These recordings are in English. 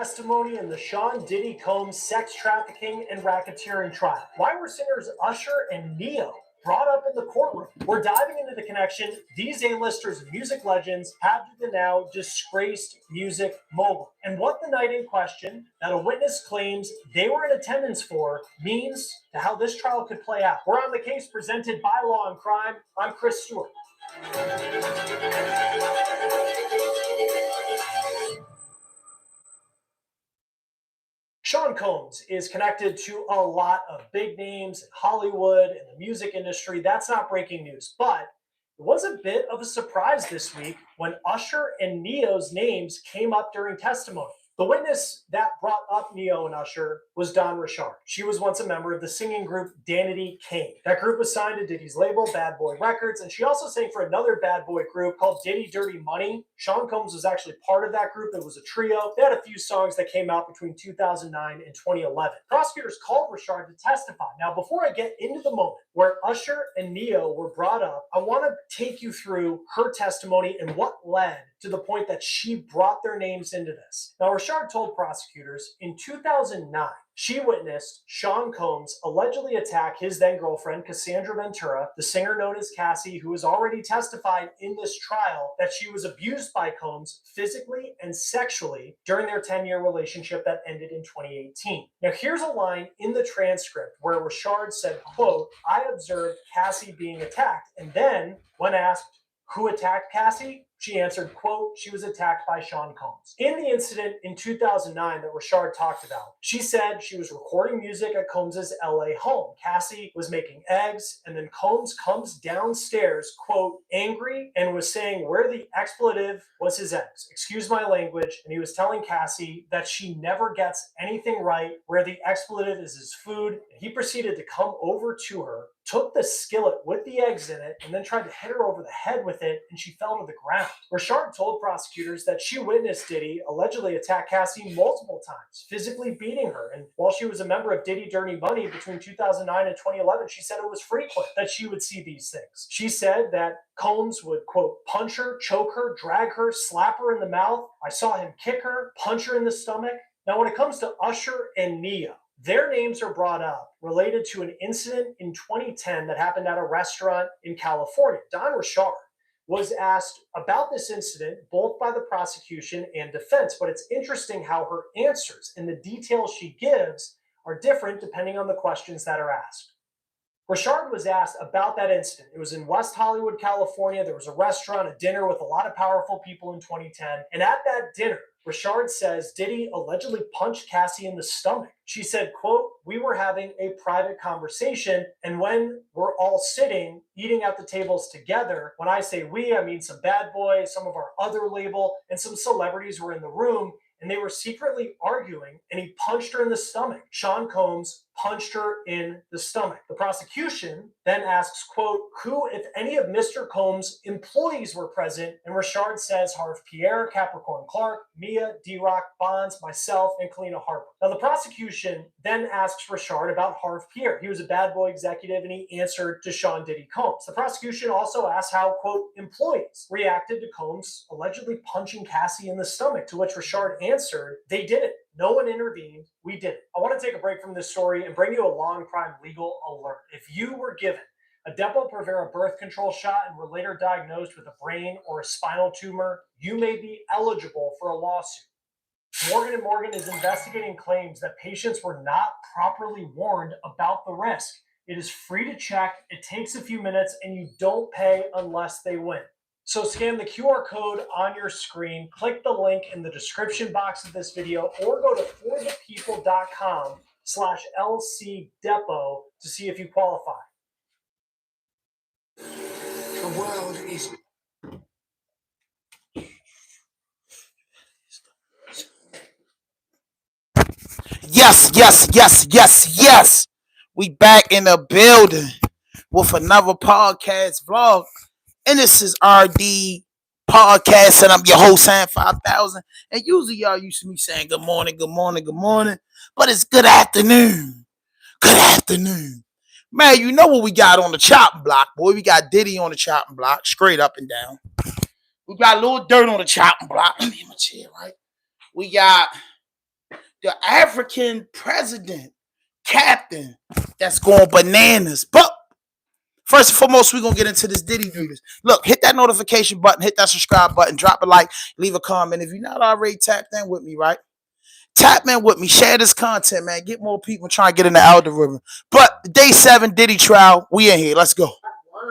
Testimony in the Sean Diddy Combs sex trafficking and racketeering trial. Why were singers Usher and Ne-Yo brought up in the courtroom? We're diving into the connection these A-listers and music legends have to the now disgraced music mogul, and what the night in question that a witness claims they were in attendance for means to how this trial could play out. We're on the case presented by Law and Crime. I'm Chris Stewart. Sean Combs is connected to a lot of big names in Hollywood and the music industry. That's not breaking news, but it was a bit of a surprise this week when Usher and Ne-Yo's names came up during testimony. The witness that brought up Ne-Yo and Usher was Dawn Richard. She was once a member of the singing group Danity Kane. That group was signed to Diddy's label, Bad Boy Records, and she also sang for another bad boy group called Diddy Dirty Money. Sean Combs was actually part of that group. It was a trio. They had a few songs that came out between 2009 and 2011. Prosecutors called Richard to testify. Now, before I get into the moment where Usher and Ne-Yo were brought up, I want to take you through her testimony and what led to the point that she brought their names into this. Now, Richard told prosecutors in 2009, she witnessed Sean Combs allegedly attack his then-girlfriend, Cassandra Ventura, the singer known as Cassie, who has already testified in this trial that she was abused by Combs physically and sexually during their 10-year relationship that ended in 2018. Now, here's a line in the transcript where Richard said, quote, "I observed Cassie being attacked," and then, when asked who attacked Cassie, she answered, quote, "She was attacked by Sean Combs." In the incident in 2009 that Richard talked about, she said she was recording music at Combs' LA home. Cassie was making eggs, and then Combs comes downstairs, quote, angry, and was saying where the expletive was his eggs. Excuse my language. And he was telling Cassie that she never gets anything right, where the expletive is his food. And he proceeded to come over to her, took the skillet with the eggs in it, and then tried to hit her over the head with it, and she fell to the ground. Richard told prosecutors that she witnessed Diddy allegedly attack Cassie multiple times, physically beating her. And while she was a member of Diddy Dirty Money between 2009 and 2011, she said it was frequent that she would see these things. She said that Combs would, quote, punch her, choke her, drag her, slap her in the mouth. I saw him kick her, punch her in the stomach. Now, when it comes to Usher and Ne-Yo, their names are brought up related to an incident in 2010 that happened at a restaurant in California. Dawn Richard was asked about this incident both by the prosecution and defense, but it's interesting how her answers and the details she gives are different depending on the questions that are asked. Richard was asked about that incident. It was in West Hollywood, California. There was a restaurant, a dinner with a lot of powerful people in 2010. And at that dinner, Richard says Diddy allegedly punched Cassie in the stomach. She said, quote, "We were having a private conversation, and when we're all sitting, eating at the tables together, when I say we, I mean some bad boys, some of our other label, and some celebrities were in the room, and they were secretly arguing, and he punched her in the stomach." Sean Combs punched her in the stomach. The prosecution then asks, quote, "Who, if any of Mr. Combs' employees were present?" And Richard says Harv Pierre, Capricorn Clark, Mia, D-Rock, Bonds, myself, and Kalina Harper. Now, the prosecution then asks Richard about Harv Pierre. He was a bad boy executive, and he answered to Sean Diddy Combs. The prosecution also asked how, quote, employees reacted to Combs allegedly punching Cassie in the stomach, to which Richard answered, "They didn't. No one intervened. We did it." I want to take a break from this story and bring you a Law and Crime legal alert. If you were given a Depo-Provera birth control shot and were later diagnosed with a brain or a spinal tumor, you may be eligible for a lawsuit. Morgan & Morgan is investigating claims that patients were not properly warned about the risk. It is free to check. It takes a few minutes, and you don't pay unless they win. So scan the QR code on your screen, click the link in the description box of this video, or go to forthepeople.com/LCDepo to see if you qualify. The world is... Yes. We back in the building with another podcast vlog. And this is RD Podcast, and I'm your host, Sam 5000. And usually y'all used to me saying good morning. But it's good afternoon. Man, you know what we got on the chopping block, boy. We got Diddy on the chopping block, straight up and down. We got Lil Durk on the chopping block. Let me get my chair, right? We got the African president, captain, that's going bananas. But first and foremost, we're going to get into this Diddy news. Look, hit that notification button, hit that subscribe button, drop a like, leave a comment. If you're not already tapped in with me, right? Tap in with me, share this content, man. Get more people trying to get in the algorithm. But day 7 Diddy trial, we in here. Let's go.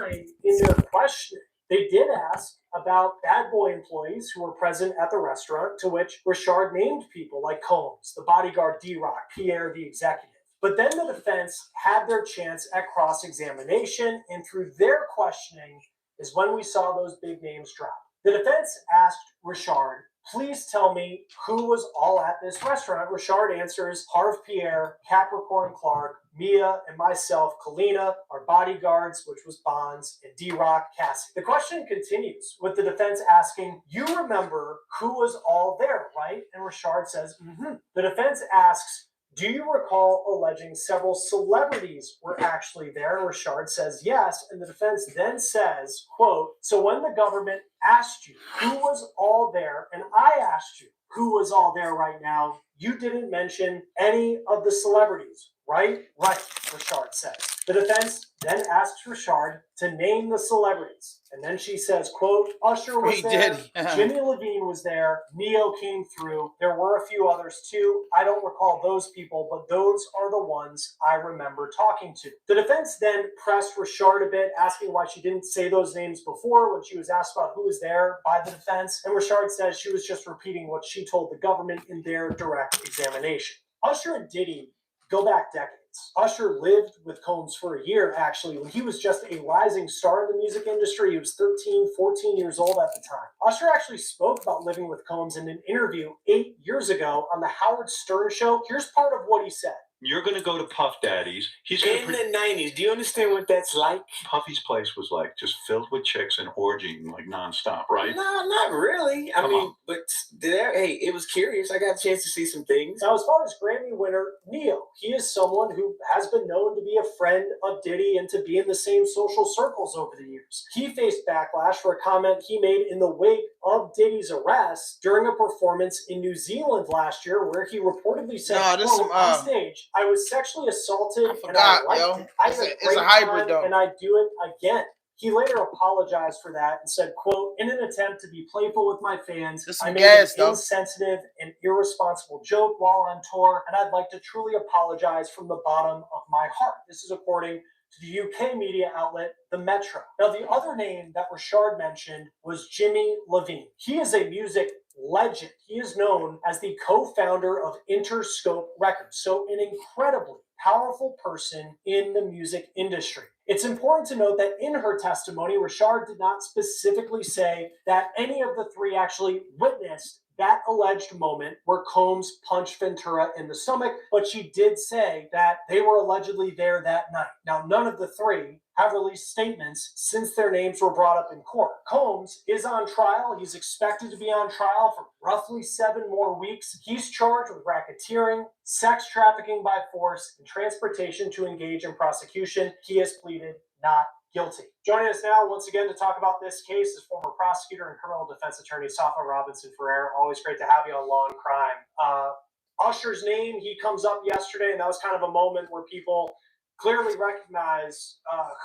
Line in their question, they did ask about bad boy employees who were present at the restaurant, to which Richard named people like Combs, the bodyguard D-Rock, Pierre, the executive. But then the defense had their chance at cross-examination, and through their questioning is when we saw those big names drop. The defense asked Richard, please tell me who was all at this restaurant. Richard answers, Harv Pierre, Capricorn Clark, Mia, and myself, Kalina, our bodyguards, which was Bonds, and D-Rock, Cassie. The question continues with the defense asking, you remember who was all there, right? And Richard says, mm-hmm. The defense asks, do you recall alleging several celebrities were actually there? Richard says yes, and the defense then says, quote, so when the government asked you who was all there, and I asked you who was all there right now, you didn't mention any of the celebrities, right? Right, Richard says. The defense then asks Richard to name the celebrities. And then she says, quote, Usher was there, Jimmy Levine was there, Neo came through, there were a few others too. I don't recall those people, but those are the ones I remember talking to. The defense then pressed Richard a bit, asking why she didn't say those names before when she was asked about who was there by the defense. And Richard says she was just repeating what she told the government in their direct examination. Usher and Diddy go back decades. Usher lived with Combs for a year, actually, when he was just a rising star in the music industry. He was 13, 14 years old at the time. Usher actually spoke about living with Combs in an interview 8 years ago on the Howard Stern show. Here's part of what he said. You're going to go to Puff Daddy's. He's in the 90s. Do you understand what that's like? Puffy's place was like just filled with chicks and orgying like nonstop, right? No, not really. I mean, but there, hey, it was curious. I got a chance to see some things. Now, as far as Grammy winner Neo, he is someone who has been known to be a friend of Diddy and to be in the same social circles over the years. He faced backlash for a comment he made in the wake of Diddy's arrest during a performance in New Zealand last year, where he reportedly said, quote, on stage, I was sexually assaulted and I liked it. I had a great time and I'd do it again. He later apologized for that and said, quote, in an attempt to be playful with my fans, I made an insensitive and irresponsible joke while on tour, and I'd like to truly apologize from the bottom of my heart. This is according to the UK media outlet, The Metro. Now, the other name that Richard mentioned was Jimmy Levine. He is a music legend. He is known as the co-founder of Interscope Records, so an incredibly powerful person in the music industry. It's important to note that in her testimony, Richard did not specifically say that any of the three actually witnessed that alleged moment where Combs punched Ventura in the stomach, but she did say that they were allegedly there that night. Now, none of the three have released statements since their names were brought up in court. Combs is on trial. He's expected to be on trial for roughly 7 more weeks. He's charged with racketeering, sex trafficking by force, and transportation to engage in prosecution. He has pleaded not guilty. Joining us now, once again, to talk about this case is former prosecutor and criminal defense attorney Safa Robinson Ferrer. Always great to have you on Law and Crime. Usher's name, he comes up yesterday, and that was kind of a moment where people clearly recognize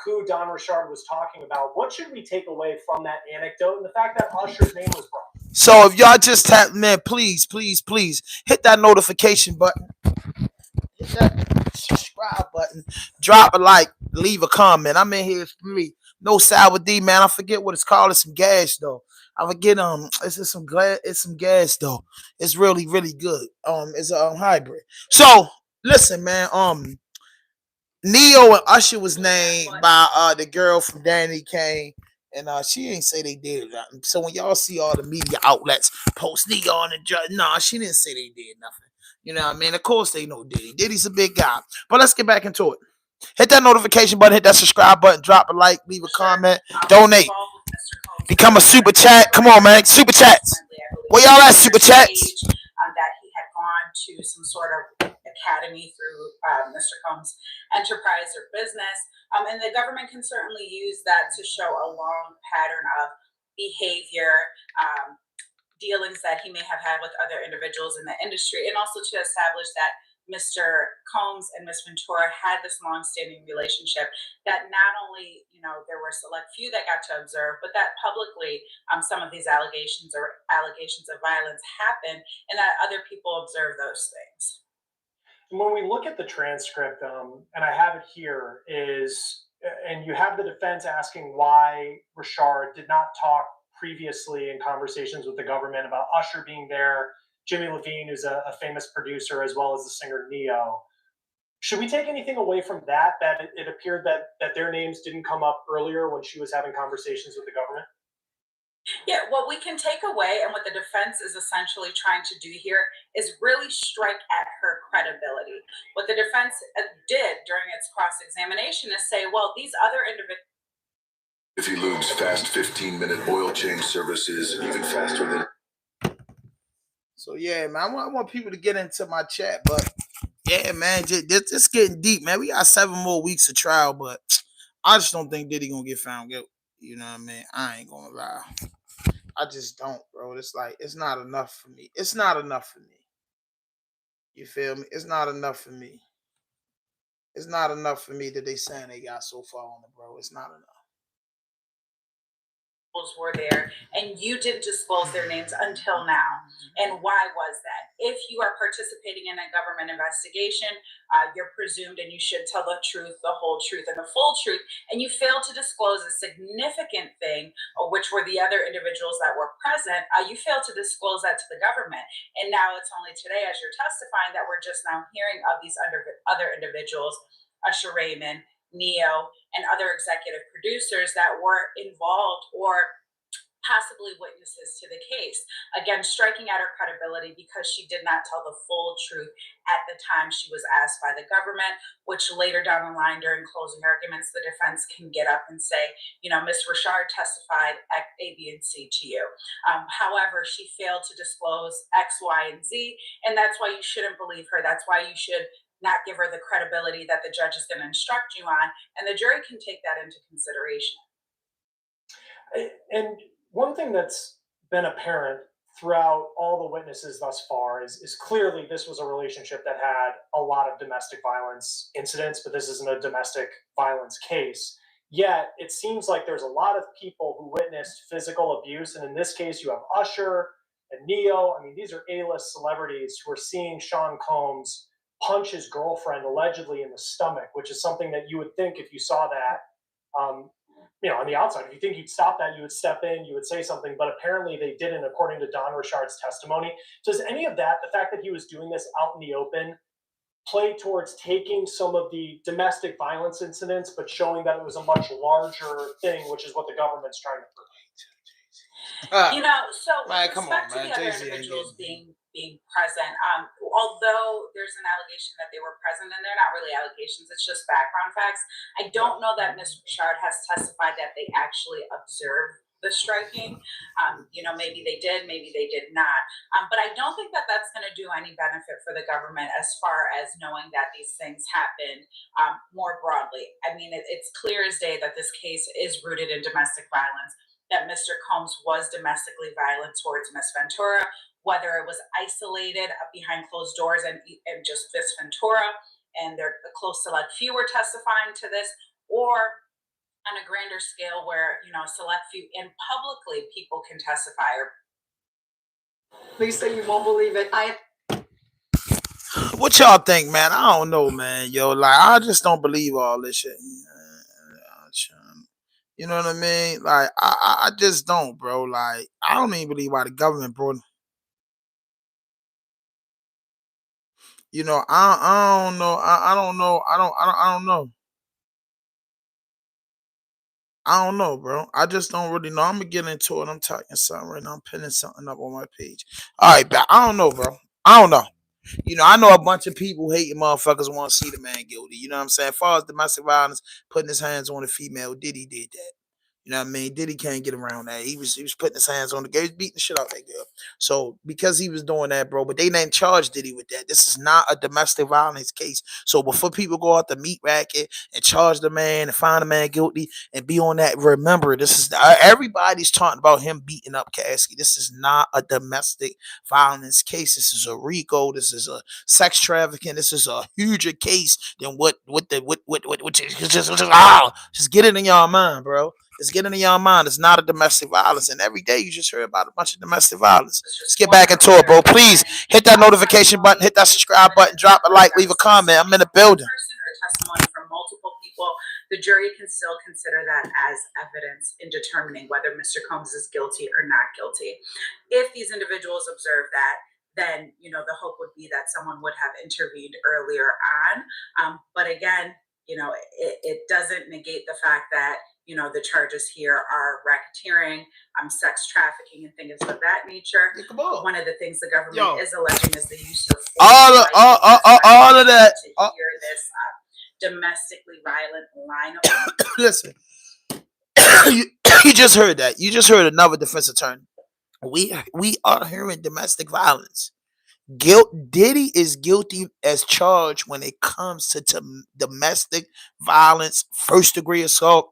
who Don Richard was talking about. What should we take away from that anecdote and the fact that Usher's name was brought? So if y'all just tapped in, please hit that notification button. Hit that subscribe button. Drop a like. Leave a comment. I'm in here for me. No sour D, man. I forget what it's called. It's some gas though. I forget it's some gas though. It's really good. It's a hybrid. So listen, man. Neo and Usher was named by the girl from Danny Kane, and she ain't say they did nothing. So when y'all see all the media outlets post Neo on the judge, nah, she didn't say they did nothing. You know what I mean? Of course they know Diddy. Diddy's a big guy. But let's get back into it. Hit that notification button, hit that subscribe button, drop a like, leave a comment, donate, become a super chat. Come on, man, super chats. Where y'all at, super chats? That he had gone to some sort of academy through Mr. Combs' enterprise or business. And the government can certainly use that to show a long pattern of behavior dealings that he may have had with other individuals in the industry, and also to establish that Mr. Combs and Miss Ventura had this long-standing relationship, that not only, there were a select few that got to observe, but that publicly some of these allegations or allegations of violence happened, and that other people observe those things. When we look at the transcript, and I have it here, and you have the defense asking why Richard did not talk previously in conversations with the government about Usher being there, Jimmy Levine, who's a famous producer, as well as the singer Neo. Should we take anything away from that? That it appeared that their names didn't come up earlier when she was having conversations with the government? Yeah, what we can take away, and what the defense is essentially trying to do here, is really strike at her credibility. What the defense did during its cross examination is say, well, these other individuals. If he looms fast 15-minute oil change services, even faster than. So yeah, man, I want people to get into my chat, but yeah, man, just getting deep, man. We got 7 more weeks of trial, but I just don't think Diddy gonna get found guilty. You know what I mean? I ain't gonna lie. I just don't, bro. It's like, it's not enough for me. It's not enough for me. You feel me? It's not enough for me. It's not enough for me that they saying they got so far on it, bro. It's not enough. Were there, and you didn't disclose their names until now. And why was that? If you are participating in a government investigation, you're presumed, and you should tell the truth, the whole truth, and the full truth. And you failed to disclose a significant thing, which were the other individuals that were present. You failed to disclose that to the government. And now it's only today, as you're testifying, that we're just now hearing of these other individuals, Usher Raymond, Neo, and other executive producers that were involved or possibly witnesses to the case. Again, striking at her credibility because she did not tell the full truth at the time she was asked by the government, which later down the line during closing arguments, the defense can get up and say, Ms. Richard testified X, A, B, and C to you. However, she failed to disclose X, Y, and Z, and that's why you shouldn't believe her. That's why you should not give her the credibility that the judge is going to instruct you on, and the jury can take that into consideration. And one thing that's been apparent throughout all the witnesses thus far is clearly this was a relationship that had a lot of domestic violence incidents, but this isn't a domestic violence case. Yet it seems like there's a lot of people who witnessed physical abuse, and in this case, you have Usher and Neo. I mean, these are A-list celebrities who are seeing Sean Combs punch his girlfriend allegedly in the stomach, which is something that you would think if you saw that, on the outside, if you think you'd stop that, you would step in, you would say something, but apparently they didn't, according to Don Richard's testimony. Does any of that, the fact that he was doing this out in the open, play towards taking some of the domestic violence incidents, but showing that it was a much larger thing, which is what the government's trying to prove? So with man, respect to the other individuals being present, although there's an allegation that they were present, and they're not really allegations, it's just background facts, I don't know that Ms. Richard has testified that they actually observed the striking. Maybe they did, maybe they did not. But I don't think that that's going to do any benefit for the government as far as knowing that these things happened more broadly. I mean, it's clear as day that this case is rooted in domestic violence, that Mr. Combs was domestically violent towards Miss Ventura, whether it was isolated behind closed doors and just Miss Ventura, and their close select few were testifying to this, or on a grander scale where, select few and publicly people can testify. Please say you won't believe it. What y'all think, man? I don't know, man. I just don't believe all this shit. You know what I mean? I just don't, bro. I don't even believe why the government brought. I don't know. I don't know. I don't know. I don't know, bro. I just don't really know. I'm gonna get into it. I'm talking something right now. I'm pinning something up on my page. All right, but I don't know, bro. I don't know. I know a bunch of people hating motherfuckers want to see the man guilty. You know what I'm saying? As far as domestic violence, putting his hands on a female, Diddy did that. You know what I mean? Diddy can't get around that. He was putting his hands on the girl. He was beating the shit out of that girl. So because he was doing that, bro, but they didn't charge Diddy with that. This is not a domestic violence case. So before people go out the meat racket and charge the man and find the man guilty and be on that, remember, this is everybody's talking about him beating up Cassie. This is not a domestic violence case. This is a RICO. This is a sex trafficking. This is a huger case than what just get it in your mind, bro. Just get it in your mind. It's not a domestic violence. And every day you just hear about a bunch of domestic violence. Let's get back into it, bro. Please hit that notification button, hit that subscribe button, drop a like, leave a comment. I'm in the building. Person or testimony from multiple people, the jury can still consider that as evidence in determining whether Mr. Combs is guilty or not guilty. If these individuals observe that, then the hope would be that someone would have intervened earlier on. But again, it doesn't negate the fact that the charges here are racketeering, sex trafficking, and things of that nature. One of the things the government is alleging is the use of all of that. To hear this domestically violent line of Listen, you just heard that. You just heard another defense attorney. We are hearing domestic violence. Diddy is guilty as charged when it comes to domestic violence, first degree assault,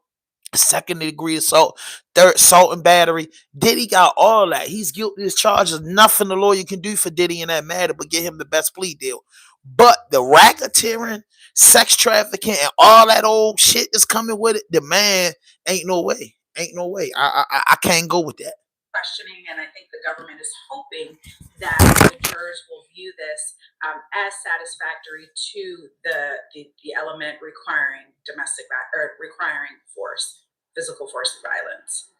second degree assault, third assault and battery. Diddy got all that. He's guilty as charged. There's nothing the lawyer can do for Diddy in that matter but get him the best plea deal. But the racketeering, sex trafficking, and all that old shit that's coming with it, the man ain't no way. Ain't no way. I can't go with that. Questioning, and I think the government is hoping that the jurors will view this as satisfactory to the element requiring requiring force, physical force violence.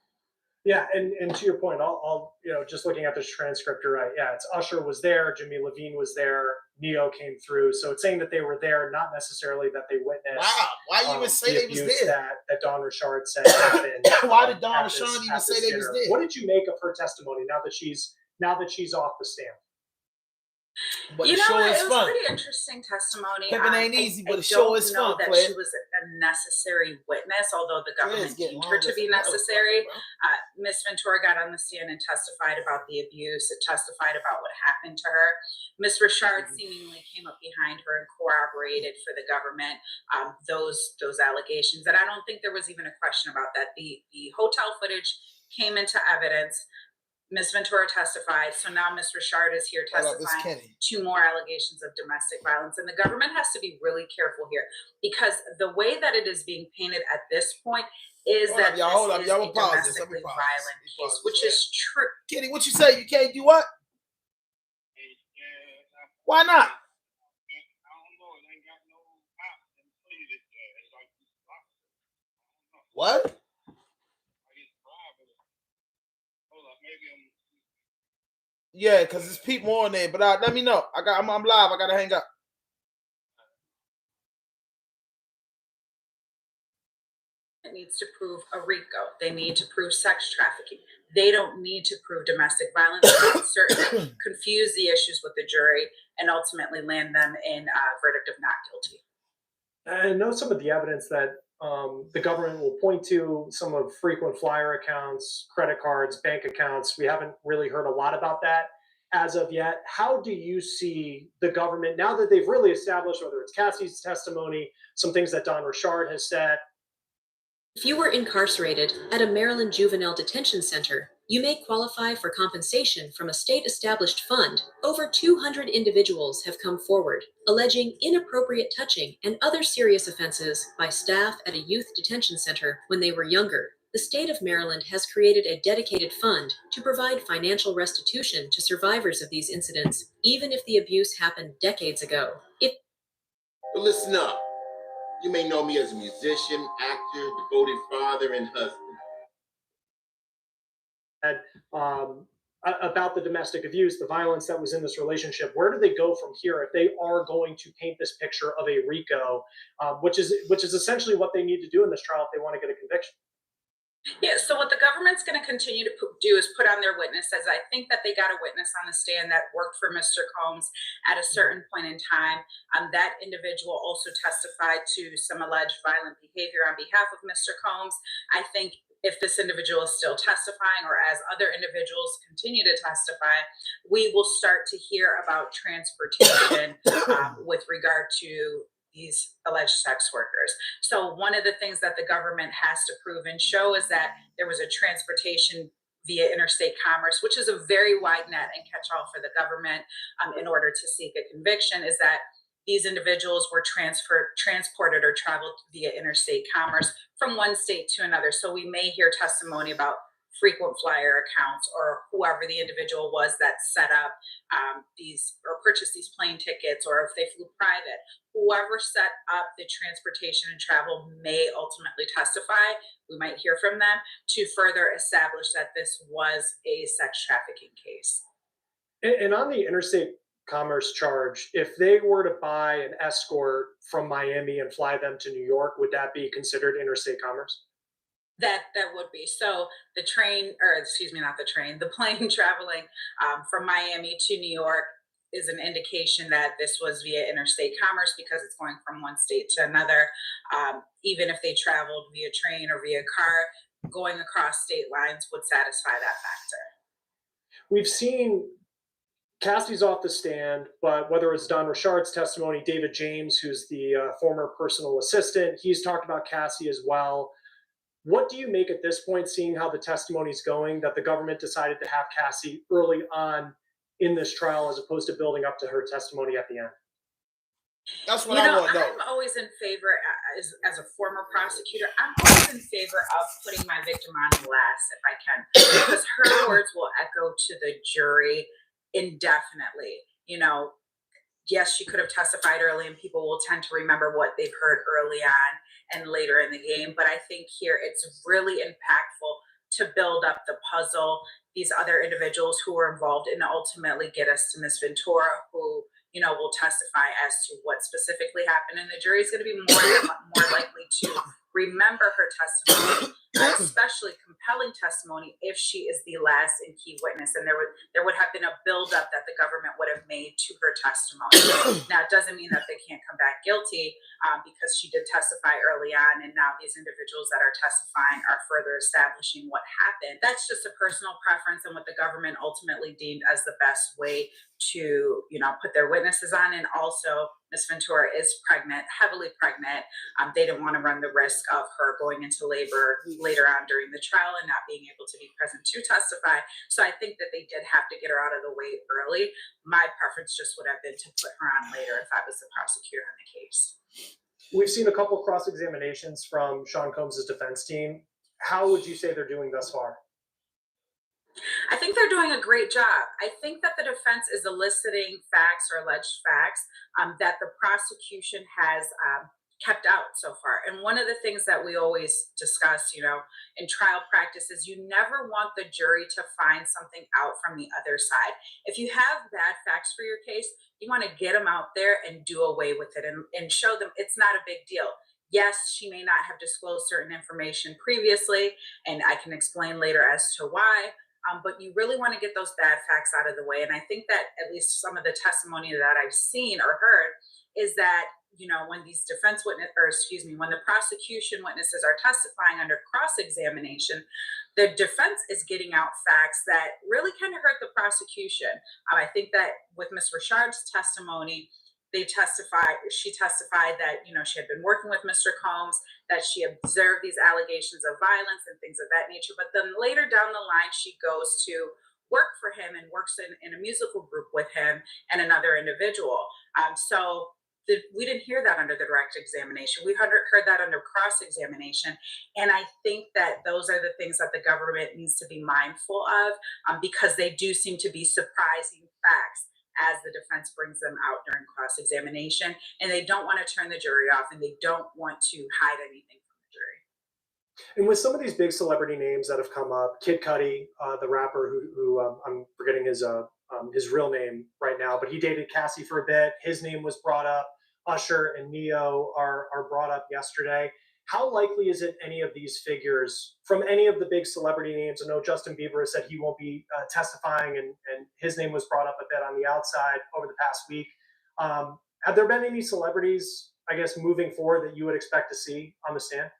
Yeah, and to your point, I'll just looking at this transcript, you're right. Yeah, it's Usher was there, Jimmy Levine was there, Neo came through. So it's saying that they were there, not necessarily that they witnessed. Wow, why you even say they was there? That Dawn Richard said happened. Why did Dawn Richard even say they was there? What did you make of her testimony now that she's off the stand? But it show was is fun. Pretty interesting testimony. Pimping ain't easy, but the show is fun. That she was a necessary witness, although the government deemed her to be necessary. Miss Ventura got on the stand and testified about the abuse. It testified about what happened to her. Miss Richard seemingly came up behind her and corroborated for the government those allegations. And I don't think there was even a question about that. The hotel footage came into evidence. Miss Ventura testified, so now Miss Richard is here testifying to more allegations of domestic violence. And the government has to be really careful here because the way that it is being painted at this point is that this is a domestically violent case, which is true. Kitty, what you say? You can't do what? Why not? What? Yeah, because there's people on there, but let me know. I'm live. I gotta hang up. It needs to prove a RICO. They need to prove sex trafficking. They don't need to prove domestic violence. They can certainly confuse the issues with the jury and ultimately land them in a verdict of not guilty. I know some of the evidence that the government will point to, some of frequent flyer accounts, credit cards, bank accounts. We haven't really heard a lot about that as of yet. How do you see the government, now that they've really established, whether it's Cassie's testimony, some things that Dawn Richard has said? If you were incarcerated at a Maryland juvenile detention center, you may qualify for compensation from a state-established fund. Over 200 individuals have come forward, alleging inappropriate touching and other serious offenses by staff at a youth detention center when they were younger. The state of Maryland has created a dedicated fund to provide financial restitution to survivors of these incidents, even if the abuse happened decades ago. But listen up. You may know me as a musician, actor, devoted father, and husband. About the domestic abuse, the violence that was in this relationship, where do they go from here if they are going to paint this picture of a RICO, which is essentially what they need to do in this trial if they want to get a conviction? Yeah, so what the government's going to continue to do is put on their witnesses. I think that they got a witness on the stand that worked for Mr. Combs at a certain point in time. That individual also testified to some alleged violent behavior on behalf of Mr. Combs. I think if this individual is still testifying, or as other individuals continue to testify, we will start to hear about transportation with regard to these alleged sex workers. So one of the things that the government has to prove and show is that there was a transportation via interstate commerce, which is a very wide net and catch-all for the government in order to seek a conviction, is that these individuals were transported or traveled via interstate commerce from one state to another. So we may hear testimony about frequent flyer accounts, or whoever the individual was that set up these or purchased these plane tickets, or if they flew private. Whoever set up the transportation and travel may ultimately testify. We might hear from them to further establish that this was a sex trafficking case. And on the interstate commerce charge, if they were to buy an escort from Miami and fly them to New York, would that be considered interstate commerce? That would be. So the train, or excuse me, not the train, the plane traveling from Miami to New York is an indication that this was via interstate commerce, because it's going from one state to another. Even if they traveled via train or via car, going across state lines would satisfy that factor. We've seen Cassie's off the stand, but whether it's Don Richard's testimony, David James, who's the former personal assistant, he's talked about Cassie as well. What do you make at this point, seeing how the testimony is going, that the government decided to have Cassie early on in this trial as opposed to building up to her testimony at the end? That's what I want to know. I'm always in favor, as a former prosecutor, I'm always in favor of putting my victim on blast if I can, because her words will echo to the jury indefinitely. Yes, she could have testified early, and people will tend to remember what they've heard early on and later in the game. But I think here it's really impactful to build up the puzzle, these other individuals who were involved, and ultimately get us to Miss Ventura, who will testify as to what specifically happened. And the jury is going to be more likely to remember her testimony, especially compelling testimony, if she is the last and key witness. And there would have been a buildup that the government would have made to her testimony. Now, it doesn't mean that they can't come back guilty, because she did testify early on, and now these individuals that are testifying are further establishing what happened. That's just a personal preference and what the government ultimately deemed as the best way to put their witnesses on. And also, Miss Ventura is pregnant, heavily pregnant. They didn't want to run the risk of her going into labor later on during the trial and not being able to be present to testify. So I think that they did have to get her out of the way early. My preference just would have been to put her on later if I was the prosecutor on the case. We've seen a couple cross-examinations from Sean Combs' defense team. How would you say they're doing thus far? I think they're doing a great job. I think that the defense is eliciting facts or alleged facts that the prosecution has kept out so far. And one of the things that we always discuss, in trial practice, is you never want the jury to find something out from the other side. If you have bad facts for your case, you want to get them out there and do away with it and show them it's not a big deal. Yes, she may not have disclosed certain information previously, and I can explain later as to why. But you really want to get those bad facts out of the way. And I think that at least some of the testimony that I've seen or heard is that, when these when the prosecution witnesses are testifying under cross-examination, the defense is getting out facts that really kind of hurt the prosecution. I think that with Ms. Richard's testimony, she testified that, she had been working with Mr. Combs, that she observed these allegations of violence and things of that nature. But then later down the line, she goes to work for him and works in a musical group with him and another individual. We didn't hear that under the direct examination. We heard that under cross-examination. And I think that those are the things that the government needs to be mindful of, because they do seem to be surprising facts as the defense brings them out during cross-examination, and they don't want to turn the jury off, and they don't want to hide anything from the jury. And with some of these big celebrity names that have come up, Kid Cudi, the rapper who I'm forgetting his real name right now, but he dated Cassie for a bit. His name was brought up. Usher and Neo are brought up yesterday. How likely is it any of these figures from any of the big celebrity names? I know Justin Bieber has said he won't be testifying, and his name was brought up a bit on the outside over the past week. Have there been any celebrities, I guess, moving forward that you would expect to see on the stand?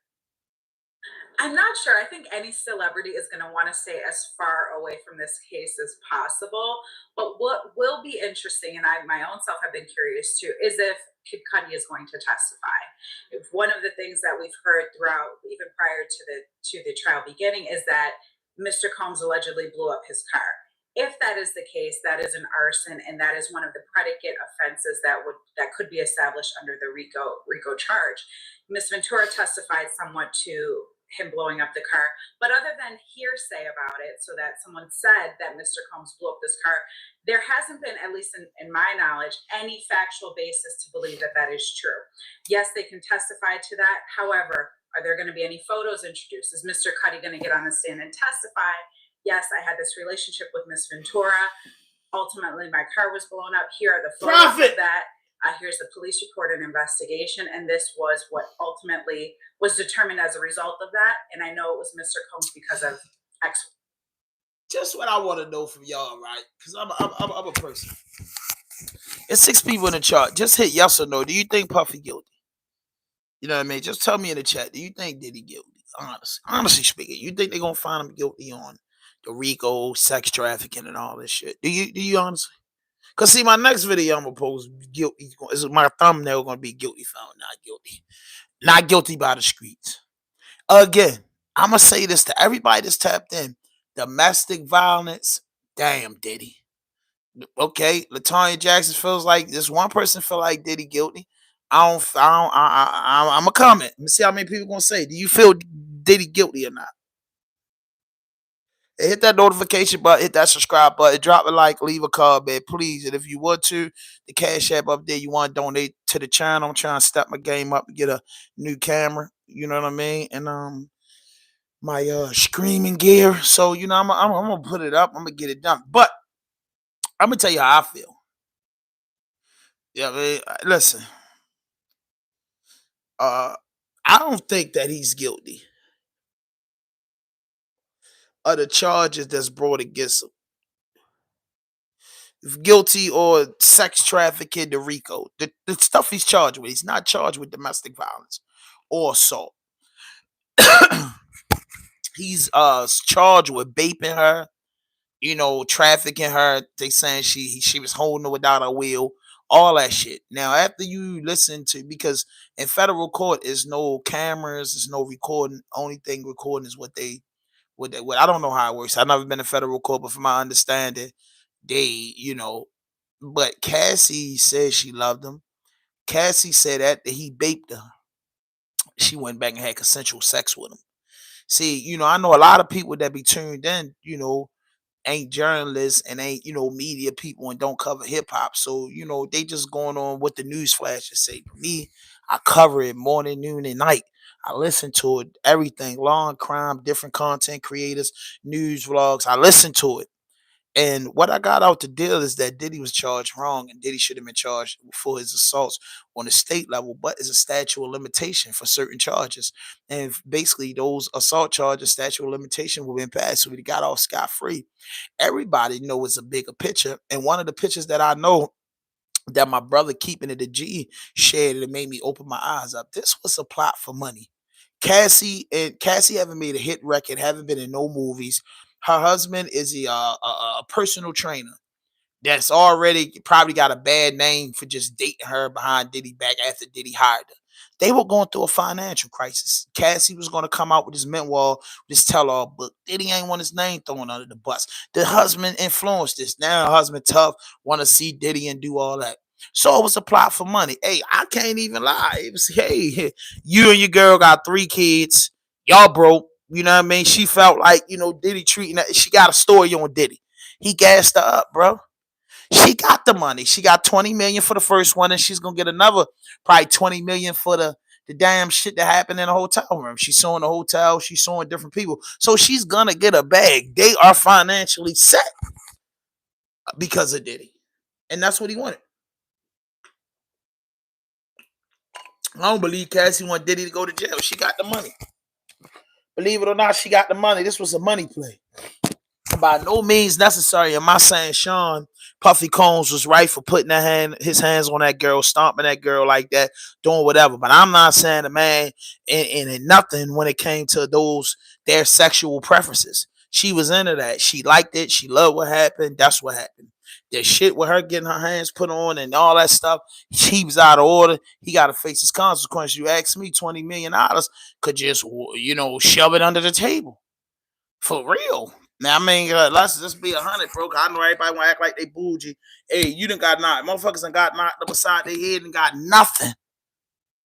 I'm not sure. I think any celebrity is going to want to stay as far away from this case as possible. But what will be interesting, and I my own self have been curious too, is if Kid Cudi is going to testify. If one of the things that we've heard throughout, even prior to the trial beginning, is that Mr. Combs allegedly blew up his car. If that is the case, that is an arson, and that is one of the predicate offenses that could be established under the RICO charge. Ms. Ventura testified somewhat to him blowing up the car, but other than hearsay about it, so that someone said that Mr. Combs blew up this car, there hasn't been, at least in my knowledge, any factual basis to believe that that is true. Yes, they can testify to that. However, are there going to be any photos introduced? Is Mr. Cudi going to get on the stand and testify? Yes, I had this relationship with Miss Ventura. Ultimately, my car was blown up. Here are the photos of that. Here's the police report and investigation, and this was what ultimately was determined as a result of that. And I know it was Mr. Combs because of X. Just what I want to know from y'all, right? Because I'm a person. It's 6 people in the chart. Just hit yes or no. Do you think Puffy guilty? You know what I mean? Just tell me in the chat. Do you think Diddy guilty? Honestly speaking, you think they're gonna find him guilty on the RICO, sex trafficking, and all this shit? Do you honestly? Cause see, my next video I'm gonna post guilty. Is my thumbnail gonna be guilty found not guilty, not guilty by the streets. Again, I'm gonna say this to everybody that's tapped in: domestic violence. Damn, Diddy. Okay, Latonya Jackson feels like this one person feel like Diddy guilty. I'm a comment. Let me see how many people gonna say. Do you feel Diddy guilty or not? Hit that notification button, hit that subscribe button, drop a like, leave a comment, please. And if you want to, the Cash App up there, you want to donate to the channel. I'm trying to step my game up and get a new camera. You know what I mean? And my streaming gear. So you know, I'm gonna put it up. I'm gonna get it done. But I'm gonna tell you how I feel. Yeah, I mean, listen. I don't think that he's guilty of the charges that's brought against him. If guilty or sex trafficking, the RICO, the stuff he's charged with. He's not charged with domestic violence or assault. He's charged with vaping her, you know, trafficking her. They saying she was holding her without a will, all that shit. Now, after you listen to, because in federal court is no cameras, there's no recording. Only thing recording is what I don't know how it works. I've never been in federal court, but from my understanding, they, you know, but Cassie said she loved him. Cassie said that he vaped her. She went back and had consensual sex with him. See, you know, I know a lot of people that be tuned in, you know, ain't journalists and ain't, you know, media people and don't cover hip hop. So, you know, they just going on what the news flashes say. For me, I cover it morning, noon, and night. I listen to it, everything, law and crime, different content creators, news vlogs. I listen to it. And what I got out the deal is that Diddy was charged wrong, and Diddy should have been charged for his assaults on the state level, but it's a statute of limitation for certain charges. And basically, those assault charges, statute of limitation, will be passed, so he got off scot free. Everybody knows a bigger picture, and one of the pictures that I know that my brother keeping it a G shared, it made me open my eyes up. This was a plot for money. Cassie haven't made a hit record, haven't been in no movies. Her husband is a personal trainer that's already probably got a bad name for just dating her behind Diddy back after Diddy hired her. They were going through a financial crisis. Cassie was going to come out with his memoir, this tell-all book. Diddy ain't want his name thrown under the bus. The husband influenced this. Now her husband tough, want to see Diddy and do all that. So it was a plot for money. Hey, I can't even lie. It was, hey, you and your girl got 3 kids. Y'all broke. You know what I mean? She felt like, you know, Diddy treating her. She got a story on Diddy. He gassed her up, bro. She got the money. She got 20 million for the first one, and she's gonna get another probably 20 million for the damn shit that happened in the hotel room. She's suing the hotel, she's suing different people. So she's gonna get a bag. They are financially set because of Diddy. And that's what he wanted. I don't believe Cassie want Diddy to go to jail. She got the money. Believe it or not, she got the money. This was a money play. By no means necessary am I saying Sean Puffy Combs was right for putting his hands on that girl, stomping that girl like that, doing whatever. But I'm not saying the man in nothing when it came to their sexual preferences. She was into that. She liked it. She loved what happened. That's what happened. The shit with her getting her hands put on and all that stuff, he was out of order. He got to face his consequences. You ask me, $20 million could just, shove it under the table. For real. Now, I mean, let's just be 100, bro. I know everybody want to act like they bougie. Hey, you done got knocked. Motherfuckers done got knocked up beside their head and got nothing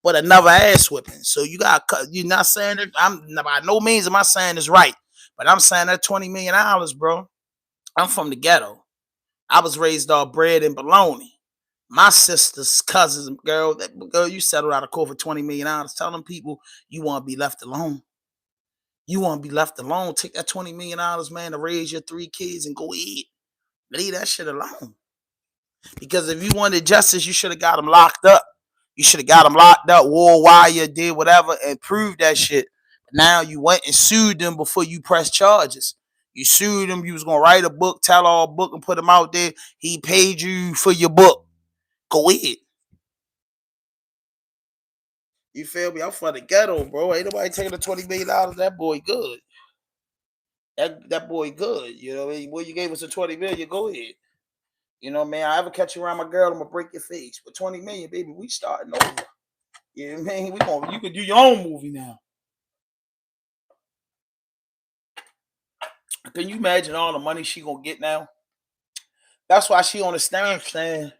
but another ass whipping. So you're not saying it. By no means am I saying it's right. But I'm saying that $20 million, bro. I'm from the ghetto. I was raised off bread and bologna. My sister's cousins, girl, you settled out of court for $20 million. Tell them people you want to be left alone. You want to be left alone. Take that $20 million, man, to raise your 3 kids and go eat. Leave that shit alone. Because if you wanted justice, you should have got them locked up. You should have got them locked up, wore wire, did whatever, and proved that shit. But now you went and sued them before you pressed charges. You sued him. You was going to write a book, tell all book, and put him out there. He paid you for your book. Go ahead. You feel me? I'm from the ghetto, bro. Ain't nobody taking the $20 million. That boy good. That boy good. You know what I mean? Well, you gave us a $20 million, go ahead. You know, man, I ever catch you around my girl, I'm gonna break your face. But $20 million, baby, we starting over. You know what I mean? You could do your own movie now. Can you imagine all the money she gonna get now? That's why she on the stand saying,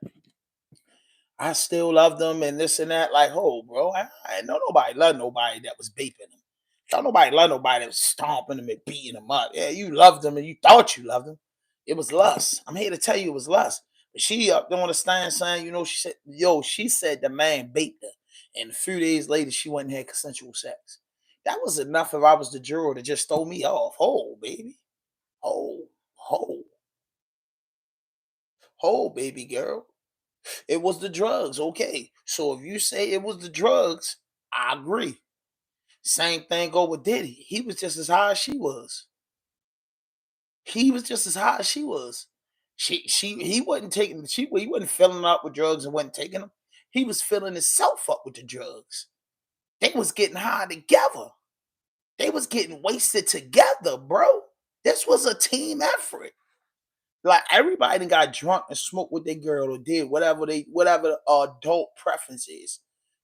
I still love them and this and that. Like, oh, bro, I know nobody love nobody that was beeping them. Don't nobody love nobody that was stomping them and beating them up. Yeah, you loved them and you thought you loved them. It was lust. I'm here to tell you it was lust. But she up there on the stand saying, she said the man beat her. And a few days later, she went and had consensual sex. That was enough if I was the juror to just throw me off. Oh, baby. Oh, baby girl. It was the drugs. Okay. So if you say it was the drugs, I agree. Same thing go with Diddy. He was just as high as she was. He wasn't taking he wasn't filling up with drugs and wasn't taking them. He was filling himself up with the drugs. They was getting high together. They was getting wasted together, bro. This was a team effort. Like everybody got drunk and smoked with their girl or did whatever the adult preference is.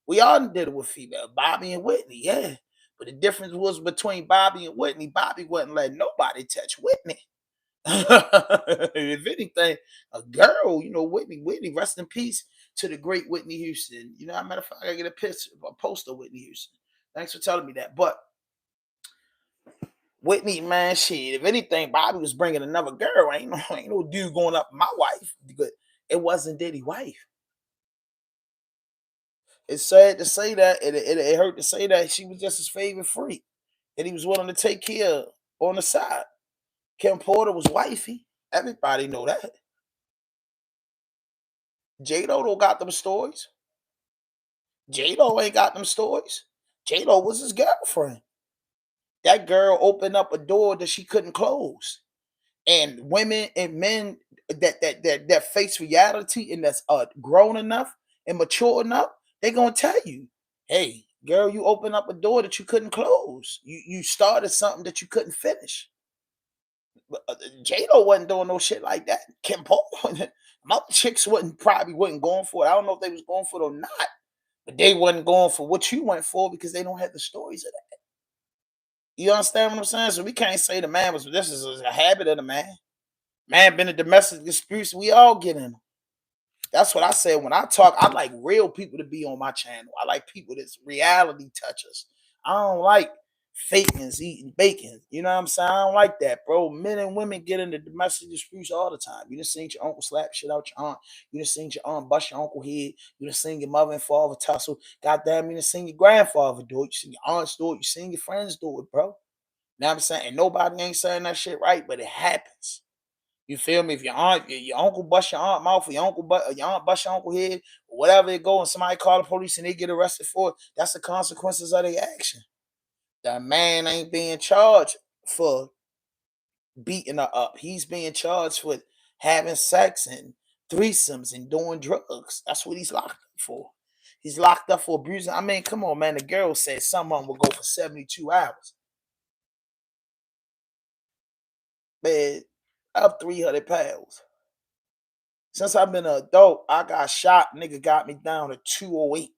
We all did it with female, Bobby and Whitney, yeah. But the difference was between Bobby and Whitney. Bobby wasn't letting nobody touch Whitney. If anything, a girl, Whitney, rest in peace to the great Whitney Houston. You know, as a matter of fact, I gotta get a poster of Whitney Houston. Thanks for telling me that. But Whitney, man, shit. If anything, Bobby was bringing another girl. Ain't no dude going up my wife. But it wasn't Diddy's wife. It's sad to say that. It hurt to say that she was just his favorite freak, and he was willing to take care of on the side. Kim Porter was wifey. Everybody know that. J-Lo don't got them stories. J-Lo ain't got them stories. J-Lo was his girlfriend. That girl opened up a door that she couldn't close. And women and men that face reality and that's grown enough and mature enough, they gonna tell you, hey, girl, you opened up a door that you couldn't close. You started something that you couldn't finish. J-Lo wasn't doing no shit like that. Kim Porter, my chicks probably wasn't going for it. I don't know if they was going for it or not, but they wasn't going for what you went for because they don't have the stories of that. You understand what I'm saying? So we can't say the man this is a habit of the man. Man been in domestic disputes. We all get in them. That's what I said. When I talk, I like real people to be on my channel. I like people that's reality touchers. I don't like fakings eating bacon. You know what I'm saying? I don't like that, bro. Men and women get into domestic disputes all the time. You just seen your uncle slap shit out your aunt. You just seen your aunt bust your uncle head. You just seen your mother and father tussle. Goddamn, you just seen your grandfather do it. You seen your aunts do it. You seen your friends do it, bro. Now I'm saying, and nobody ain't saying that shit right, but it happens. You feel me? If your uncle bust your aunt mouth, or your aunt bust your uncle head, or whatever it go, and somebody call the police and they get arrested for it, that's the consequences of their action. That man ain't being charged for beating her up. He's being charged with having sex and threesomes and doing drugs. That's what he's locked up for. He's locked up for abusing. I mean, come on, man. The girl said some of them will go for 72 hours. Man, up 300 pounds. Since I've been an adult, I got shot. Nigga got me down to 208.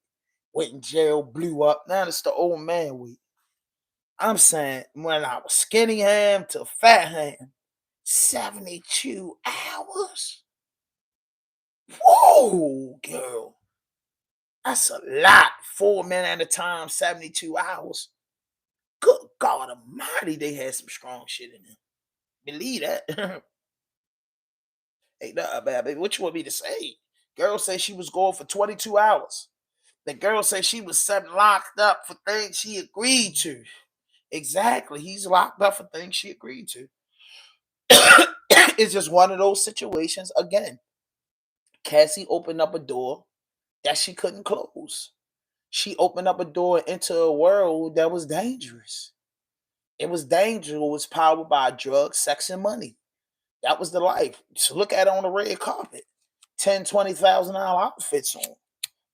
Went in jail, blew up. Now it's the old man week. I'm saying when I was skinny ham to fat ham, 72 hours? Whoa, girl. That's a lot. 4 men at a time, 72 hours. Good God Almighty, they had some strong shit in them. Believe that. Ain't nothing bad, baby. What you want me to say? Girl said she was going for 22 hours. The girl said she was locked up for things she agreed to. Exactly. He's locked up for things she agreed to. It's just one of those situations. Again, Cassie opened up a door that she couldn't close. She opened up a door into a world that was dangerous. It was dangerous. It was powered by drugs, sex, and money. That was the life. So look at it on the red carpet. $10,000, $20,000 outfits on.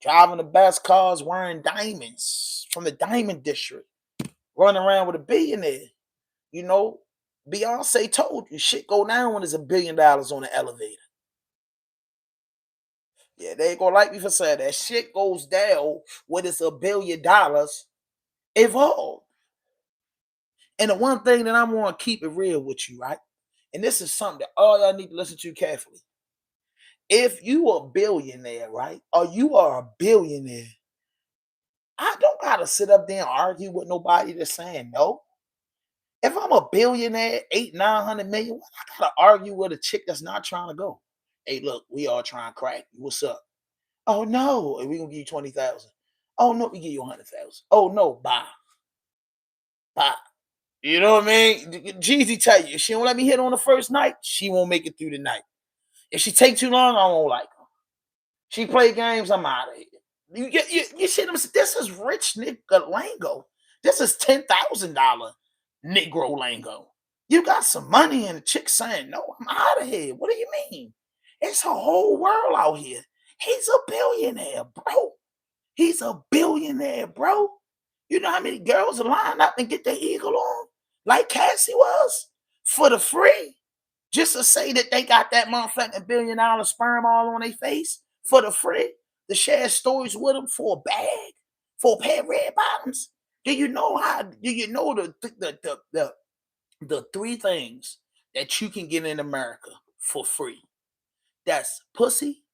Driving the best cars, wearing diamonds from the diamond district. Running around with a billionaire. You know, Beyonce told you shit go down when there's $1 billion on the elevator. Yeah, they ain't gonna like me for saying that. Shit goes down when it's $1 billion involved. And the one thing that I want to keep it real with you, right? And this is something that all y'all need to listen to carefully. If you are a billionaire, right? Or you are a billionaire, I don't gotta sit up there and argue with nobody that's saying no. If I'm a billionaire, 800-900 million, what I gotta argue with a chick that's not trying to go? Hey, look, we all trying to crack. What's up? Oh no, we gonna give you 20,000. Oh no, we give you 100,000. Oh no, bye. Bye. You know what I mean? Jeezy tell you, if she don't let me hit on the first night, she won't make it through the night. If she take too long, I won't like her. She play games, I'm out of here. You see them? This is rich nigga lingo. This is $10,000 Negro lingo. You got some money and the chick saying, no, I'm out of here. What do you mean? It's a whole world out here. He's a billionaire, bro. He's a billionaire, bro. You know how many girls line up and get their eagle on? Like Cassie was? For the free? Just to say that they got that motherfucking $1 billion sperm all on their face? For the free? To share stories with them for a bag? For a pair of red bottoms? Do you know the three things that you can get in America for free? That's pussy,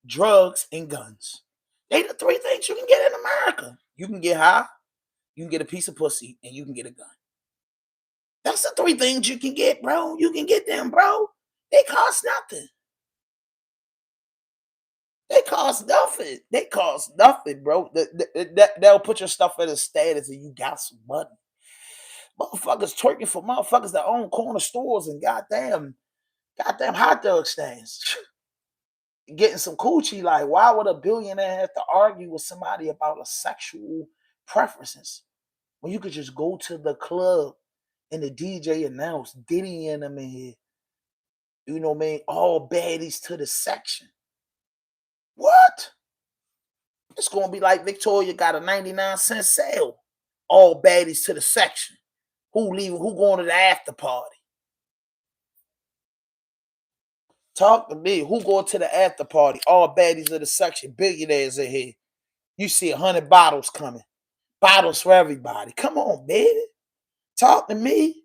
drugs, and guns. They the three things you can get in America. You can get high, you can get a piece of pussy, and you can get a gun. That's the three things you can get, bro. You can get them, bro. They cost nothing. They cost nothing. They cost nothing, bro. They'll put your stuff in a status and you got some money. Motherfuckers twerking for motherfuckers that own corner stores and goddamn hot dog stands. Getting some coochie. Like, why would a billionaire have to argue with somebody about a sexual preferences when you could just go to the club and the DJ announced Diddy and them in here? You know what I mean? All baddies to the section. What? It's gonna be like Victoria got a 99-cent sale. All baddies to the section. Who leaving? Who going to the after party? Talk to me. Who going to the after party? All baddies of the section. Billionaires in here. You see 100 bottles coming. Bottles for everybody. Come on, baby. Talk to me.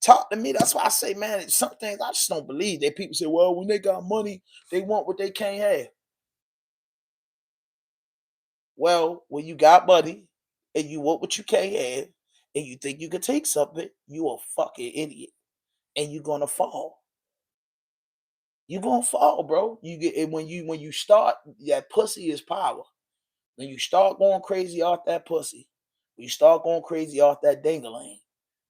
Talk to me. That's why I say, man, some things I just don't believe. That people say, well, when they got money, they want what they can't have. Well, when you got money and you want what you can't have and you think you can take something, you a fucking idiot. And you're gonna fall. You're gonna fall, bro. You get and when you start, that pussy is power. When you start going crazy off that pussy, when you start going crazy off that dingaling,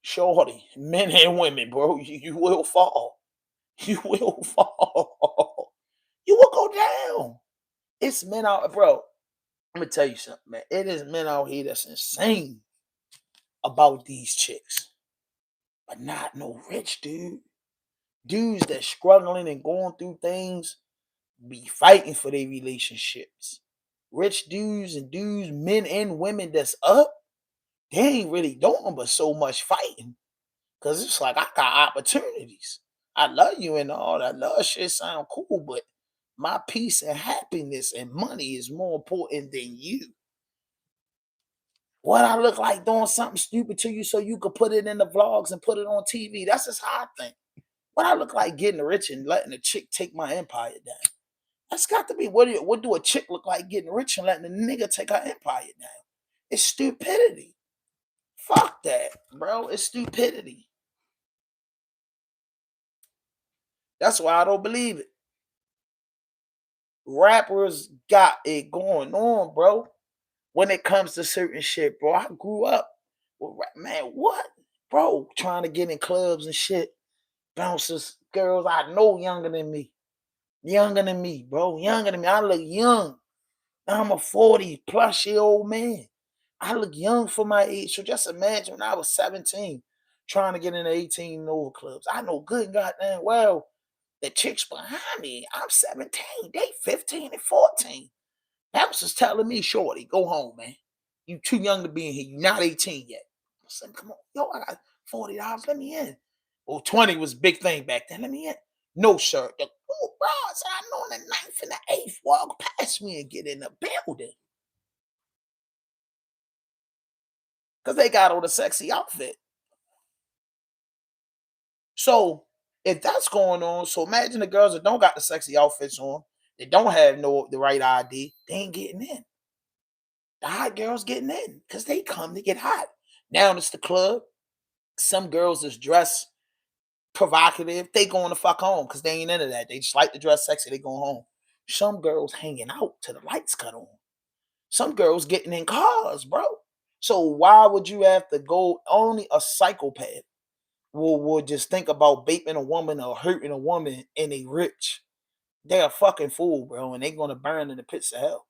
shorty, men and women, bro, you will fall. You will fall. You will go down. It's men out, bro. I'm gonna tell you something, man. It is men out here that's insane about these chicks, but not no rich dude. Dudes that struggling and going through things be fighting for their relationships. Rich dudes and dudes, men and women that's up, they ain't really doing but so much fighting. Cause it's like I got opportunities. I love you and all that love shit sound cool, but my peace and happiness and money is more important than you. What I look like doing something stupid to you so you could put it in the vlogs and put it on TV. That's just how I think. What I look like getting rich and letting a chick take my empire down. That's got to be what do a chick look like getting rich and letting a nigga take her empire down? It's stupidity. Fuck that, bro. It's stupidity. That's why I don't believe it. Rappers got it going on, bro. When it comes to certain shit, bro. I grew up with man, what? Bro, trying to get in clubs and shit. Bouncers, girls I know younger than me. Younger than me, bro. Younger than me. I look young. I'm a 40-plus-year-old man. I look young for my age. So just imagine when I was 17 trying to get in the 18 and over clubs. I know good and goddamn well the chicks behind me, I'm 17. They 15 and 14. Bouncers telling me, shorty, go home, man. You too young to be in here. You're not 18 yet. I said, come on. Yo, I got $40. Let me in. Well, 20 was a big thing back then. Let me in. No, sir. The bro, I said, I know in the 9th and the 8th walk past me and get in the building. Because they got on a sexy outfit. So, if that's going on, so imagine the girls that don't got the sexy outfits on, they don't have the right ID, they ain't getting in. The hot girls getting in because they come to get hot. Now it's the club. Some girls is dressed provocative. They going to fuck home because they ain't into that. They just like to dress sexy. They going home. Some girls hanging out till the lights cut on. Some girls getting in cars, bro. So why would you have to go? Only a psychopath will just think about vaping a woman or hurting a woman and they rich. They're a fucking fool, bro, and they gonna burn in the pits of hell.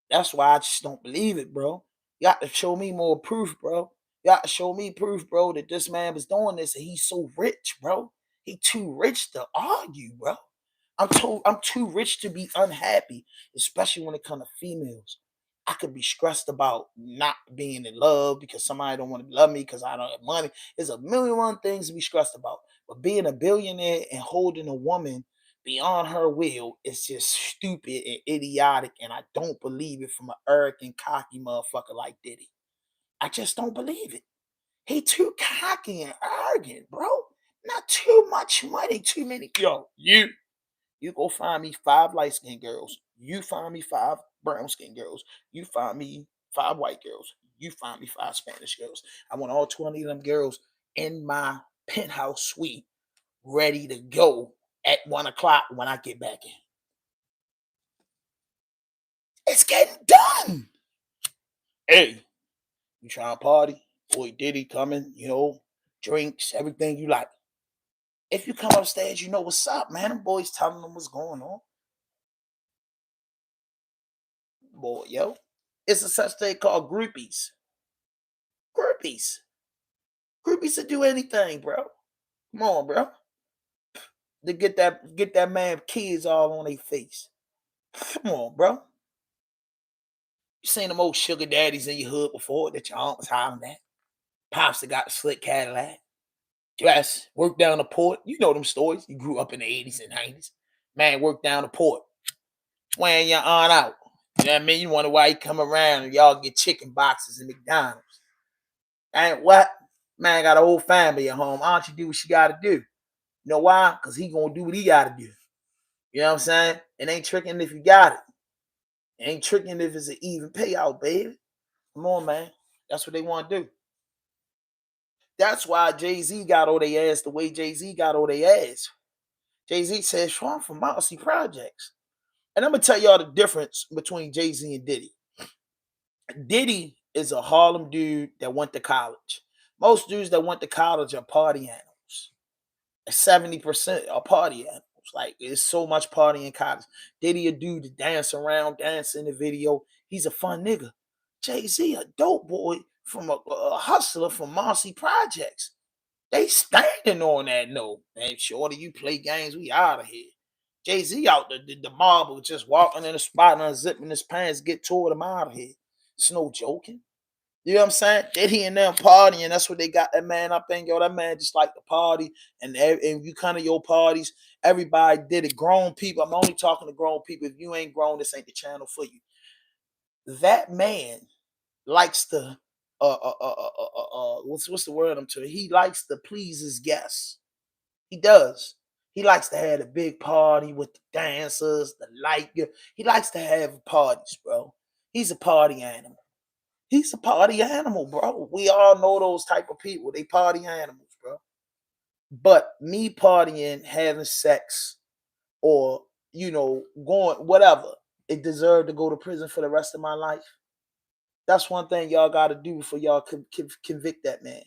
That's why I just don't believe it, bro. You got to show me more proof, bro. You got to show me proof, bro, that this man was doing this and he's so rich, bro. He too rich to argue, bro. I'm too rich to be unhappy, especially when it comes to females. I could be stressed about not being in love because somebody don't want to love me because I don't have money. There's a million and one things to be stressed about. But being a billionaire and holding a woman beyond her will is just stupid and idiotic, and I don't believe it from an arrogant, cocky motherfucker like Diddy. I just don't believe it. He too cocky and arrogant, bro. Not too much money, too many. Yo, you go find me 5 light-skinned girls. You find me 5 brown-skinned girls. You find me 5 white girls. You find me 5 Spanish girls. I want all 20 of them girls in my penthouse suite ready to go at 1 o'clock when I get back in. It's getting done. Hey, you trying to party? Boy, Diddy coming, drinks, everything you like. If you come upstairs, you know what's up, man. Them boys telling them what's going on. Boy, yo. It's a such thing called groupies. Groupies. Groupies to do anything, bro. Come on, bro. To get that man kids all on their face. Come on, bro. You seen them old sugar daddies in your hood before that your aunt was hollering at? Pops that got the slick Cadillac. Dress, work down the port. You know them stories. You grew up in the 80s and 90s. Man, work down the port. Wearing your aunt out. You know what I mean? You wonder why he come around and y'all get chicken boxes in McDonald's. And what? Man got a whole family at home. Auntie do what she got to do. You know why? Because he going to do what he got to do. You know what I'm saying? It ain't tricking if you got it. It ain't tricking if it's an even payout, baby. Come on, man. That's what they want to do. That's why Jay-Z got all their ass the way Jay-Z got all their ass. Jay-Z says, I'm from Mousy Projects. And I'm going to tell y'all the difference between Jay-Z and Diddy. Diddy is a Harlem dude that went to college. Most dudes that went to college are party animals. 70% are party animals. Like, there's so much party in college. Diddy a dude to dance around, dance in the video. He's a fun nigga. Jay-Z a dope boy from a hustler from Marcy Projects. They standing on that note. Man, shorty, you play games, we out of here. Jay-Z out the marble, just walking in the spot and unzipping his pants, get toward him out of here. It's no joking. You know what I'm saying? Diddy and them partying. That's what they got that man up in. Yo, that man just like the party. And you kind of your parties, everybody did it. Grown people. I'm only talking to grown people. If you ain't grown, this ain't the channel for you. That man likes to what's the word I'm to? He likes to please his guests. He does. He likes to have a big party with the dancers, the light. He likes to have parties, bro. He's a party animal. He's a party animal, bro. We all know those type of people. They party animals, bro. But me partying, having sex, or, going, whatever, it deserved to go to prison for the rest of my life. That's one thing y'all got to do before y'all convict that man.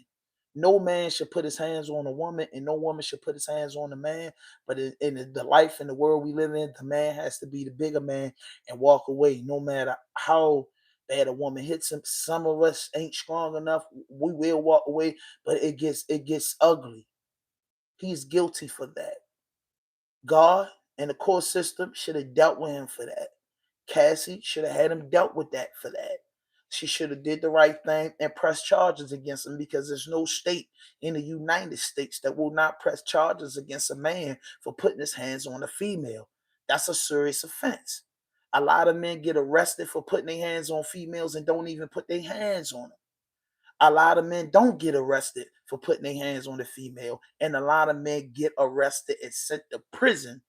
No man should put his hands on a woman, and no woman should put his hands on a man. But in the life and the world we live in, the man has to be the bigger man and walk away, no matter how bad a woman hits him. Some of us ain't strong enough. We will walk away, but it gets ugly. He's guilty for that. God and the court system should have dealt with him for that. Cassie should have had him dealt with that for that. She should have did the right thing and pressed charges against him, because there's no state in the United States that will not press charges against a man for putting his hands on a female. That's a serious offense. A lot of men get arrested for putting their hands on females and don't even put their hands on them. A lot of men don't get arrested for putting their hands on a female, and a lot of men get arrested and sent to prison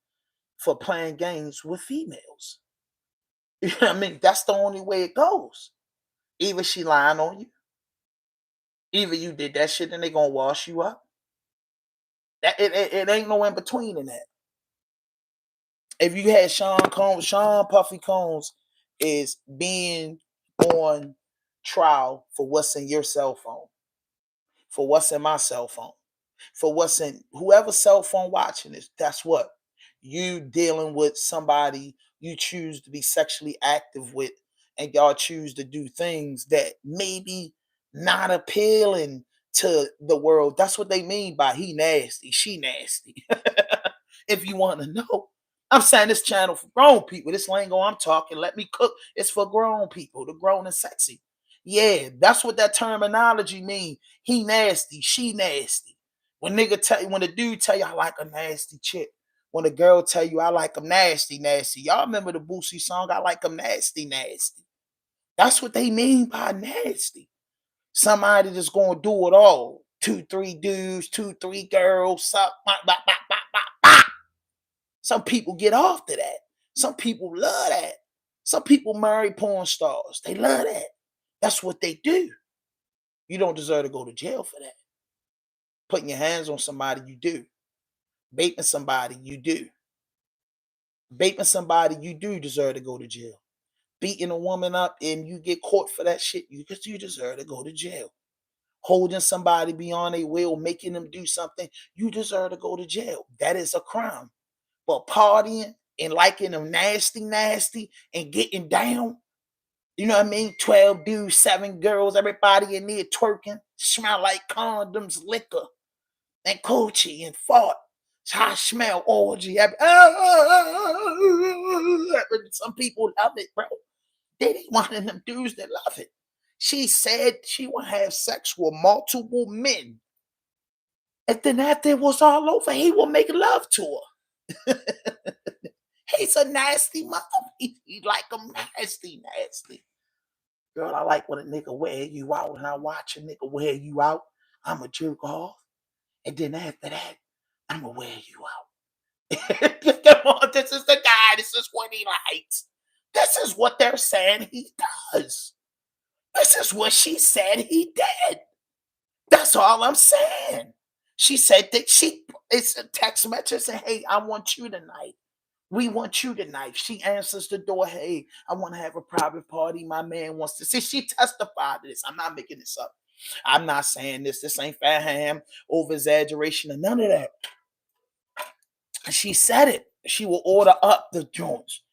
for playing games with females. You know what I mean? That's the only way it goes. Either she lying on you, either you did that shit and they gonna wash you up. It ain't no in between in that. If you had Sean Puffy Combs is being on trial for what's in your cell phone, for what's in my cell phone, for what's in whoever's cell phone watching this. That's what you dealing with somebody you choose to be sexually active with, and y'all choose to do things that maybe not appealing to the world. That's what they mean by he nasty, she nasty. If you want to know. I'm saying this channel for grown people. This lingo I'm talking, let me cook. It's for grown people, the grown and sexy. Yeah, that's what that terminology mean. He nasty, she nasty. When the dude tell you I like a nasty chick. When a girl tell you I like them nasty, nasty. Y'all remember the Boosie song, I like them nasty, nasty. That's what they mean by nasty. Somebody that's gonna do it all. 2, 3 dudes, 2, 3 girls, suck, bop, bop, bop, bop, bop, bop. Some people get off to that. Some people love that. Some people marry porn stars. They love that. That's what they do. You don't deserve to go to jail for that. Putting your hands on somebody, you do. Vaping somebody, you do. Vaping somebody, you do deserve to go to jail. Beating a woman up and you get caught for that shit, you deserve to go to jail. Holding somebody beyond their will, making them do something, you deserve to go to jail. That is a crime. But partying and liking them nasty, nasty, and getting down, you know what I mean? 12 dudes, 7 girls, everybody in there twerking, smell like condoms, liquor, and coochie and fart. It's how I smell orgy. Some people love it, bro. Diddy one of them dudes that love it. She said she would have sex with multiple men. And then after it was all over, he will make love to her. He's a nasty mother. He like him nasty, nasty. Girl, I like when a nigga wear you out, and I watch a nigga wear you out. I'm a jerk off. And then after that, I'm gonna wear you out. Come on, this is the guy. This is what he likes. This is what they're saying he does. This is what she said he did. That's all I'm saying. She said that it's a text message saying, hey, I want you tonight. We want you tonight. She answers the door. Hey, I want to have a private party. My man wants to see. She testified to this. I'm not making this up. I'm not saying this. This ain't fat ham, over exaggeration, or none of that. And she said it. She will order up the joints.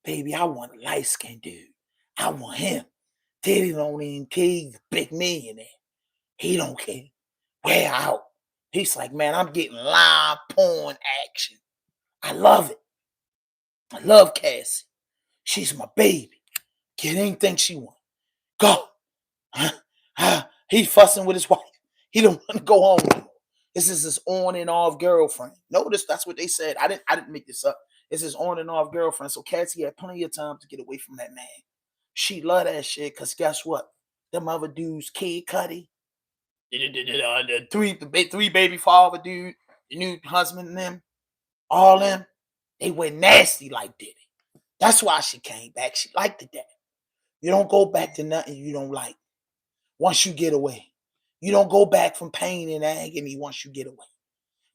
Baby, I want a light-skinned dude. I want him. Diddy don't even care. He's a big millionaire. He don't care. We're out. He's like, man, I'm getting live porn action. I love it. I love Cassie. She's my baby. Get anything she wants. Go. He fussing with his wife. He don't want to go home anymore. This is his on and off girlfriend. Notice that's what they said. I didn't make this up. It's his on and off girlfriend. So Cassie had plenty of time to get away from that man. She love that shit because guess what? Them other dudes, Kid Cudi, the three baby father dude, the new husband and them, all them, they went nasty like Diddy. That's why she came back. She liked it that. You don't go back to nothing you don't like once you get away. You don't go back from pain and agony once you get away.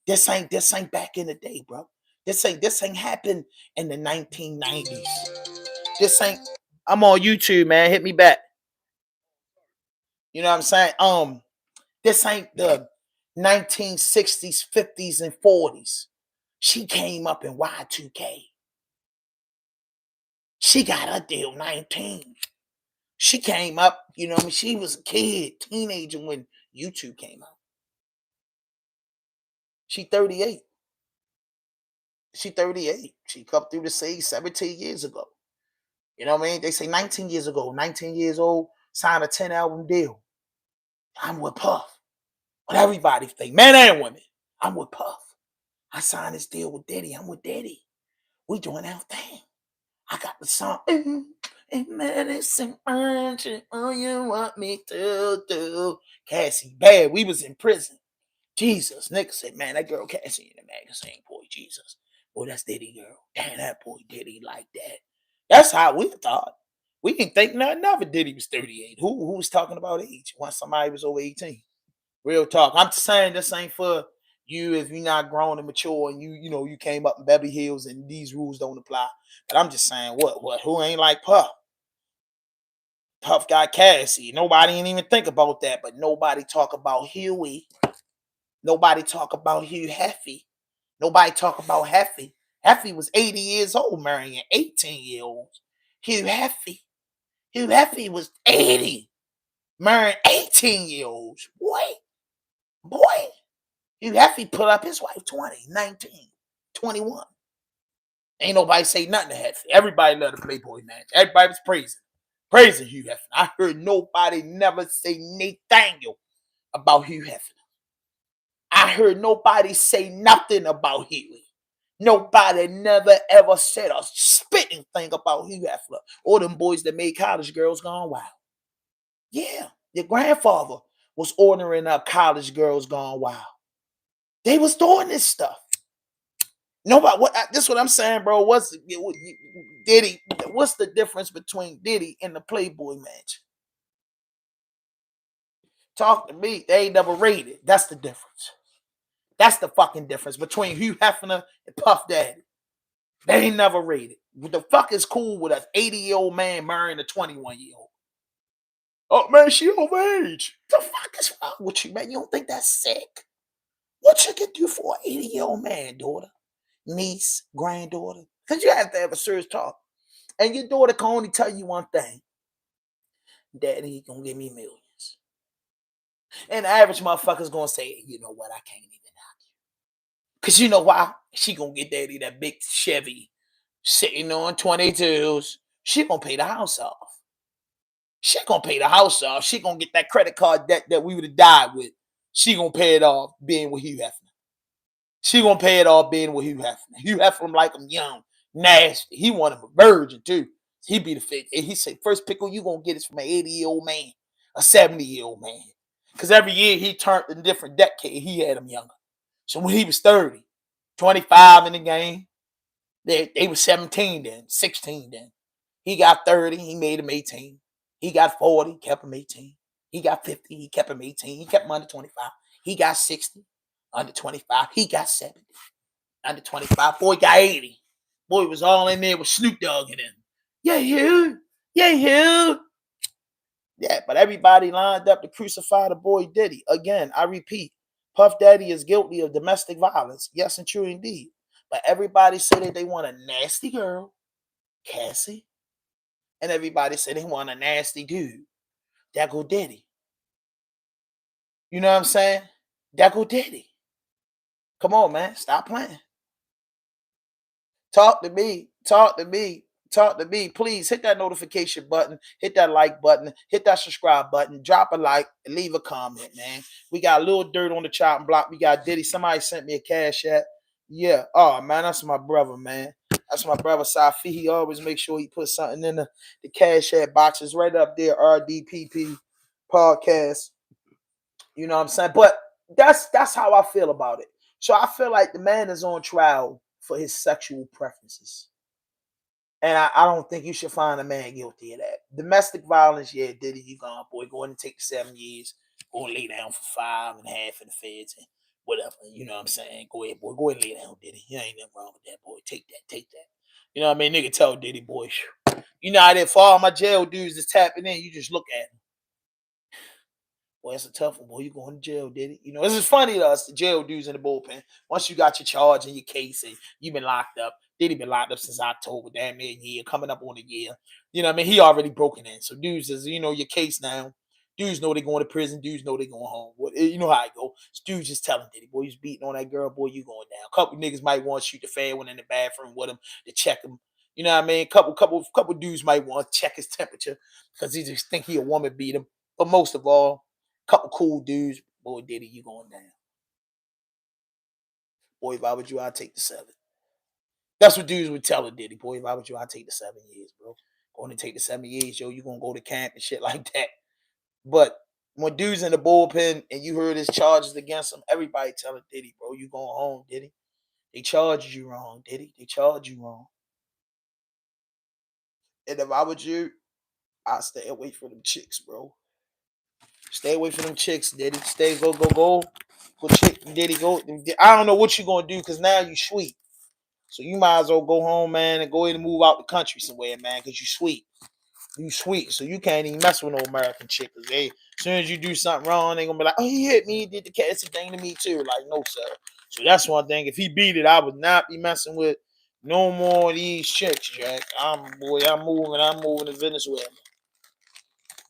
This ain't back in the day, bro. This ain't happened in the 1990s. This ain't. I'm on YouTube, man. Hit me back. You know what I'm saying? This ain't the 1960s, 50s, and 40s. She came up in Y2K. She got her deal 19. She came up, you know what I mean? She was a kid, teenager when YouTube came out. She 38. She 38. She come through the sea 17 years ago. You know what I mean? They say 19 years ago, 19 years old, signed a 10-album deal. I'm with Puff. But everybody think, men and women, I'm with Puff. I signed this deal with Diddy. I'm with Diddy. We doing our thing. I got the song. Medicine, all you want me to do. Cassie, bad. We was in prison. Jesus. Nigga said, man, that girl Cassie in the magazine, boy, Jesus. Boy, that's Diddy girl. Damn, that boy Diddy like that. That's how we thought. We didn't think nothing of it. Diddy was 38. Who was talking about age? Once somebody was over 18. Real talk. I'm saying this ain't for you if you're not grown and mature and you came up in Beverly Hills and these rules don't apply. But I'm just saying, what? Who ain't like Puff? Puff got Cassie. Nobody ain't even think about that, but nobody talk about Huey. Nobody talk about Hugh Heffy. Nobody talk about Heffy. Heffy was 80 years old marrying 18-year-olds. Hugh Heffy was 80 marrying 18-year-olds. Boy. Hugh Heffy put up his wife 20, 19, 21. Ain't nobody say nothing to Heffy. Everybody loved the Playboy match. Everybody was praising Hugh Hefner. I heard nobody never say Nathaniel about Hugh Hefner. I heard nobody say nothing about Huey. Nobody never ever said a spitting thing about Hugh Hefner or them boys that made college girls gone wild. Yeah, your grandfather was ordering up college girls gone wild. They was doing this stuff. Nobody. This is what I'm saying, bro. Diddy? What's the difference between Diddy and the Playboy match? Talk to me. They ain't never rated. That's the difference. That's the fucking difference between Hugh Hefner and Puff Daddy. They ain't never rated. What the fuck is cool with an 80-year-old man marrying a 21-year-old? Oh man, she overage. The fuck is wrong with you, man? You don't think that's sick? What you can do for an 80-year-old man, daughter, niece, granddaughter? Because you have to have a serious talk. And your daughter can only tell you one thing. Daddy gonna give me millions. And the average motherfucker's gonna say, you know what, I can't even knock you. Because you know why? She gonna get daddy that big Chevy sitting on 22s. She gonna pay the house off. She gonna pay the house off. She gonna get that credit card debt that we would have died with. She gonna pay it off being with Hugh Hefner. She gonna pay it off being with Hugh Hefner. Hugh Hefner like him young, nasty. He want him a virgin too. He be the fit. And he said, first pickle you gonna get is from an 80-year-old man, a 70-year-old man. Because every year he turned a different decade. He had him younger. So when he was 30, 25 in the game, they were 17 then, 16 then. He got 30, he made him 18. He got 40, kept him 18. He got 50, he kept him 18. He kept him under 25. He got 60, under 25. He got 70, under 25. Boy got 80. Boy was all in there with Snoop Dogg in him. Yeah, Hugh. Yeah, but everybody lined up to crucify the boy Diddy. Again, I repeat, Puff Daddy is guilty of domestic violence. Yes, and true indeed. But everybody said that they want a nasty girl, Cassie. And everybody said they want a nasty dude. That go Diddy. You know what I'm saying? That go Diddy. Come on, man. Stop playing. Talk to me. Talk to me. Talk to me. Please hit that notification button. Hit that like button. Hit that subscribe button. Drop a like. And leave a comment, man. We got Lil Durk on the chopping block. We got Diddy. Somebody sent me a cash app. Yeah. Oh, man. That's my brother, man. That's my brother, Safi. He always make sure he put something in the cash app boxes right up there. RDPP podcast. You know what I'm saying? But that's how I feel about it. So I feel like the man is on trial for his sexual preferences. And I don't think you should find a man guilty of that. Domestic violence, yeah, Diddy, you gone, boy. Go ahead and take the 7 years. Go and lay down for 5.5 in the feds and whatever. You know what I'm saying? Go ahead, boy. Go ahead and lay down, Diddy. You ain't nothing wrong with that, boy. Take that, take that. You know what I mean? Nigga tell Diddy, boy. You know how that for all my jail dudes that's tapping in, you just look at them. Boy, that's a tough one, boy. You going to jail, Diddy. You know, this is funny to us, the jail dudes in the bullpen. Once you got your charge and your case and you've been locked up, Diddy been locked up since October, damn near a year, coming up on a year. You know what I mean? He already broken in. So dudes is, you know, your case now. Dudes know they going to prison. Dudes know they going home. You know how it go. Dudes just telling Diddy, boy, you beating on that girl, boy, you going down. A couple niggas might want to shoot the fair one in the bathroom with him to check him. You know what I mean? Couple dudes might want to check his temperature because he just think he a woman beat him. But most of all, couple cool dudes, boy, Diddy, you going down. Boy, if I was you, I'd take the 7. That's what dudes would tell her, Diddy. Boy, if I was you, I'd take the 7 years, bro. Going to take the 7 years, yo, you gonna go to camp and shit like that. But when dudes in the bullpen and you heard his charges against him, everybody telling Diddy, bro, you going home, Diddy. They charged you wrong, Diddy. They charged you wrong. And if I was you, I'd stay away from them chicks, bro. Stay away from them chicks, Diddy. Stay, go. Go chick, Diddy, go. I don't know what you're going to do because now you sweet. So you might as well go home, man, and go ahead and move out the country somewhere, man, because you sweet. You sweet. So you can't even mess with no American chick. Because as soon as you do something wrong, they're going to be like, oh, he hit me. He did the catchy thing to me, too. Like, no, sir. So that's one thing. If he beat it, I would not be messing with no more of these chicks, Jack. I'm moving to Venezuela.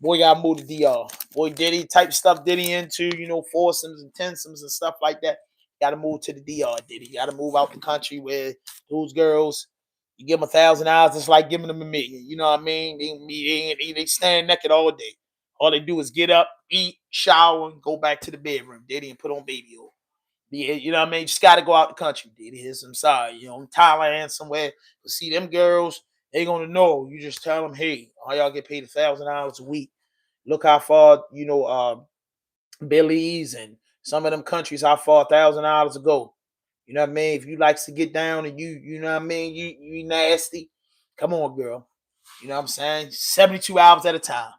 Boy, gotta move to DR. Boy, Diddy type stuff Diddy into, you know, foursomes and tensomes and stuff like that. Gotta move to the DR, Diddy. Gotta move out the country where those girls, you give them $1,000, it's like giving them $1 million. You know what I mean? They stand naked all day. All they do is get up, eat, shower, and go back to the bedroom, Diddy, and put on baby oil. Yeah, you know what I mean? Just gotta go out the country, Diddy. I'm sorry, you know, Thailand somewhere. To see them girls, they gonna know. You just tell them, hey, all y'all get paid $1,000 a week. Look how far, you know, Belize and some of them countries, how far $1,000 to go. You know what I mean? If you likes to get down and you know what I mean, you nasty, come on, girl. You know what I'm saying? 72 hours at a time.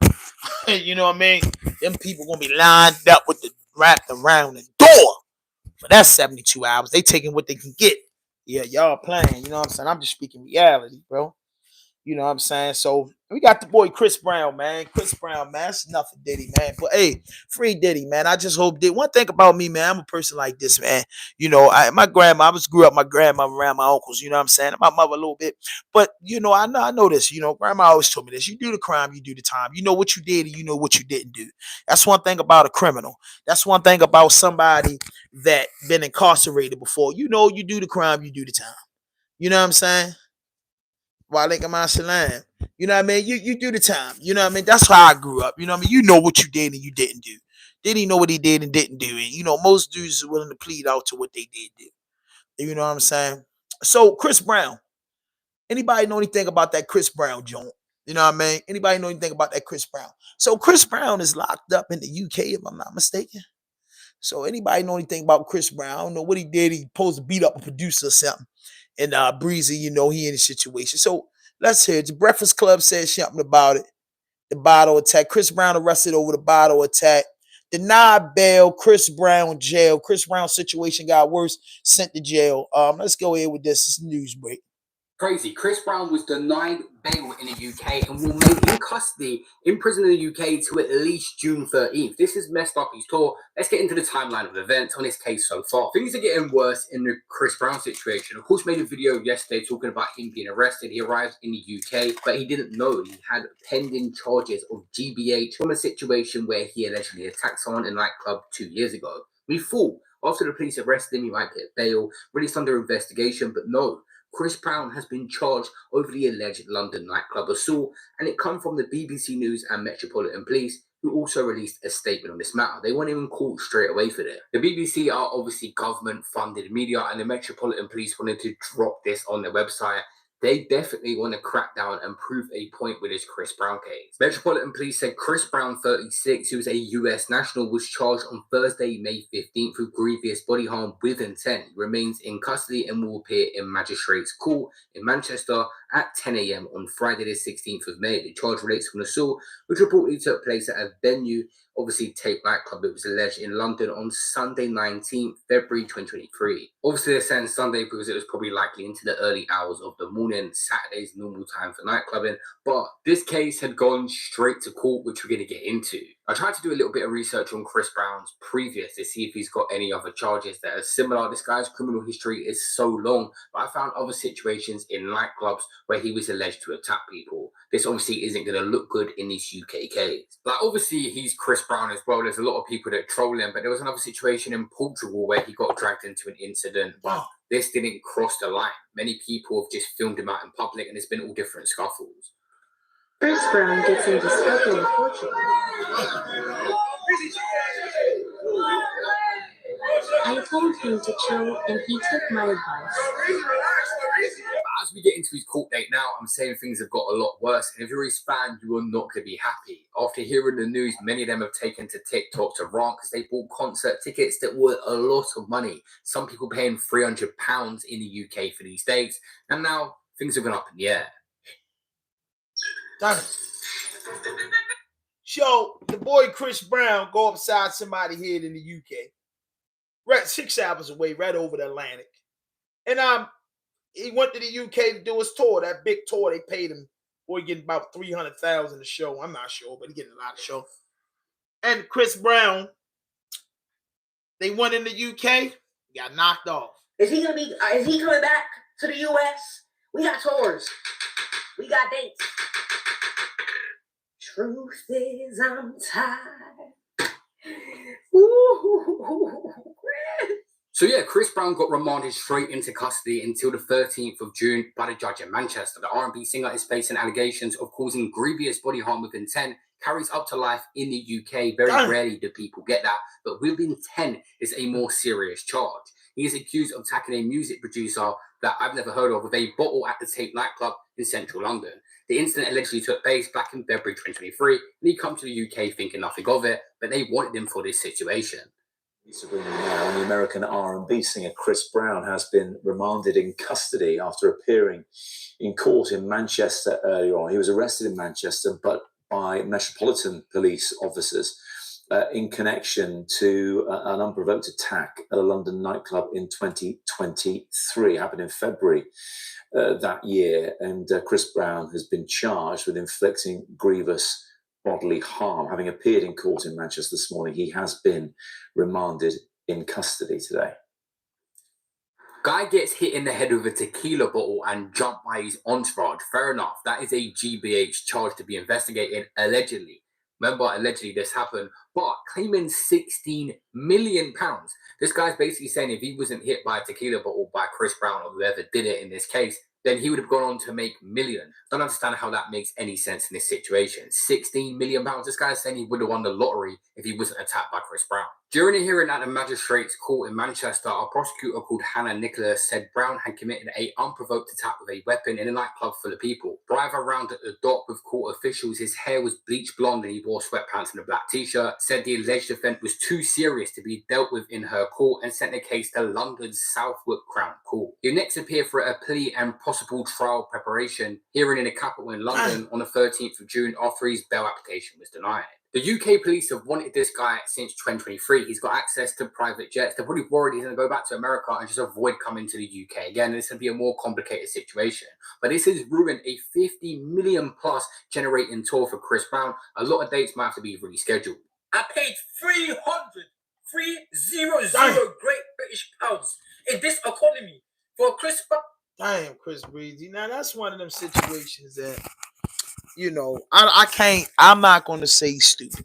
You know what I mean? Them people gonna be lined up with the wrapped around the door. But that's 72 hours. They taking what they can get. Yeah, y'all playing. You know what I'm saying? I'm just speaking reality, bro. You know what I'm saying? So we got the boy Chris Brown, man. Chris Brown, man. That's enough for Diddy, man. But hey, free Diddy, man. I just hope Diddy. One thing about me, man, I'm a person like this, man. You know, my grandma, grew up my grandma around my uncles, you know what I'm saying? My mother a little bit. But you know, I know this. You know, grandma always told me this. You do the crime, you do the time. You know what you did and you know what you didn't do. That's one thing about a criminal. That's one thing about somebody that been incarcerated before. You know, you do the crime, you do the time. You know what I'm saying? Walaikum salam. You know what I mean? You do the time. You know what I mean? That's how I grew up. You know what I mean? You know what you did and you didn't do. Did he know what he did and didn't do? And you know, most dudes are willing to plead out to what they did do. You know what I'm saying? So Chris Brown. Anybody know anything about that Chris Brown joint? You know what I mean? Anybody know anything about that Chris Brown? So Chris Brown is locked up in the UK, if I'm not mistaken. So anybody know anything about Chris Brown? I don't know what he did. He supposed to beat up a producer or something. And Breezy, you know, he in a situation. So let's hear it. The Breakfast Club said something about it. The bottle attack. Chris Brown arrested over the bottle attack. Denied bail. Chris Brown jail. Chris Brown's situation got worse. Sent to jail. Let's go ahead with this. It's news break. Crazy. Chris Brown was denied bail in the UK and will remain in custody in prison in the UK to at least June 13th. This is messed up his tour. Let's get into the timeline of events on this case so far. Things are getting worse in the Chris Brown situation. Of course, made a video yesterday talking about him being arrested. He arrived in the UK, but he didn't know he had pending charges of GBH from a situation where he allegedly attacked someone in a nightclub 2 years ago. We thought after the police arrested him, he might get bail, released under investigation, but no. Chris Brown has been charged over the alleged London nightclub assault, and it come from the BBC News and Metropolitan Police, who also released a statement on this matter. They weren't even caught straight away for this. The BBC are obviously government-funded media, and the Metropolitan Police wanted to drop this on their website. They definitely want to crack down and prove a point with this Chris Brown case. Metropolitan Police said Chris Brown, 36, who is a US national, was charged on Thursday, May 15th with grievous body harm with intent. He remains in custody and will appear in Magistrates Court in Manchester at 10 a.m. on Friday the 16th of May. The charge relates to an assault which reportedly took place at a venue, obviously Tape nightclub. It was alleged in London on Sunday 19th February 2023. Obviously they're saying Sunday because it was probably likely into the early hours of the morning. Saturday's normal time for nightclubbing, but this case had gone straight to court, which we're going to get into. I tried to do a little bit of research on Chris Brown's previous to see if he's got any other charges that are similar. This guy's criminal history is so long, but I found other situations in nightclubs where he was alleged to attack people. This obviously isn't going to look good in this UK case. Like, obviously he's Chris Brown as well. There's a lot of people that troll him, but there was another situation in Portugal where he got dragged into an incident. Wow. This didn't cross the line. Many people have just filmed him out in public, and there's been all different scuffles. Chris Brown gets into scuffle in Portugal. I told him to chill, and he took my advice. As we get into his court date now, I'm saying things have got a lot worse, and if you're his fan, you are not going to be happy. After hearing the news, many of them have taken to TikTok to rant because they bought concert tickets that were a lot of money. Some people paying £300 in the UK for these dates, and now things have gone up in the air. Done it. So the boy Chris Brown go upside somebody here in the UK, right 6 hours away, right over the Atlantic, and he went to the UK to do his tour, that big tour. They paid him, boy, getting about $300,000 a show. I'm not sure, but he getting a lot of show. And Chris Brown, they went in the UK, got knocked off. Is he coming back to the US? We got tours. We got dates. Truth is, I'm tired. Ooh, So yeah, Chris Brown got remanded straight into custody until the 13th of June by the judge in Manchester. The R&B singer is facing allegations of causing grievous body harm with intent, carries up to life in the UK. Very rarely do people get that, but with intent is a more serious charge. He is accused of attacking a music producer that I've never heard of with a bottle at the Tape nightclub in central London. The incident allegedly took place back in February 2023, and he come to the UK thinking nothing of it, but they wanted him for this situation. Now, the American R&B singer Chris Brown has been remanded in custody after appearing in court in Manchester earlier on. He was arrested in Manchester, but by Metropolitan Police officers in connection to an unprovoked attack at a London nightclub in 2023. It happened in February that year, and Chris Brown has been charged with inflicting grievous bodily harm. Having appeared in court in Manchester this morning, he has been remanded in custody today. Guy gets hit in the head with a tequila bottle and jumped by his entourage. Fair enough. That is a GBH charge to be investigated, allegedly. Remember, allegedly this happened, but claiming £16 million. This guy's basically saying if he wasn't hit by a tequila bottle by Chris Brown or whoever did it in this case, then he would have gone on to make millions. Don't understand how that makes any sense in this situation. £16 million. This guy's saying he would have won the lottery if he wasn't attacked by Chris Brown. During a hearing at the Magistrates Court in Manchester, a prosecutor called Hannah Nicholas said Brown had committed an unprovoked attack with a weapon in a nightclub full of people. Drive around at the dock with court officials. His hair was bleached blonde and he wore sweatpants and a black t-shirt. Said the alleged offence was too serious to be dealt with in her court and sent the case to London's Southwark Crown Court. He'll next appear for a plea and possible trial preparation hearing in the capital in London on the 13th of June after his bail application was denied. The UK police have wanted this guy since 2023. He's got access to private jets. They're probably worried he's going to go back to America and just avoid coming to the UK. Again, this is going to be a more complicated situation. But this has ruined a 50 million plus generating tour for Chris Brown. A lot of dates might have to be rescheduled. I paid 300 Great British pounds in this economy for Chris Brown. Damn, Chris Breezy. Now that's one of them situations that, you know, I can't. I'm not going to say stupid,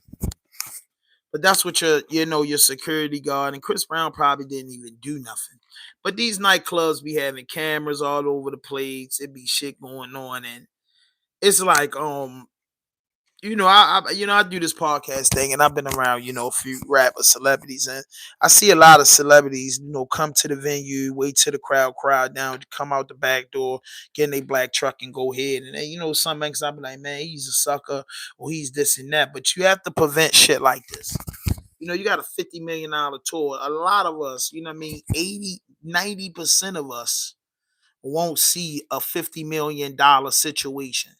but that's what your security guard, and Chris Brown probably didn't even do nothing. But these nightclubs be having cameras all over the place. It be shit going on, and it's like I do this podcast thing, and I've been around, a few rapper celebrities, and I see a lot of celebrities, come to the venue, wait till the crowd down, come out the back door, get in a black truck and go ahead. And then, some niggas I be like, man, he's a sucker, or he's this and that. But you have to prevent shit like this. You got a $50 million tour. A lot of us, 80, 90% of us won't see a $50 million situation.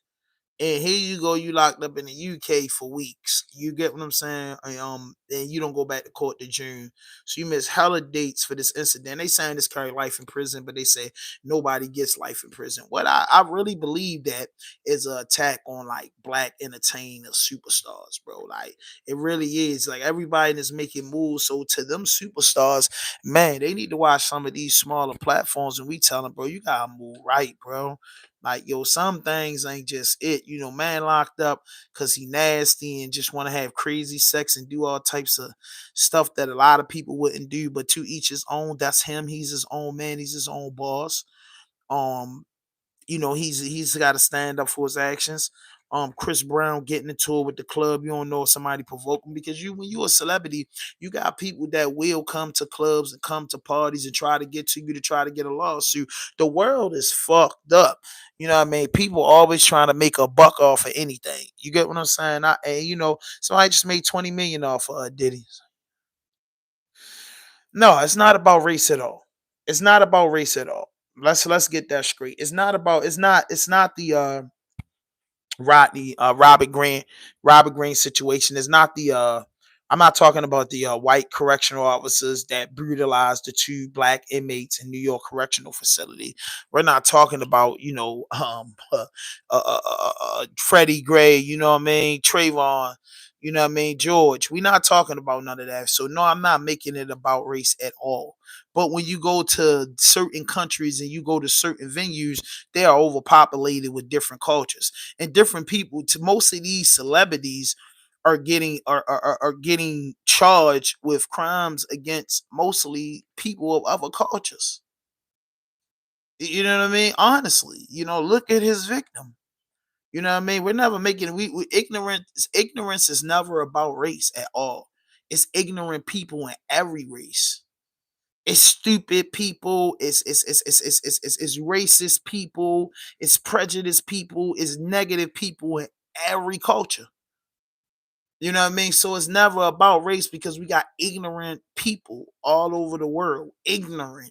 And here you go, you locked up in the UK for weeks. You get what I'm saying? And you don't go back to court to June. So you miss hella dates for this incident. They saying this carry life in prison, but they say nobody gets life in prison. What I really believe that is an attack on like black entertainers, superstars, bro. Like it really is. Like everybody that's making moves. So to them superstars, man, they need to watch some of these smaller platforms, and we tell them, bro, you gotta move right, bro. Like, some things ain't just it. Man locked up because he nasty and just want to have crazy sex and do all types of stuff that a lot of people wouldn't do. But to each his own. That's him. He's his own man. He's his own boss. He's got to stand up for his actions. Chris Brown getting into it with the club. You don't know if somebody provoke him, because when you a celebrity, you got people that will come to clubs and come to parties and try to get to you to try to get a lawsuit. The world is fucked up. You know what I mean? People always trying to make a buck off of anything. You get what I'm saying? Somebody just made 20 million off of Diddy. No, it's not about race at all. It's not about race at all. Let's get that straight. It's not the Robert Green situation. Is not the I'm not talking about the white correctional officers that brutalized the two black inmates in New York Correctional Facility. We're not talking about Freddie Gray, Trayvon, George. We're not talking about none of that. So no, I'm not making it about race at all. But when you go to certain countries and you go to certain venues, they are overpopulated with different cultures and different people. To most of these celebrities are getting charged with crimes against mostly people of other cultures. You know what I mean? Honestly, look at his victim. You know what I mean? We're never making ignorance is never about race at all. It's ignorant people in every race. It's stupid people. It's racist people. It's prejudiced people. It's negative people in every culture. You know what I mean? So it's never about race, because we got ignorant people all over the world. Ignorant.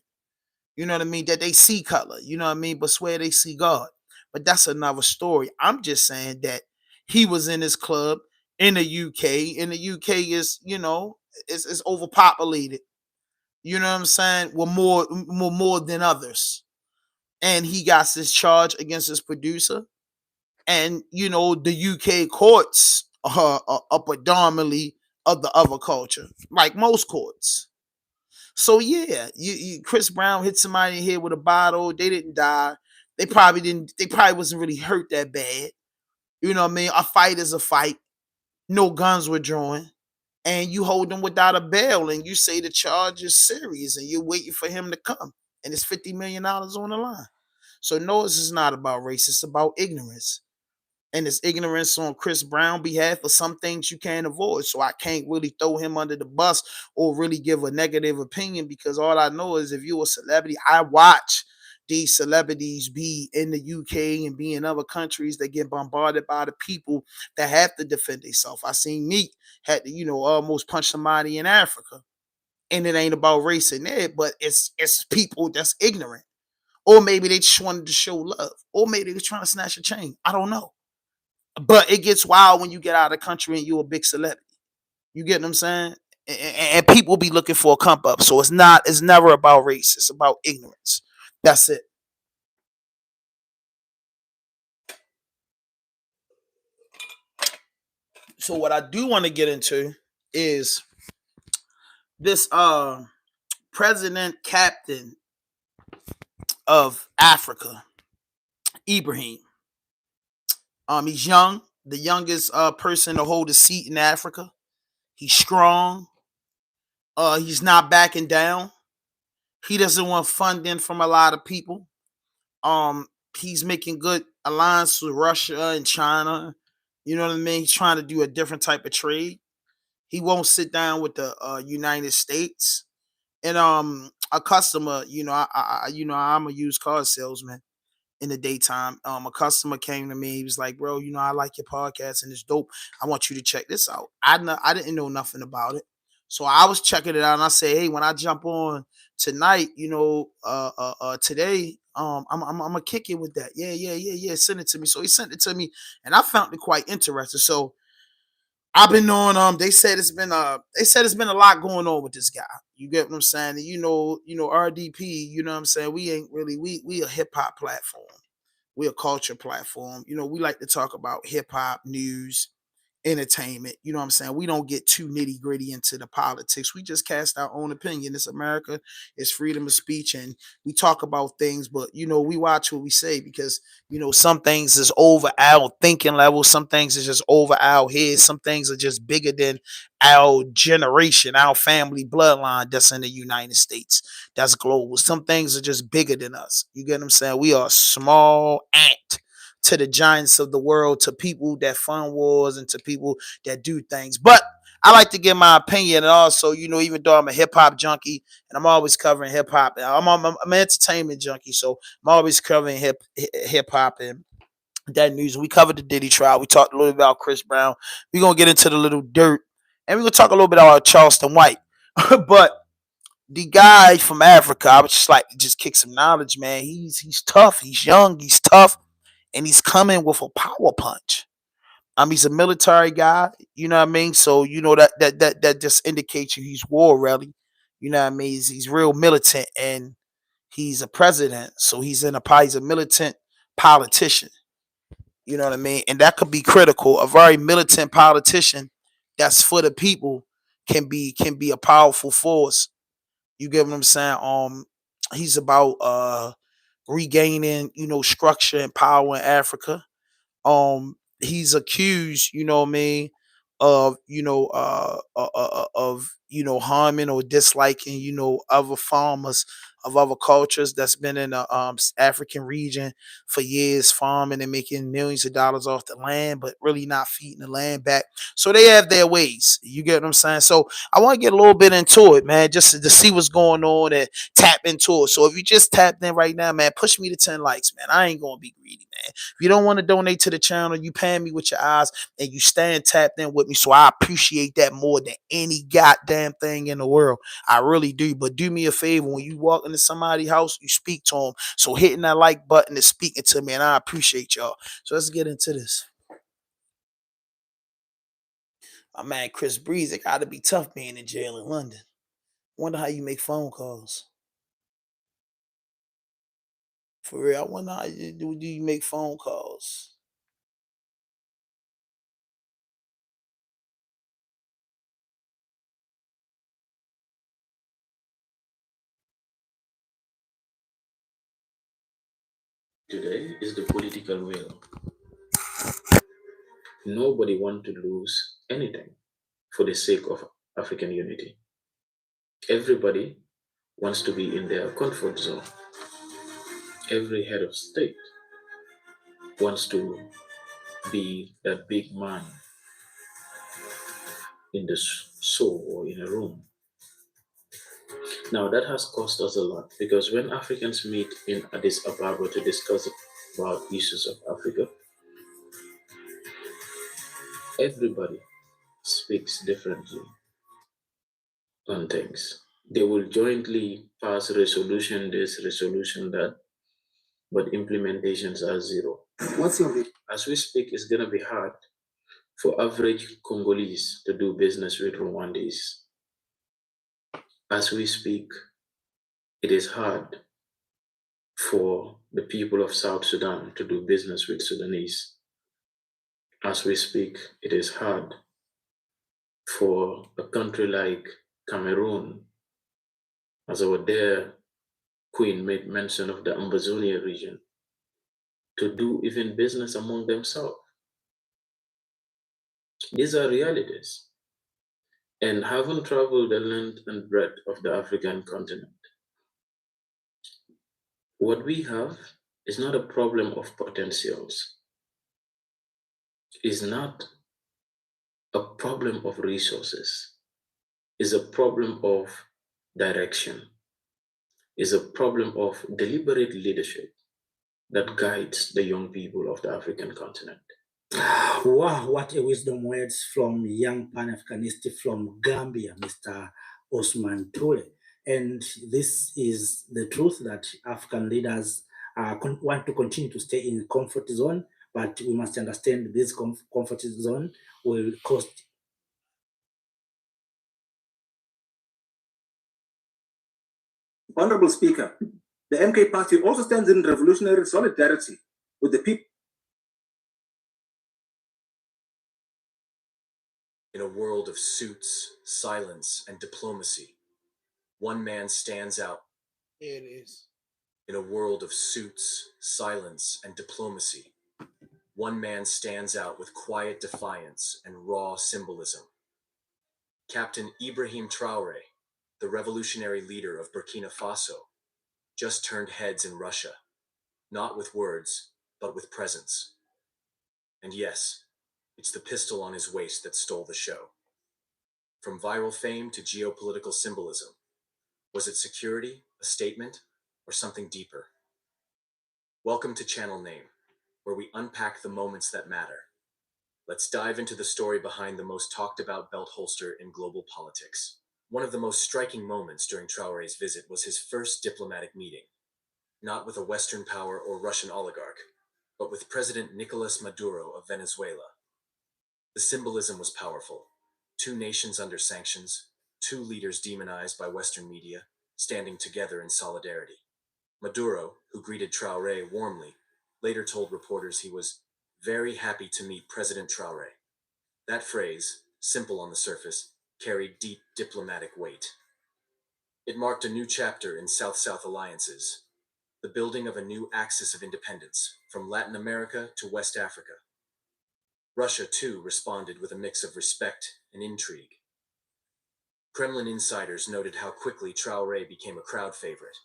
You know what I mean? That they see color. You know what I mean? But swear they see God. But that's another story. I'm just saying that he was in his club in the UK. And the UK is, it's overpopulated. You know what I'm saying? With more than others. And he got this charge against his producer. And, the UK courts are predominantly of the other culture, like most courts. So, yeah, Chris Brown hit somebody in the head with a bottle. They didn't die. They probably wasn't really hurt that bad. You know what I mean? A fight is a fight. No guns were drawn. And you hold them without a bail, and you say the charge is serious, and you're waiting for him to come, and it's $50 million on the line. So no, this is not about race. It's about ignorance. And it's ignorance on Chris Brown's behalf for some things you can't avoid. So I can't really throw him under the bus or really give a negative opinion, because all I know is if you're a celebrity, I watch these celebrities be in the UK and be in other countries that get bombarded by the people that have to defend themselves. I seen Meek had to, almost punch somebody in Africa. And it ain't about race in there, but it's people that's ignorant Or maybe they just wanted to show love. Or maybe they was trying to snatch a chain. I don't know. But it gets wild when you get out of the country and you're a big celebrity. You get what I'm saying? And people be looking for a come up. So it's never about race. It's about ignorance. That's it. So what I do want to get into is this president captain of Africa, Ibrahim. He's young, the youngest person to hold a seat in Africa. He's strong. He's not backing down. He doesn't want funding from a lot of people. He's making good alliance with Russia and China. You know what I mean? He's trying to do a different type of trade. He won't sit down with the United States. And a customer, I'm a used car salesman in the daytime. A customer came to me. He was like, "Bro, I like your podcast and it's dope. I want you to check this out." I didn't know nothing about it, so I was checking it out. And I said, "Hey, when I jump on tonight, today, I'm gonna kick it with that. Yeah. Send it to me." So he sent it to me, and I found it quite interesting. So I've been on. They said it's been a lot going on with this guy. You get what I'm saying? And RDP. You know what I'm saying? We ain't really we a hip hop platform. We a culture platform. We like to talk about hip hop news, entertainment. You know what I'm saying? We don't get too nitty gritty into the politics. We just cast our own opinion. It's America. It's freedom of speech, and we talk about things. But we watch what we say because some things is over our thinking level. Some things is just over our heads. Some things are just bigger than our generation, our family bloodline that's in the United States. That's global. Some things are just bigger than us. You get what I'm saying? We are a small ant to the giants of the world, to people that fund wars and to people that do things. But I like to give my opinion, and also, even though I'm a hip hop junkie and I'm always covering hip hop, I'm an entertainment junkie, so I'm always covering hip hop and that news. We covered the Diddy trial. We talked a little bit about Chris Brown. We're gonna get into the Lil Durk, and we're gonna talk a little bit about Charleston White. But the guy from Africa, I would just like to just kick some knowledge, man. He's tough. He's young. He's tough. And he's coming with a power punch. He's a military guy, you know what I mean? So that just indicates he's war ready. You know what I mean? He's real militant, and he's a president, so he's a militant politician. You know what I mean? And that could be critical. A very militant politician that's for the people can be a powerful force. You get what I'm saying? He's about regaining, structure and power in Africa. He's accused, you know what I mean, of harming or disliking, other farmers of other cultures that's been in the African region for years, farming and making millions of dollars off the land, but really not feeding the land back. So they have their ways. You get what I'm saying? So I want to get a little bit into it, man, just to see what's going on and tap into it. So if you just tapped in right now, man, push me to 10 likes, man. I ain't gonna be greedy, man. If you don't want to donate to the channel, you paying me with your eyes and you stand tapped in with me. So I appreciate that more than any goddamn thing in the world. I really do. But do me a favor, when you walk into somebody's house, you speak to them. So hitting that like button is speaking to me, and I appreciate y'all. So let's get into this. My man Chris Breeze, it gotta be tough being in jail in London. Wonder how you make phone calls. For real, I wonder how do you make phone calls. Today is the political will. Nobody wants to lose anything for the sake of African unity. Everybody wants to be in their comfort zone. Every head of state wants to be that big man in the show or in a room. Now that has cost us a lot, because when Africans meet in Addis Ababa to discuss about issues of Africa, everybody speaks differently on things. They will jointly pass resolution this, resolution that, but implementations are zero. What's your view? As we speak, it's going to be hard for average Congolese to do business with Rwandese. As we speak, it is hard for the people of South Sudan to do business with Sudanese. As we speak, it is hard for a country like Cameroon, as our dear Queen made mention of the Ambazonia region, to do even business among themselves. These are realities. And having traveled the length and breadth of the African continent, what we have is not a problem of potentials. It's not a problem of resources. It's a problem of direction. It's a problem of deliberate leadership that guides the young people of the African continent. Wow, what a wisdom words from young Pan-Africanist from Gambia, Mr. Osman Toure. And this is the truth that African leaders want to continue to stay in comfort zone, but we must understand this comfort zone will cost. Honorable Speaker, the MK Party also stands in revolutionary solidarity with the people. In a world of suits, silence, and diplomacy, one man stands out. It is. In a world of suits, silence, and diplomacy, one man stands out with quiet defiance and raw symbolism. Captain Ibrahim Traore, the revolutionary leader of Burkina Faso, just turned heads in Russia, not with words, but with presence. And yes, it's the pistol on his waist that stole the show. From viral fame to geopolitical symbolism, was it security, a statement, or something deeper? Welcome to Channel Name, where we unpack the moments that matter. Let's dive into the story behind the most talked about belt holster in global politics. One of the most striking moments during Traore's visit was his first diplomatic meeting, not with a Western power or Russian oligarch, but with President Nicolas Maduro of Venezuela. The symbolism was powerful. Two nations under sanctions, two leaders demonized by Western media, standing together in solidarity. Maduro, who greeted Traore warmly, later told reporters he was very happy to meet President Traore. That phrase, simple on the surface, carried deep diplomatic weight. It marked a new chapter in South-South alliances, the building of a new axis of independence, from Latin America to West Africa. Russia, too, responded with a mix of respect and intrigue. Kremlin insiders noted how quickly Traore became a crowd favorite,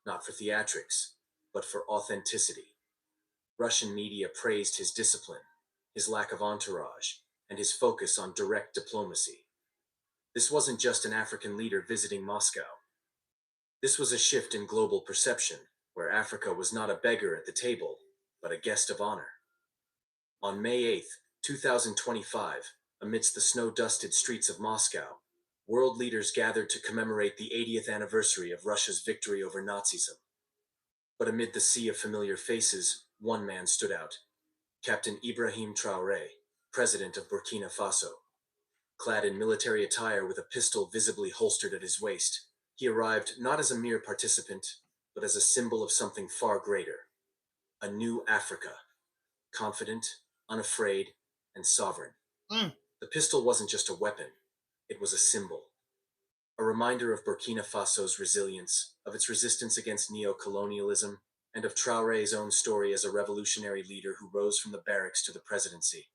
not for theatrics, but for authenticity. Russian media praised his discipline, his lack of entourage, and his focus on direct diplomacy. This wasn't just an African leader visiting Moscow. This was a shift in global perception, where Africa was not a beggar at the table, but a guest of honor. On May 8, 2025, amidst the snow-dusted streets of Moscow, world leaders gathered to commemorate the 80th anniversary of Russia's victory over Nazism. But amid the sea of familiar faces, one man stood out: Captain Ibrahim Traore, president of Burkina Faso. Clad in military attire with a pistol visibly holstered at his waist, he arrived not as a mere participant, but as a symbol of something far greater: a new Africa, confident, unafraid, and sovereign. The pistol wasn't just a weapon, it was a symbol. A reminder of Burkina Faso's resilience, of its resistance against neo-colonialism, and of Traore's own story as a revolutionary leader who rose from the barracks to the presidency.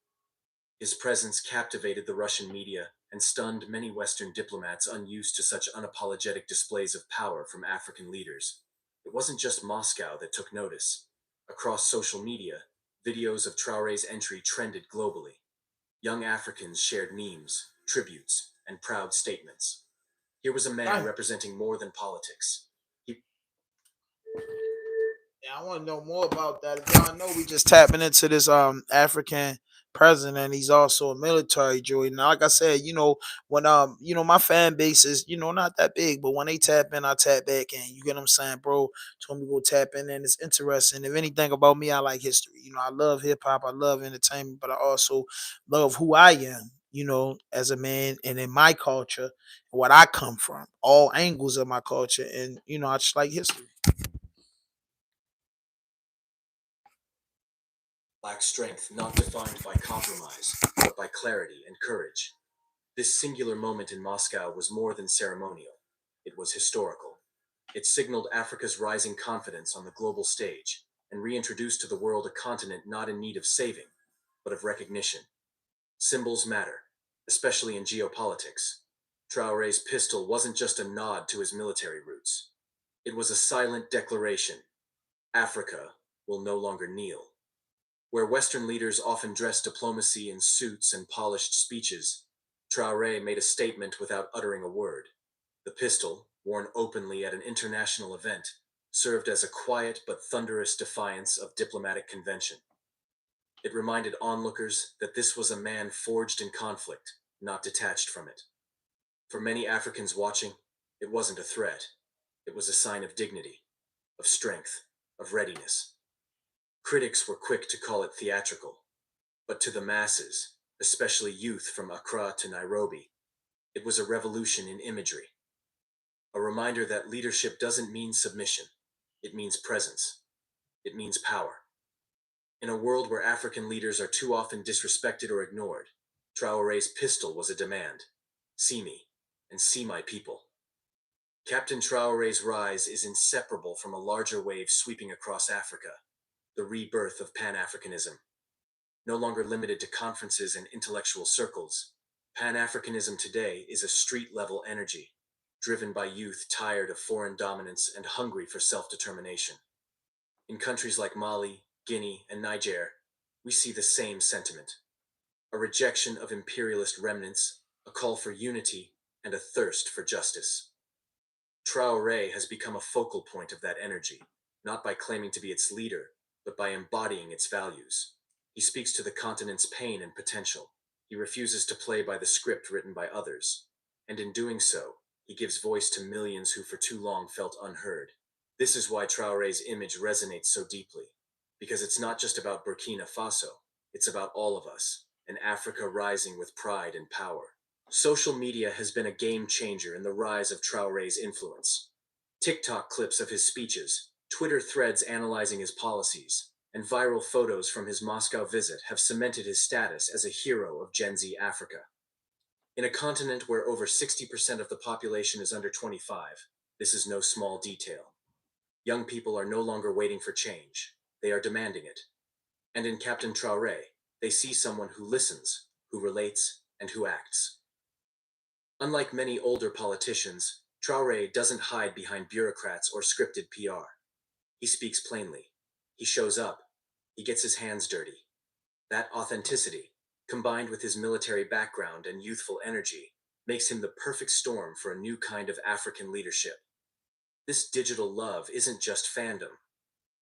His presence captivated the Russian media and stunned many Western diplomats unused to such unapologetic displays of power from African leaders. It wasn't just Moscow that took notice. Across social media, videos of Traore's entry trended globally. Young Africans shared memes, tributes, and proud statements. Here was a man representing more than politics. I want to know more about that. If y'all know, we just tapping into this African president. He's also a military droid. Now, like I said, when my fan base is, not that big, but when they tap in, I tap back in. You get what I'm saying, bro? Told me go tap in, and it's interesting. If anything about me, I like history. I love hip hop, I love entertainment, but I also love who I am, as a man, and in my culture, what I come from, all angles of my culture, and I just like history. Black strength not defined by compromise, but by clarity and courage. This singular moment in Moscow was more than ceremonial. It was historical. It signaled Africa's rising confidence on the global stage and reintroduced to the world a continent not in need of saving, but of recognition. Symbols matter, especially in geopolitics. Traore's pistol wasn't just a nod to his military roots. It was a silent declaration. Africa will no longer kneel. Where Western leaders often dress diplomacy in suits and polished speeches, Traore made a statement without uttering a word. The pistol, worn openly at an international event, served as a quiet but thunderous defiance of diplomatic convention. It reminded onlookers that this was a man forged in conflict, not detached from it. For many Africans watching, it wasn't a threat. It was a sign of dignity, of strength, of readiness. Critics were quick to call it theatrical, but to the masses, especially youth from Accra to Nairobi, it was a revolution in imagery. A reminder that leadership doesn't mean submission, it means presence, it means power. In a world where African leaders are too often disrespected or ignored, Traore's pistol was a demand. See me, and see my people. Captain Traore's rise is inseparable from a larger wave sweeping across Africa, the rebirth of Pan-Africanism. No longer limited to conferences and intellectual circles, Pan-Africanism today is a street-level energy, driven by youth tired of foreign dominance and hungry for self-determination. In countries like Mali, Guinea, and Niger, we see the same sentiment. A rejection of imperialist remnants, a call for unity, and a thirst for justice. Traore has become a focal point of that energy, not by claiming to be its leader, but by embodying its values. He speaks to the continent's pain and potential. He refuses to play by the script written by others. And in doing so, he gives voice to millions who for too long felt unheard. This is why Traore's image resonates so deeply. Because it's not just about Burkina Faso, it's about all of us, an Africa rising with pride and power. Social media has been a game changer in the rise of Traore's influence. TikTok clips of his speeches, Twitter threads analyzing his policies, and viral photos from his Moscow visit have cemented his status as a hero of Gen Z Africa. In a continent where over 60% of the population is under 25, this is no small detail. Young people are no longer waiting for change, they are demanding it. And in Captain Traore, they see someone who listens, who relates, and who acts. Unlike many older politicians, Traore doesn't hide behind bureaucrats or scripted PR. He speaks plainly. He shows up. He gets his hands dirty. That authenticity, combined with his military background and youthful energy, makes him the perfect storm for a new kind of African leadership. This digital love isn't just fandom.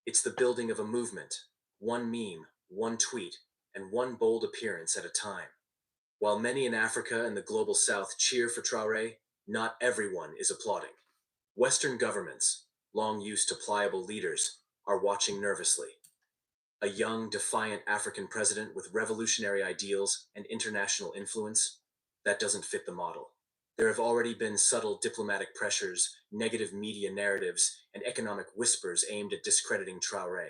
It's the building of a movement, one meme, one tweet, and one bold appearance at a time. While many in Africa and the global south cheer for Traore, not everyone is applauding. Western governments, long used to pliable leaders, are watching nervously. A young, defiant African president with revolutionary ideals and international influence, that doesn't fit the model. There have already been subtle diplomatic pressures, negative media narratives, and economic whispers aimed at discrediting Traore.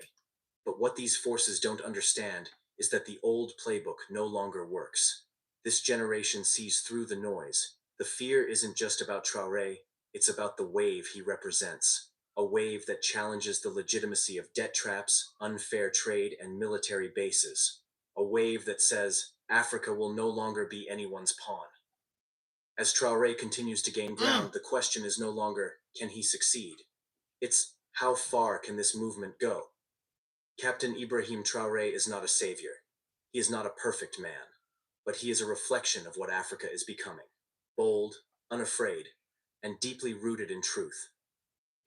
But what these forces don't understand is that the old playbook no longer works. This generation sees through the noise. The fear isn't just about Traore, it's about the wave he represents. A wave that challenges the legitimacy of debt traps, unfair trade, and military bases. A wave that says, Africa will no longer be anyone's pawn. As Traore continues to gain ground, the question is no longer, can he succeed? It's, how far can this movement go? Captain Ibrahim Traore is not a savior. He is not a perfect man, but he is a reflection of what Africa is becoming. Bold, unafraid, and deeply rooted in truth.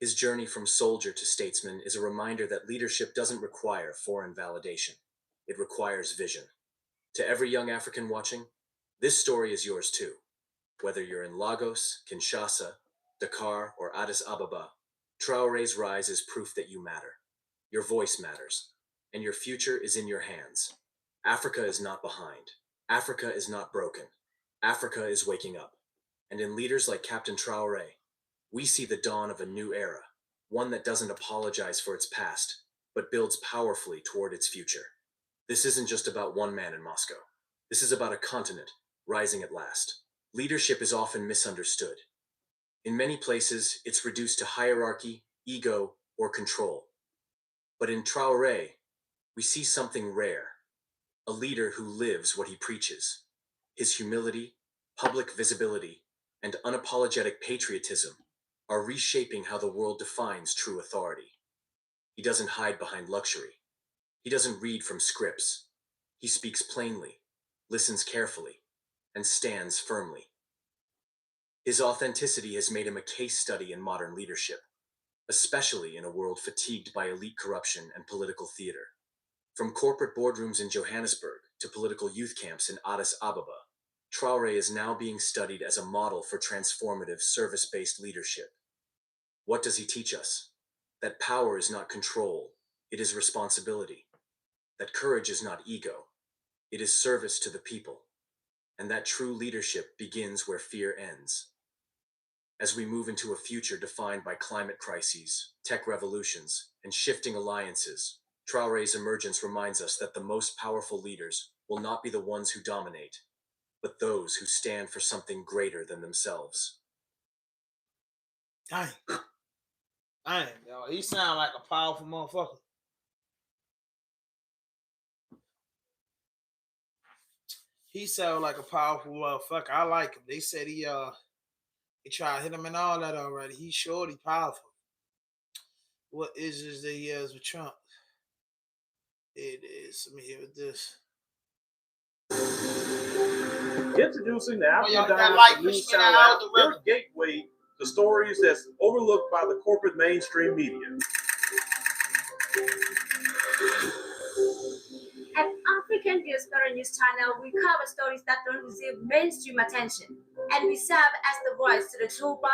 His journey from soldier to statesman is a reminder that leadership doesn't require foreign validation. It requires vision. To every young African watching, this story is yours too. Whether you're in Lagos, Kinshasa, Dakar, or Addis Ababa, Traore's rise is proof that you matter. Your voice matters, and your future is in your hands. Africa is not behind. Africa is not broken. Africa is waking up. And in leaders like Captain Traore, we see the dawn of a new era, one that doesn't apologize for its past, but builds powerfully toward its future. This isn't just about one man in Moscow. This is about a continent rising at last. Leadership is often misunderstood. In many places, it's reduced to hierarchy, ego, or control. But in Traore, we see something rare, a leader who lives what he preaches. His humility, public visibility, and unapologetic patriotism are reshaping how the world defines true authority. He doesn't hide behind luxury. He doesn't read from scripts. He speaks plainly, listens carefully, and stands firmly. His authenticity has made him a case study in modern leadership, especially in a world fatigued by elite corruption and political theater. From corporate boardrooms in Johannesburg to political youth camps in Addis Ababa, Traore is now being studied as a model for transformative, service-based leadership. What does he teach us? That power is not control, it is responsibility. That courage is not ego, it is service to the people. And that true leadership begins where fear ends. As we move into a future defined by climate crises, tech revolutions, and shifting alliances, Traore's emergence reminds us that the most powerful leaders will not be the ones who dominate, but those who stand for something greater than themselves. Dang, yo, he sound like a powerful motherfucker. He sound like a powerful motherfucker. I like him. They said he tried to hit him and all that already. He's surely powerful. What is this that he has with Trump? It is. Let me hear this. Introducing the African that Dynasty light News pushing Channel out app, the your river. gateway to stories that's overlooked by the corporate mainstream media. At African Diaspora News Channel, we cover stories that don't receive mainstream attention, and we serve as the voice to the Tuba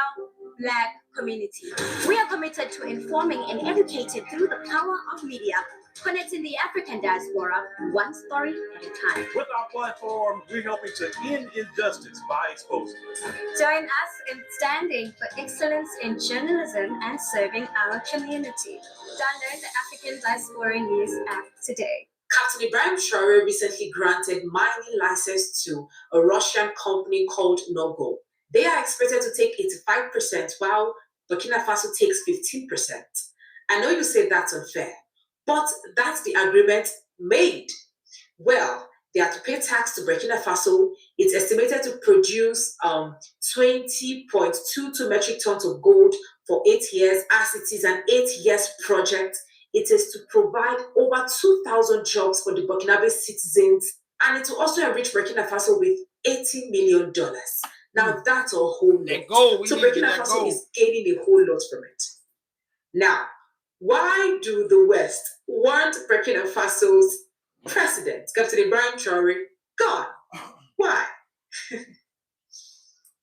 Black community. We are committed to informing and educating through the power of media, connecting the African diaspora one story at a time. With our platform, we're helping to end injustice by exposing it. Join us in standing for excellence in journalism and serving our community. Download the African Diaspora News app today. Captain Ibrahim Traore recently granted mining license to a Russian company called Nogo. They are expected to take 85%, while Burkina Faso takes 15%. I know you say that's unfair, but that's the agreement made. Well, they are to pay tax to Burkina Faso. It's estimated to produce 20.22 metric tons of gold for 8 years, as it is an 8 years project. It is to provide over 2,000 jobs for the Burkinabe citizens, and it will also enrich Burkina Faso with $80 million. Now that's a whole lot. So Burkina Faso is gaining a whole lot from it. Now, why do the West want Burkina Faso's president, Captain Ibrahim Traore, gone? Why?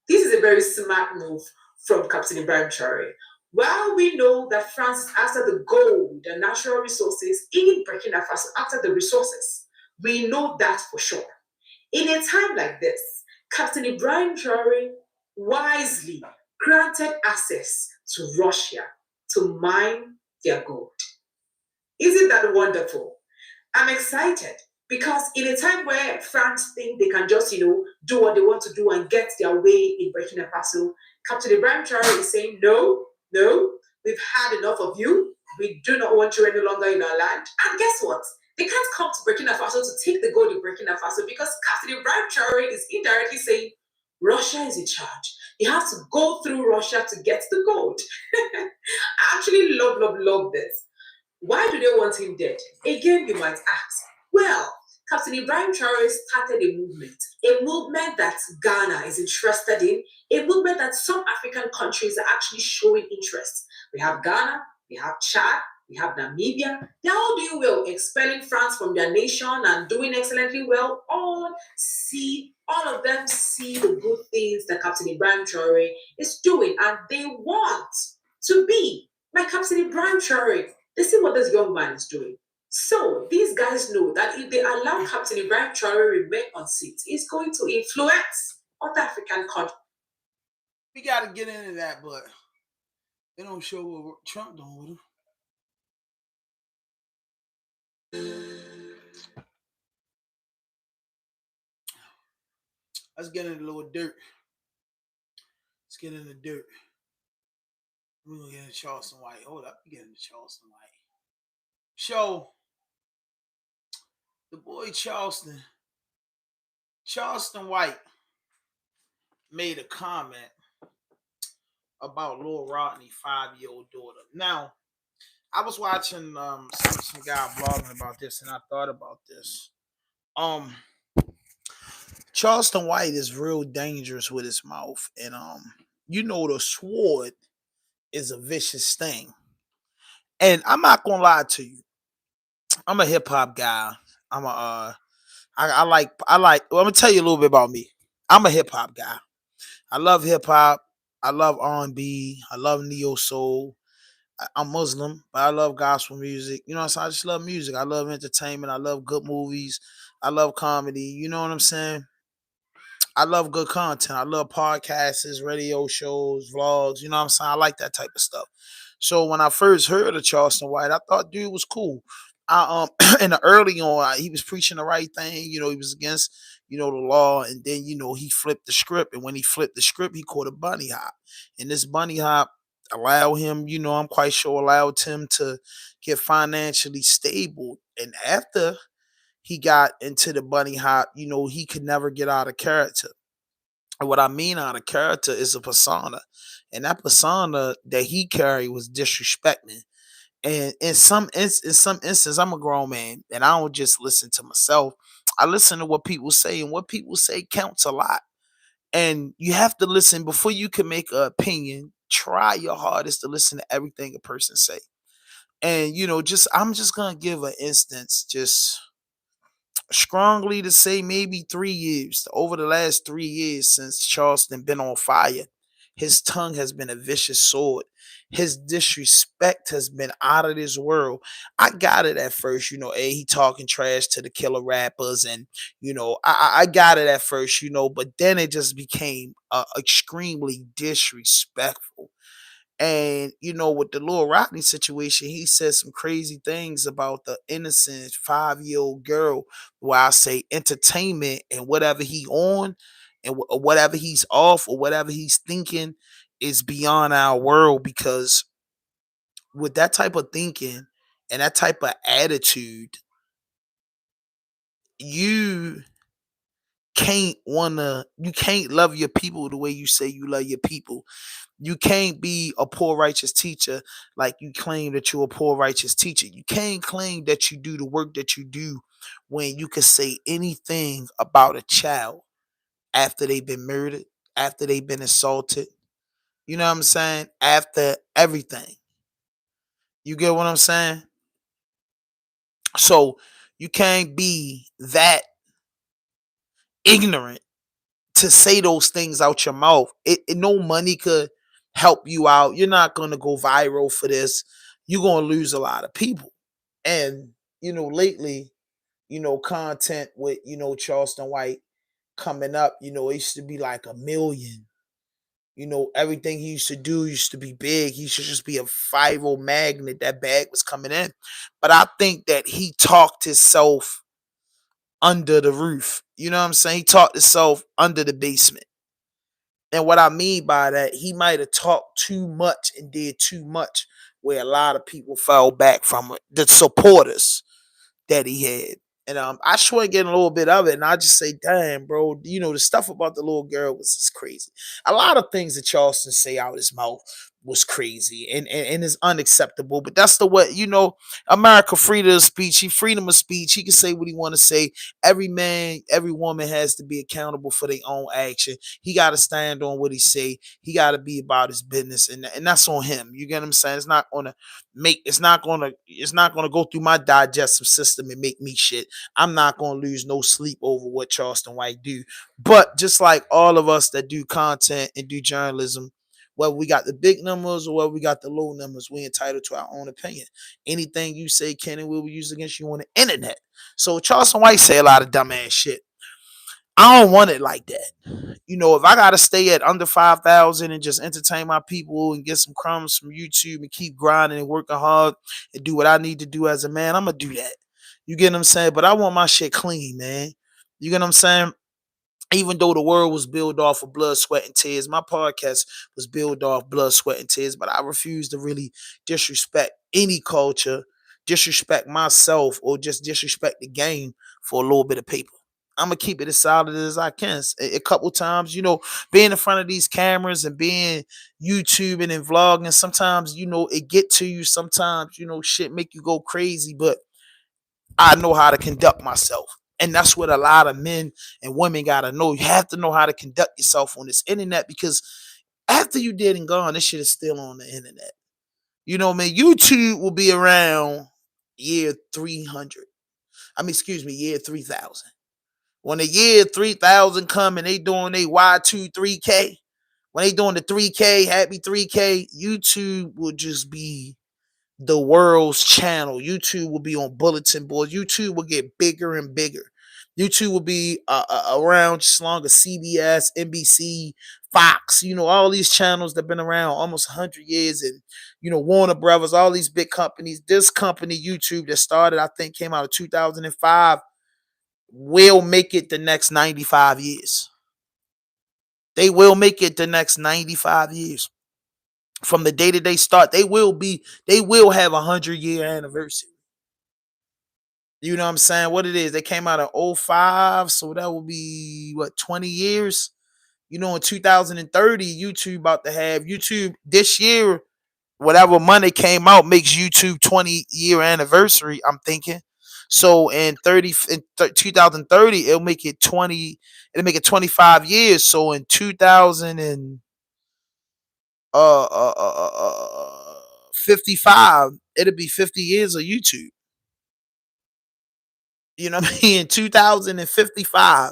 This is a very smart move from Captain Ibrahim Traore. Well, we know that France is after the gold and natural resources in Burkina Faso, after the resources. We know that for sure. In a time like this, Captain Ibrahim Traore wisely granted access to Russia to mine their gold. Isn't that wonderful? I'm excited because in a time where France think they can just, do what they want to do and get their way in Burkina Faso, Captain Ibrahim Traore is saying, no, we've had enough of you. We do not want you any longer in our land. And guess what? They can't come to Burkina Faso to take the gold in Burkina Faso because Captain Ibrahim Traore is indirectly saying, Russia is in charge. You have to go through Russia to get the gold. I actually love this. Why do they want him dead? Again, you might ask. Well, Captain Ibrahim Traore started a movement that Ghana is interested in, a movement that some African countries are actually showing interest. We have Ghana, we have Chad, We have Namibia. They're all doing well, expelling France from their nation and doing excellently well. All of them see the good things that Captain Ibrahim Traore is doing, and they want to be like Captain Ibrahim Traore. They see what this young man is doing. So these guys know that if they allow Captain Ibrahim Traore remain on seat, it's going to influence other African countries. We got to get into that, but they don't show what Trump doing with him. Let's get into Lil Durk. Let's get into Durk. We're going to get into Charleston White. Hold up. We get into Charleston White. So, the boy Charleston White made a comment about Lil Rodney's 5-year-old daughter. Now, I was watching some guy blogging about this, and I thought about this. Charleston White is real dangerous with his mouth, and the sword is a vicious thing. And I'm not gonna lie to you. I'm a hip hop guy. I like. Well, I'm gonna tell you a little bit about me. I'm a hip hop guy. I love hip hop. I love R&B. I love neo soul. I'm Muslim, but I love gospel music. You know what I'm saying? I just love music. I love entertainment. I love good movies. I love comedy. You know what I'm saying? I love good content. I love podcasts, radio shows, vlogs. You know what I'm saying? I like that type of stuff. So when I first heard of Charleston White, I thought dude was cool. In the early on, he was preaching the right thing. He was against, the law, and then he flipped the script. And when he flipped the script, he caught a bunny hop. And this bunny hop allowed him, I'm quite sure allowed him to get financially stable. And after he got into the bunny hop, he could never get out of character. And what I mean out of character is a persona. And that persona that he carried was disrespecting. And in some instances, I'm a grown man and I don't just listen to myself. I listen to what people say, and what people say counts a lot. And you have to listen before you can make an opinion. Try your hardest to listen to everything a person say. And I'm just gonna give an instance, just strongly to say maybe 3 years. Over the last 3 years since Charleston been on fire, his tongue has been a vicious sword. His disrespect has been out of this world. I got it at first, he talking trash to the killer rappers, and I got it at first, but then it just became extremely disrespectful. And with the Lil Rodney situation, he said some crazy things about the innocent 5-year-old girl. Where I say entertainment and whatever he on, and whatever he's off, or whatever he's thinking is beyond our world. Because with that type of thinking and that type of attitude, you can't love your people the way you say you love your people. You can't be a poor righteous teacher like you claim that you're a poor righteous teacher. You can't claim that you do the work that you do when you can say anything about a child after they've been murdered, after they've been assaulted. You know what I'm saying? After everything. You get what I'm saying? So you can't be that ignorant to say those things out your mouth. No money could help you out. You're not going to go viral for this. You're going to lose a lot of people. And, lately, content with, Charleston White coming up, it used to be like 1 million. Everything he used to do used to be big. He should just be a viral magnet. That bag was coming in. But I think that he talked himself under the roof. You know what I'm saying? He talked himself under the basement. And what I mean by that, he might have talked too much and did too much, where a lot of people fell back from it, the supporters that he had. And I just want to get a little bit of it, and I just say, damn, bro, the stuff about the little girl was just crazy. A lot of things that Charleston say out his mouth, was crazy and is unacceptable. But that's the way, America freedom of speech. Freedom of speech. He can say what he want to say. Every man, every woman has to be accountable for their own action. He got to stand on what he say. He got to be about his business, and that's on him. You get what I'm saying? It's not gonna go through my digestive system and make me shit. I'm not gonna lose no sleep over what Charleston White do. But just like all of us that do content and do journalism, whether we got the big numbers or whether we got the low numbers, we entitled to our own opinion. Anything you say can and will be used against you on the internet. So Charleston White say a lot of dumbass shit. I don't want it like that. If I gotta stay at under 5,000 and just entertain my people and get some crumbs from YouTube and keep grinding and working hard and do what I need to do as a man, I'm gonna do that. You get what I'm saying? But I want my shit clean, man. You get what I'm saying? Even though the world was built off of blood, sweat, and tears, my podcast was built off blood, sweat, and tears. But I refuse to really disrespect any culture, disrespect myself, or just disrespect the game for a little bit of paper. I'm gonna keep it as solid as I can. A couple times, being in front of these cameras and being YouTubing and vlogging, sometimes, it get to you. Sometimes, shit make you go crazy. But I know how to conduct myself. And that's what a lot of men and women got to know. You have to know how to conduct yourself on this internet, because after you dead and gone, this shit is still on the internet. You know what I mean? YouTube will be around year 300. Year 3000. When the year 3000 come and they doing they Y23K, when they doing the 3K, happy 3K, YouTube will just be the world's channel. YouTube will be on bulletin boards. YouTube will get bigger and bigger. YouTube will be around just as long as CBS, NBC, Fox, all these channels that have been around almost 100 years, and, Warner Brothers, all these big companies. This company, YouTube, that started, I think, came out of 2005, will make it the next 95 years. They will make it the next 95 years. From the day that they start, they will have a 100-year anniversary. You know what I'm saying? What it is, they came out of 05, so that will be 20 years. In 2030, YouTube about to have YouTube this year, whatever money came out makes YouTube 20-year anniversary, I'm thinking. So in 2030, it'll make it 25 years. So in 55, it'll be 50 years of YouTube. You know what I mean? In 2055,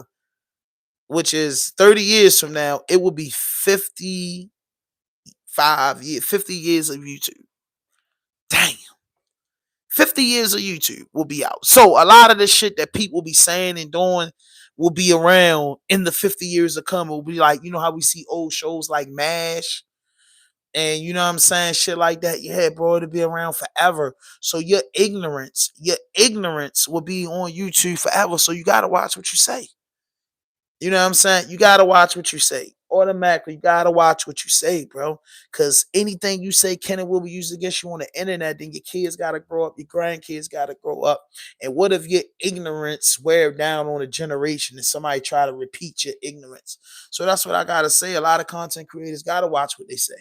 which is 30 years from now, it will be 50 years of YouTube. Damn. 50 years of YouTube will be out. So a lot of the shit that people be saying and doing will be around in the 50 years to come. It will be like, how we see old shows like MASH, and you know what I'm saying, shit like that. Yeah, bro, it'll be around forever. So your ignorance will be on YouTube forever. So you gotta watch what you say. You know what I'm saying? You gotta watch what you say. Automatically, you gotta watch what you say, bro. Because anything you say can and will be used against you on the internet. Then your kids gotta grow up, your grandkids gotta grow up. And what if your ignorance wear down on a generation and somebody try to repeat your ignorance? So that's what I gotta say. A lot of content creators gotta watch what they say.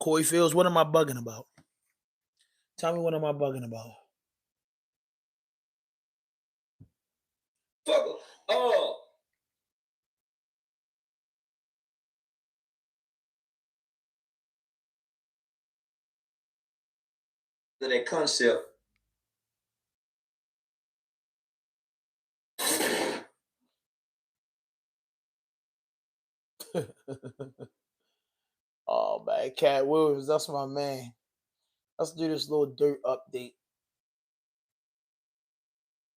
Corey Fields, what am I bugging about? Tell me, what am I bugging about? Fuck. Oh. That concept. Oh man, Cat Williams, that's my man. Let's do this Lil Durk update.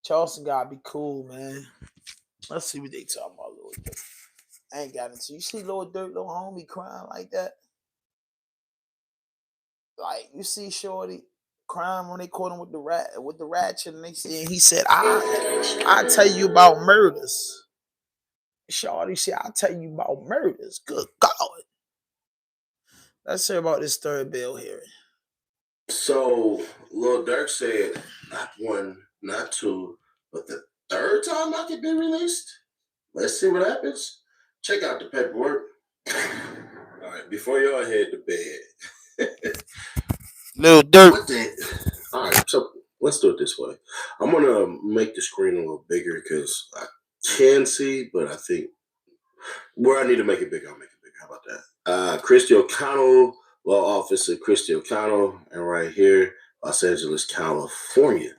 Charleston gotta be cool, man. Let's see what they talking about, Lil Durk. I ain't got into. You see Lil Durk, little homie, crying like that? Like, you see Shorty crying when they caught him with the ratchet, and he said, I tell you about murders. Shorty said, I'll tell you about murders. Good God. Let's hear about this third bill hearing. So Lil Durk said, not one, not two, but the third time I could be released. Let's see what happens. Check out the paperwork. All right, before y'all head to bed. Lil Durk. All right, so let's do it this way. I'm gonna make the screen a little bigger because I can see, but I think where I need to make it bigger, I'll make it bigger. How about that? Christy O'Connell, Law Officer Christy O'Connell, and right here, Los Angeles, California.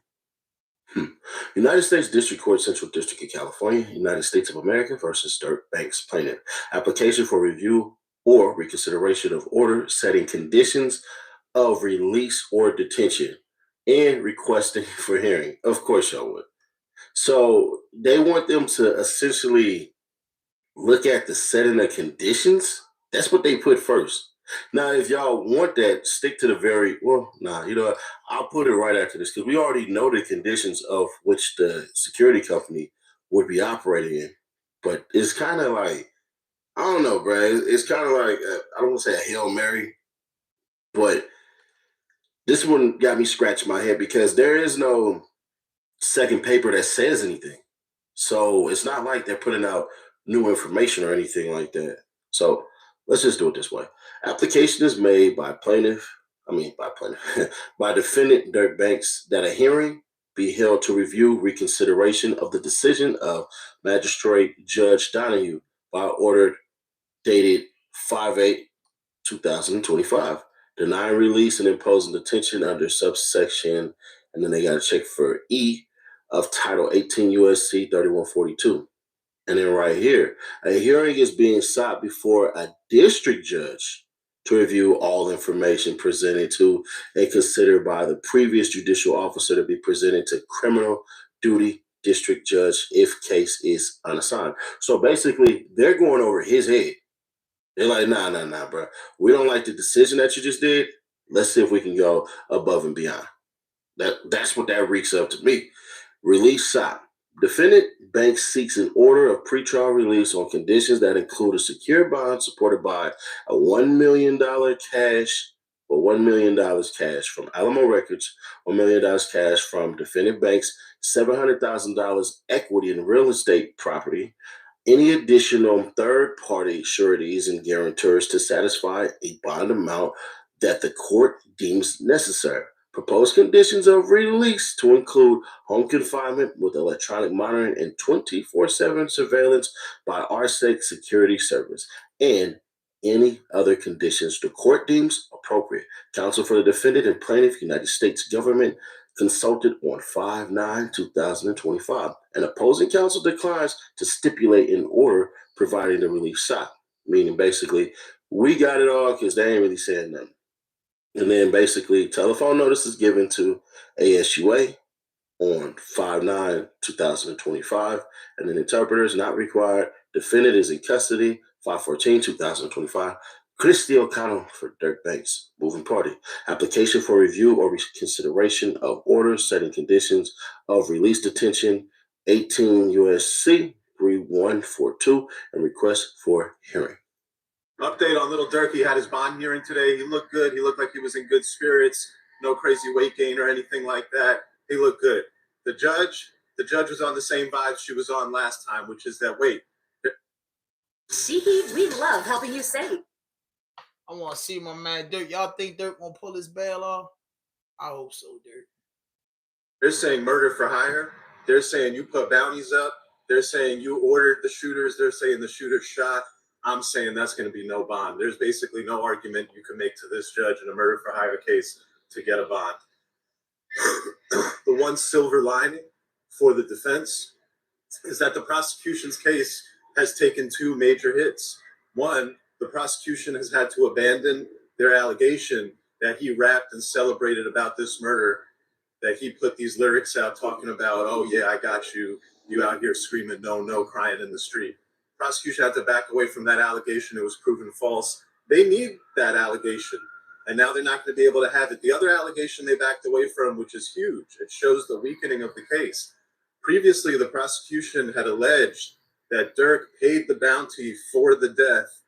United States District Court, Central District of California, United States of America versus Durk Banks plaintiff. Application for review or reconsideration of order setting conditions of release or detention and requesting for hearing. Of course y'all would. So they want them to essentially look at the setting of conditions. That's what they put first. Now, if y'all want that, stick to the you know what? I'll put it right after this because we already know the conditions of which the security company would be operating in. But it's kind of like, I don't know, bro. It's kind of like, I don't want to say a Hail Mary, but this one got me scratching my head because there is no second paper that says anything. So it's not like they're putting out new information or anything like that. So let's just do it this way. Application is made by by defendant Durk Banks that a hearing be held to review reconsideration of the decision of Magistrate Judge Donahue by order dated 5/8/2025, denying release and imposing detention under subsection, and then they got to check for E of Title 18 USC 3142. And then right here, a hearing is being sought before a district judge to review all information presented to and considered by the previous judicial officer to be presented to criminal duty district judge if case is unassigned. So basically, they're going over his head. They're like, nah, bro. We don't like the decision that you just did. Let's see if we can go above and beyond. That's what that reeks up to me. Release sought. Defendant Banks seeks an order of pretrial release on conditions that include a secure bond supported by a $1 million cash or $1 million cash from Alamo Records, $1 million cash from defendant Banks, $700,000 equity in real estate property, any additional third-party sureties and guarantors to satisfy a bond amount that the court deems necessary. Proposed conditions of release to include home confinement with electronic monitoring and 24/7 surveillance by RSEC Security Service and any other conditions the court deems appropriate. Counsel for the defendant and plaintiff, United States government, consulted on 5/9/2025. And opposing counsel declines to stipulate an order providing the relief sought, meaning basically, we got it all because they ain't really saying nothing. And then basically, telephone notice is given to ASUA on 5/9/2025, and then interpreters not required. Defendant is in custody, 5/14/2025. Christy O'Connell for Durk Banks, moving party. Application for review or reconsideration of orders setting conditions of release detention, 18 USC 3142, and request for hearing. Update on Lil Durk. He had his bond hearing today. He looked good. He looked like he was in good spirits. No crazy weight gain or anything like that. He looked good. The judge was on the same vibe she was on last time, which is that wait. Shiki, we love helping you save. I want to see my man Durk. Y'all think Durk gonna pull his bail off? I hope so, Durk. They're saying murder for hire. They're saying you put bounties up. They're saying you ordered the shooters. They're saying the shooters shot. I'm saying that's going to be no bond. There's basically no argument you can make to this judge in a murder for hire case to get a bond. The one silver lining for the defense is that the prosecution's case has taken two major hits. One, the prosecution has had to abandon their allegation that he rapped and celebrated about this murder, that he put these lyrics out talking about, oh yeah, I got you, you out here screaming no, crying in the street. Prosecution had to back away from that allegation. It was proven false. They need that allegation, and now they're not going to be able to have it. The other allegation they backed away from, which is huge, it shows the weakening of the case. Previously, the prosecution had alleged that Durk paid the bounty for the death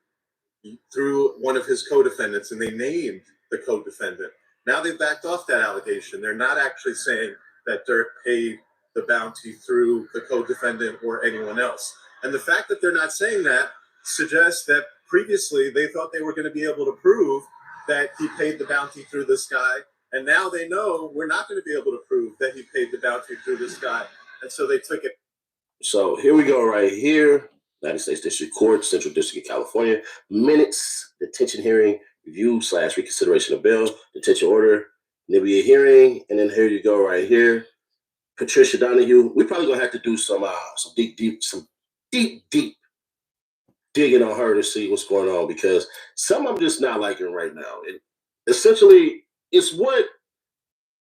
through one of his co-defendants, and they named the co-defendant. Now they've backed off that allegation. They're not actually saying that Durk paid the bounty through the co-defendant or anyone else. And the fact that they're not saying that suggests that previously they thought they were going to be able to prove that he paid the bounty through the sky. And now they know we're not going to be able to prove that he paid the bounty through the sky. And so they took it. So here we go right here. United States District Court, Central District of California. Minutes, detention hearing, review / reconsideration of bail, detention order. There'll be a hearing. And then here you go right here. Patricia Donahue. We're probably going to have to do some deep digging on her to see what's going on, because some I'm just not liking right now. Essentially, it's what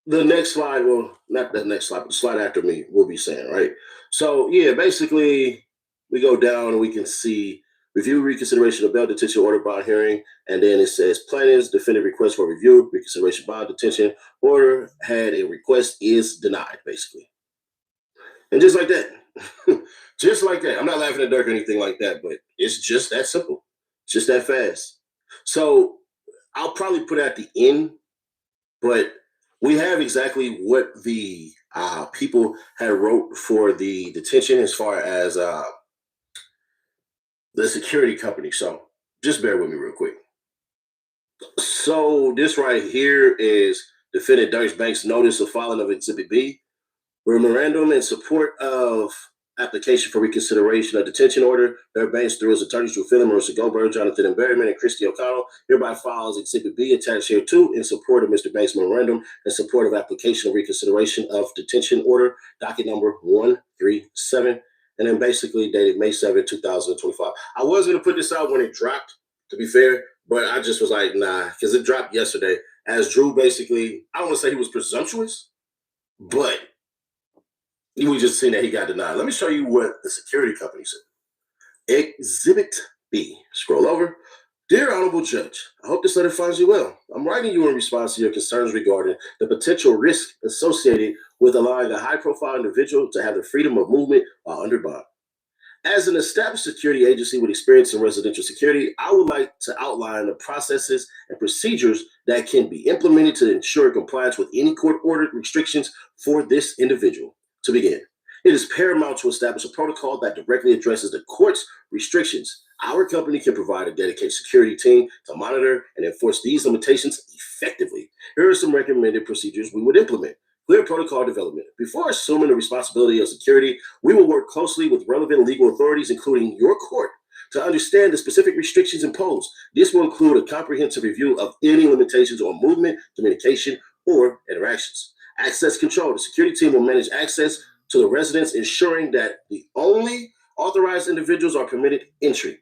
the next slide, well, not the next slide, but the slide after me will be saying, right? So, yeah, basically, we go down and we can see review, reconsideration of bail, detention order, bond hearing, and then it says plaintiff's defendant request for review, reconsideration, bond, detention order had a request is denied, basically. And just like that. Just like that. I'm not laughing at Durk or anything like that, but it's just that simple. It's just that fast. So I'll probably put it at the end, but we have exactly what the people had wrote for the detention as far as the security company. So just bear with me real quick. So this right here is defendant Deutsche Bank's notice of filing of Exhibit B, memorandum in support of application for reconsideration of detention order. Deutsche Bank, through his attorneys, Drew Phillim, Marissa Goldberg, Jonathan and Berryman, and Christy O'Connell, hereby files Exhibit B attached here too in support of Mr. Banks' memorandum in support of application of reconsideration of detention order, docket number 137, and then basically dated May 7, 2025. I was going to put this out when it dropped, to be fair, but I just was like, nah, because it dropped yesterday. As Drew basically, I don't want to say he was presumptuous, but we just seen that he got denied. Let me show you what the security company said. Exhibit B. Scroll over. Dear Honorable Judge, I hope this letter finds you well. I'm writing you in response to your concerns regarding the potential risk associated with allowing a high-profile individual to have the freedom of movement while under bond. As an established security agency with experience in residential security, I would like to outline the processes and procedures that can be implemented to ensure compliance with any court-ordered restrictions for this individual. To begin, it is paramount to establish a protocol that directly addresses the court's restrictions. Our company can provide a dedicated security team to monitor and enforce these limitations effectively. Here are some recommended procedures we would implement. Clear protocol development. Before assuming the responsibility of security, we will work closely with relevant legal authorities, including your court, to understand the specific restrictions imposed. This will include a comprehensive review of any limitations on movement, communication, or interactions. Access control. The security team will manage access to the residence, ensuring that the only authorized individuals are permitted entry.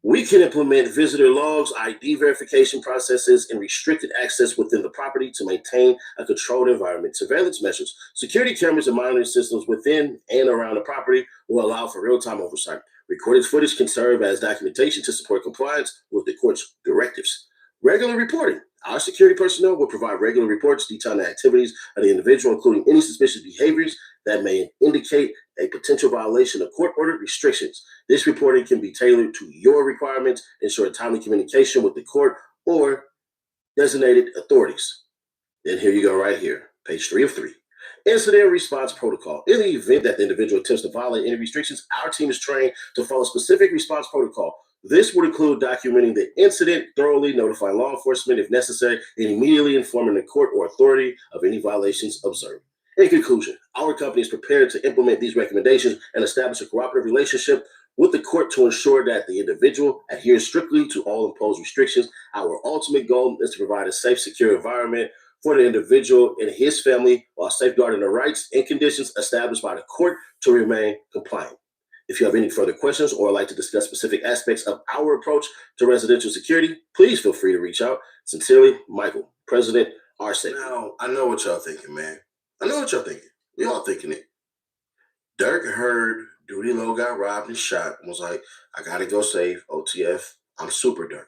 We can implement visitor logs, ID verification processes, and restricted access within the property to maintain a controlled environment. Surveillance measures. Security cameras and monitoring systems within and around the property will allow for real-time oversight. Recorded footage can serve as documentation to support compliance with the court's directives. Regular reporting. Our security personnel will provide regular reports detailing the activities of the individual, including any suspicious behaviors that may indicate a potential violation of court-ordered restrictions. This reporting can be tailored to your requirements, ensuring timely communication with the court or designated authorities. Then here you go right here, page 3 of 3. Incident response protocol. In the event that the individual attempts to violate any restrictions, our team is trained to follow specific response protocol. This would include documenting the incident, thoroughly notifying law enforcement if necessary, and immediately informing the court or authority of any violations observed. In conclusion, our company is prepared to implement these recommendations and establish a cooperative relationship with the court to ensure that the individual adheres strictly to all imposed restrictions. Our ultimate goal is to provide a safe, secure environment for the individual and his family while safeguarding the rights and conditions established by the court to remain compliant. If you have any further questions or would like to discuss specific aspects of our approach to residential security, please feel free to reach out. Sincerely, Michael, President RSA. Now, I know what y'all thinking, man. I know what y'all thinking. We all thinking it. Durk heard Duty Low got robbed and shot and was like, I gotta go save OTF. I'm super Durk.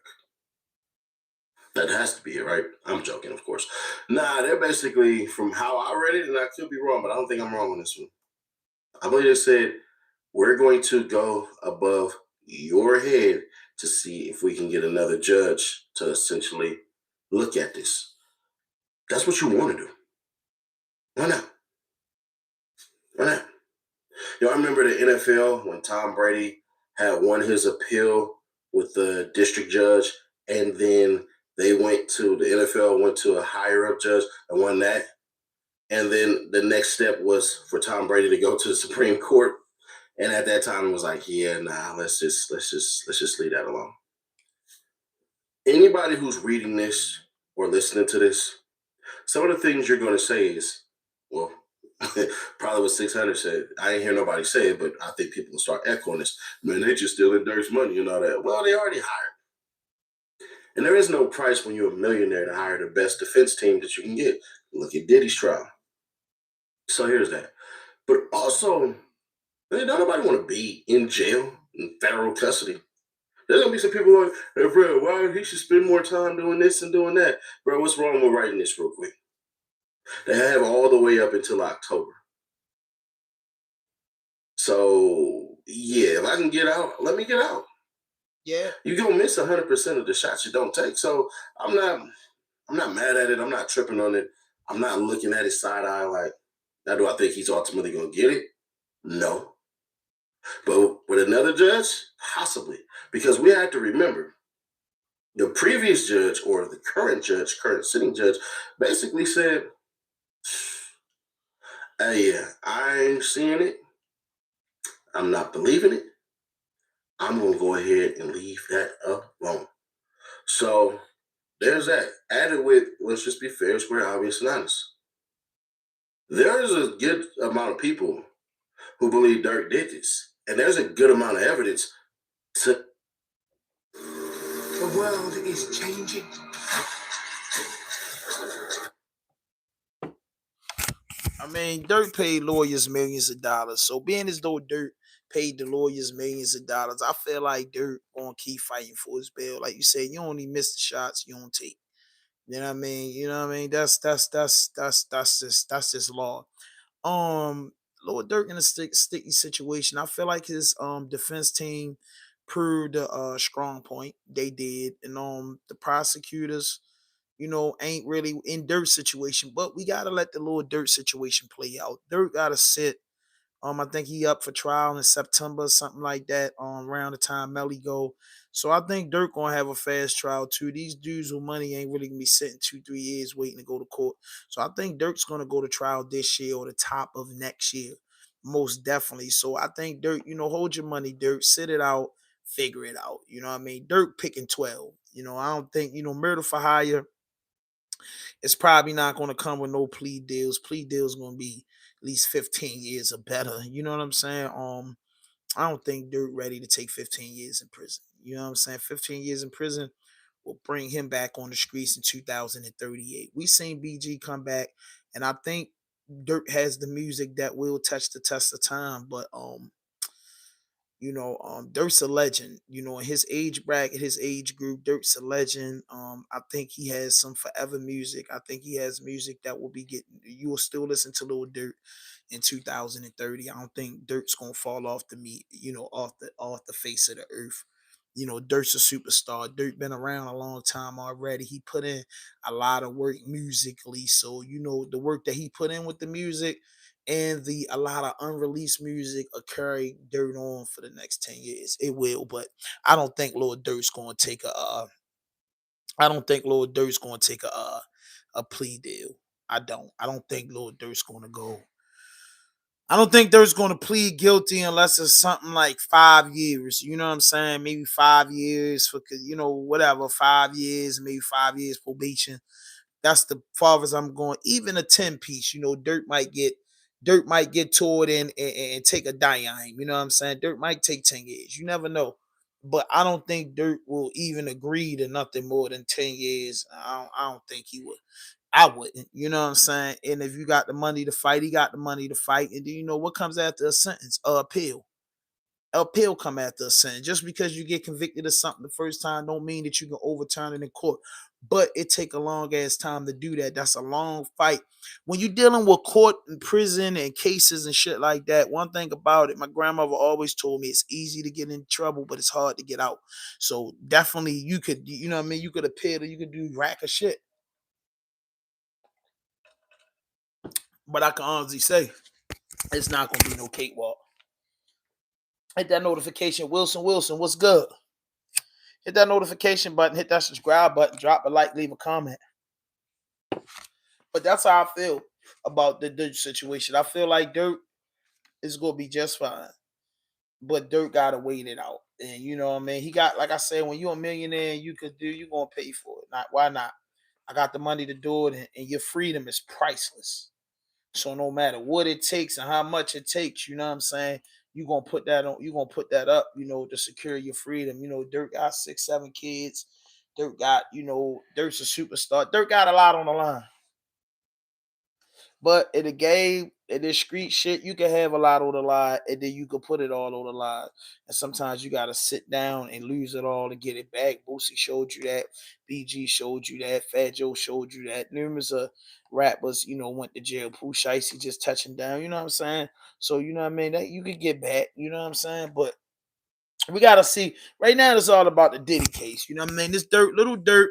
That has to be it, right? I'm joking, of course. Nah, they're basically, from how I read it, and I could be wrong, but I don't think I'm wrong on this one. I believe they said, we're going to go above your head to see if we can get another judge to essentially look at this. That's what you want to do. Why not? Why not? Y'all remember the NFL when Tom Brady had won his appeal with the district judge, and then the NFL went to a higher up judge and won that. And then the next step was for Tom Brady to go to the Supreme Court. And at that time, it was like, yeah, nah, let's just leave that alone. Anybody who's reading this or listening to this, some of the things you're going to say is, well, probably what 600 said. I ain't hear nobody say it, but I think people will start echoing this. Man, they just stealing Durk's money and all that. Well, they already hired. And there is no price when you're a millionaire to hire the best defense team that you can get. Look at Diddy's trial. So here's that. But also, don't nobody want to be in jail, in federal custody. There's going to be some people like, hey, bro, why he should spend more time doing this and doing that? Bro, what's wrong with writing this real quick? They have all the way up until October. So, yeah, if I can get out, let me get out. Yeah. You're going to miss 100% of the shots you don't take. So I'm not mad at it. I'm not tripping on it. I'm not looking at his side eye like, now do I think he's ultimately going to get it? No. But with another judge, possibly. Because we have to remember, the previous judge or the current sitting judge, basically said, hey, I ain't seeing it. I'm not believing it. I'm going to go ahead and leave that alone. So there's that. Added with, let's just be fair, square, obvious, and honest. There's a good amount of people who believe Durk did this. And there's a good amount of evidence to... The world is changing. I mean, Durk paid lawyers millions of dollars. So being as though Durk paid the lawyers millions of dollars, I feel like Durk gonna keep fighting for his bail. Like you said, you only miss the shots you don't take. You know what I mean? You know what I mean? That's just law. Lord Durk in a sticky situation. I feel like his defense team proved a strong point. They did, and the prosecutors, ain't really in Durk's situation. But we gotta let the Lord Durk situation play out. Durk gotta sit. I think he up for trial in September, something like that. Around the time Melly go. So I think Durk gonna have a fast trial too. These dudes with money ain't really gonna be sitting 2-3 years waiting to go to court. So I think Durk's gonna go to trial this year or the top of next year, most definitely. So I think Durk, hold your money, Durk, sit it out, figure it out. You know what I mean? Durk picking 12. I don't think murder for hire. It's probably not going to come with no plea deals. Plea deals going to be at least 15 years or better. You know what I'm saying? I don't think Durk ready to take 15 years in prison. You know what I'm saying? 15 years in prison will bring him back on the streets in 2038. We seen BG come back, and I think Durk has the music that will touch the test of time. But Durk's a legend. In his age bracket, his age group, Durk's a legend. I think he has some forever music. I think he has music that will be getting. You will still listen to Lil Durk in 2030. I don't think Durk's gonna fall off the off the face of the earth. Durk's a superstar. Durk been around a long time already. He put in a lot of work musically. So the work that he put in with the music and a lot of unreleased music will carry Dirt on for the next 10 years. It will, but I don't think Lord Durk's gonna take a plea deal. I don't think Lord Durk's gonna go. I don't think Durk's gonna plead guilty unless it's something like 5 years. You know what I'm saying? Maybe 5 years for whatever, 5 years, maybe 5 years probation. That's the farthest I'm going. Even a 10 piece, Durk might get toward and take a dime. You know what I'm saying? Durk might take 10 years. You never know. But I don't think Durk will even agree to nothing more than 10 years. I don't think he would. I wouldn't. You know what I'm saying? And if you got the money to fight, he got the money to fight. And then what comes after a sentence? Appeal. Appeal come after a sentence. Just because you get convicted of something the first time don't mean that you can overturn it in court. But it take a long ass time to do that. That's a long fight. When you're dealing with court and prison and cases and shit like that, one thing about it, my grandmother always told me it's easy to get in trouble, but it's hard to get out. So definitely you could, you could appeal or you could do rack of shit. But I can honestly say it's not gonna be no cakewalk. Hit that notification. Wilson, what's good? Hit that notification button, hit that subscribe button, drop a like, leave a comment. But that's how I feel about the Durk situation. I feel like Durk is going to be just fine. But Durk got to wait it out. And you know what I mean? He got, like I said, when you're a millionaire and you're going to pay for it. Why not? I got the money to do it, and your freedom is priceless. So no matter what it takes and how much it takes, you know what I'm saying? You're going to put that on, you're going to put that up, to secure your freedom. Durk got 6, 7 kids. Durk got, Durk's a superstar. Durk got a lot on the line. But in a game, in this street shit, you can have a lot on the line, and then you can put it all on the line. And sometimes you got to sit down and lose it all to get it back. Boosie showed you that. BG showed you that. Fat Joe showed you that. Numerous of rappers, went to jail. Pooh Shiesty just touching down. You know what I'm saying? So, you know what I mean? That you could get back. You know what I'm saying? But we got to see. Right now, it's all about the Diddy case. You know what I mean? This Lil Durk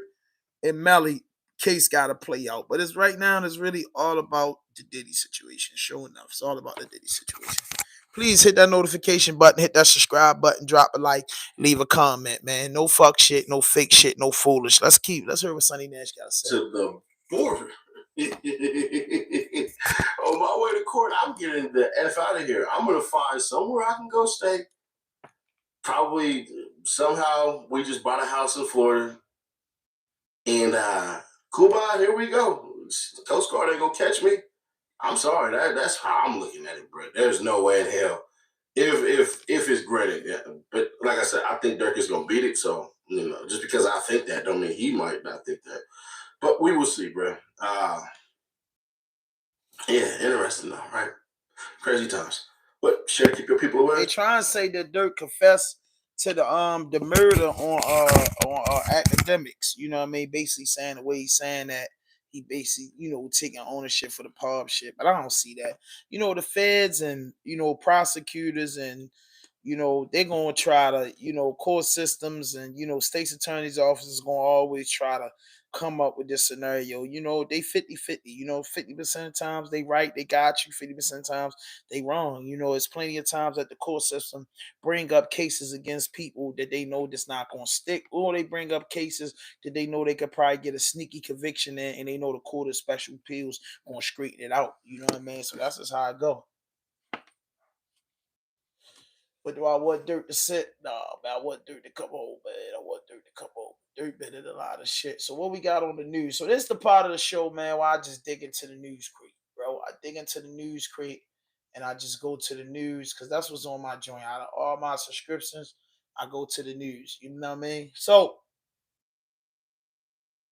and Melly case got to play out. But it's right now, it's really all about the Diddy situation. Sure enough, it's all about the Diddy situation. Please hit that notification button, hit that subscribe button, drop a like, leave a comment, man. No fuck shit, no fake shit, no foolish. Let's hear what Sonny Nash got to say. To the border. On my way to court, I'm getting the F out of here. I'm going to find somewhere I can go stay. Probably somehow we just bought a house in Florida. And Cuba, here we go. The Coast Guard ain't going to catch me. I'm sorry. That's how I'm looking at it, bro. There's no way in hell. If it's granted. Yeah. But like I said, I think Durk is going to beat it. So, just because I think that don't mean he might not think that. But we will see, bro. Yeah, interesting though, right? Crazy times. But should keep your people away. They try and say that Durk confessed to the murder on academics. You know what I mean? Basically saying the way he's saying that he basically, taking ownership for the pub shit. But I don't see that. The feds and prosecutors and they're gonna try to, court systems and state's attorney's offices gonna always try to come up with this scenario. They 50-50. 50% of times they right, they got you. 50% of times they wrong. It's plenty of times that the court system bring up cases against people that they know that's not gonna stick, or they bring up cases that they know they could probably get a sneaky conviction in, and they know the court of special appeals gonna straighten it out. You know what I mean? So that's just how I go. But do I want Durk to sit? No, man, I want Durk to come home, man. I want Durk to come home. Durk been in a lot of shit. So what we got on the news? So this is the part of the show, man, where I just dig into the news crate, bro. I dig into the news crate, and I just go to the news, because that's what's on my joint. Out of all my subscriptions, I go to the news. You know what I mean? So,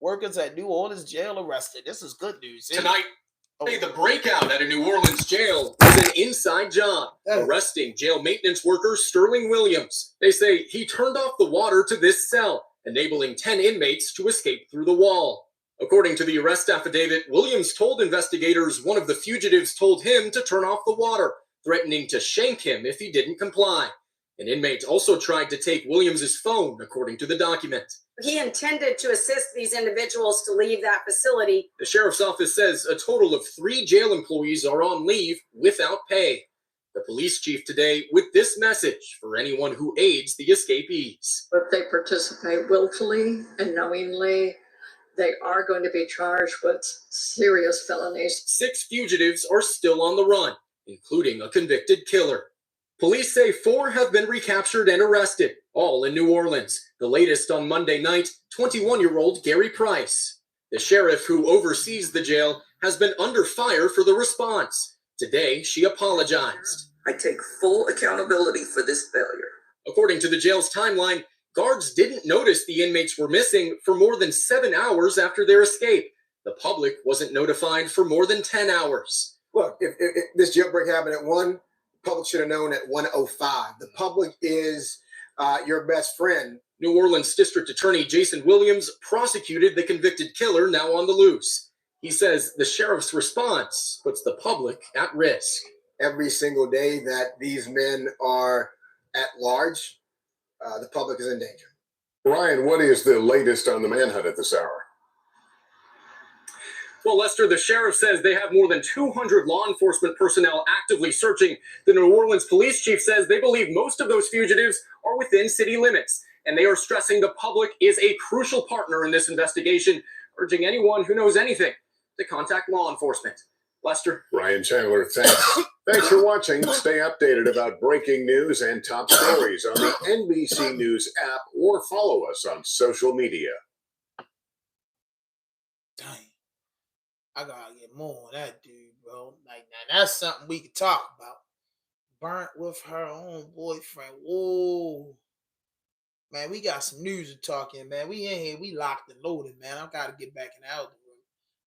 workers at New Orleans jail arrested. This is good news. Tonight, the breakout at a New Orleans jail was an inside job, arresting jail maintenance worker Sterling Williams. They say he turned off the water to this cell, enabling 10 inmates to escape through the wall. According to the arrest affidavit, Williams told investigators one of the fugitives told him to turn off the water, threatening to shank him if he didn't comply. An inmate also tried to take Williams's phone, according to the document. He intended to assist these individuals to leave that facility. The sheriff's office says a total of 3 jail employees are on leave without pay. The police chief today with this message for anyone who aids the escapees. If they participate willfully and knowingly, they are going to be charged with serious felonies. 6 fugitives are still on the run, including a convicted killer. Police say 4 have been recaptured and arrested, all in New Orleans. The latest on Monday night, 21-year-old Gary Price. The sheriff who oversees the jail has been under fire for the response. Today, she apologized. I take full accountability for this failure. According to the jail's timeline, guards didn't notice the inmates were missing for more than 7 hours after their escape. The public wasn't notified for more than 10 hours. Look, if this jailbreak happened at 1, public should have known at 1:05. The public is your best friend. New Orleans District Attorney Jason Williams prosecuted the convicted killer, now on the loose. He says the sheriff's response puts the public at risk. Every single day that these men are at large, the public is in danger. Ryan, what is the latest on the manhunt at this hour? Well, Lester, the sheriff says they have more than 200 law enforcement personnel actively searching. The New Orleans police chief says they believe most of those fugitives are within city limits, and they are stressing the public is a crucial partner in this investigation, urging anyone who knows anything to contact law enforcement. Lester. Ryan Chandler, thanks. Thanks for watching. Stay updated about breaking news and top stories on the NBC News app or follow us on social media. Dang. I gotta get more on that dude, bro. Like, now that's something we could talk about. Burnt with her own boyfriend. Whoa. Man, we got some news to talk in, man. We in here, we locked and loaded, man. I gotta get back in the house.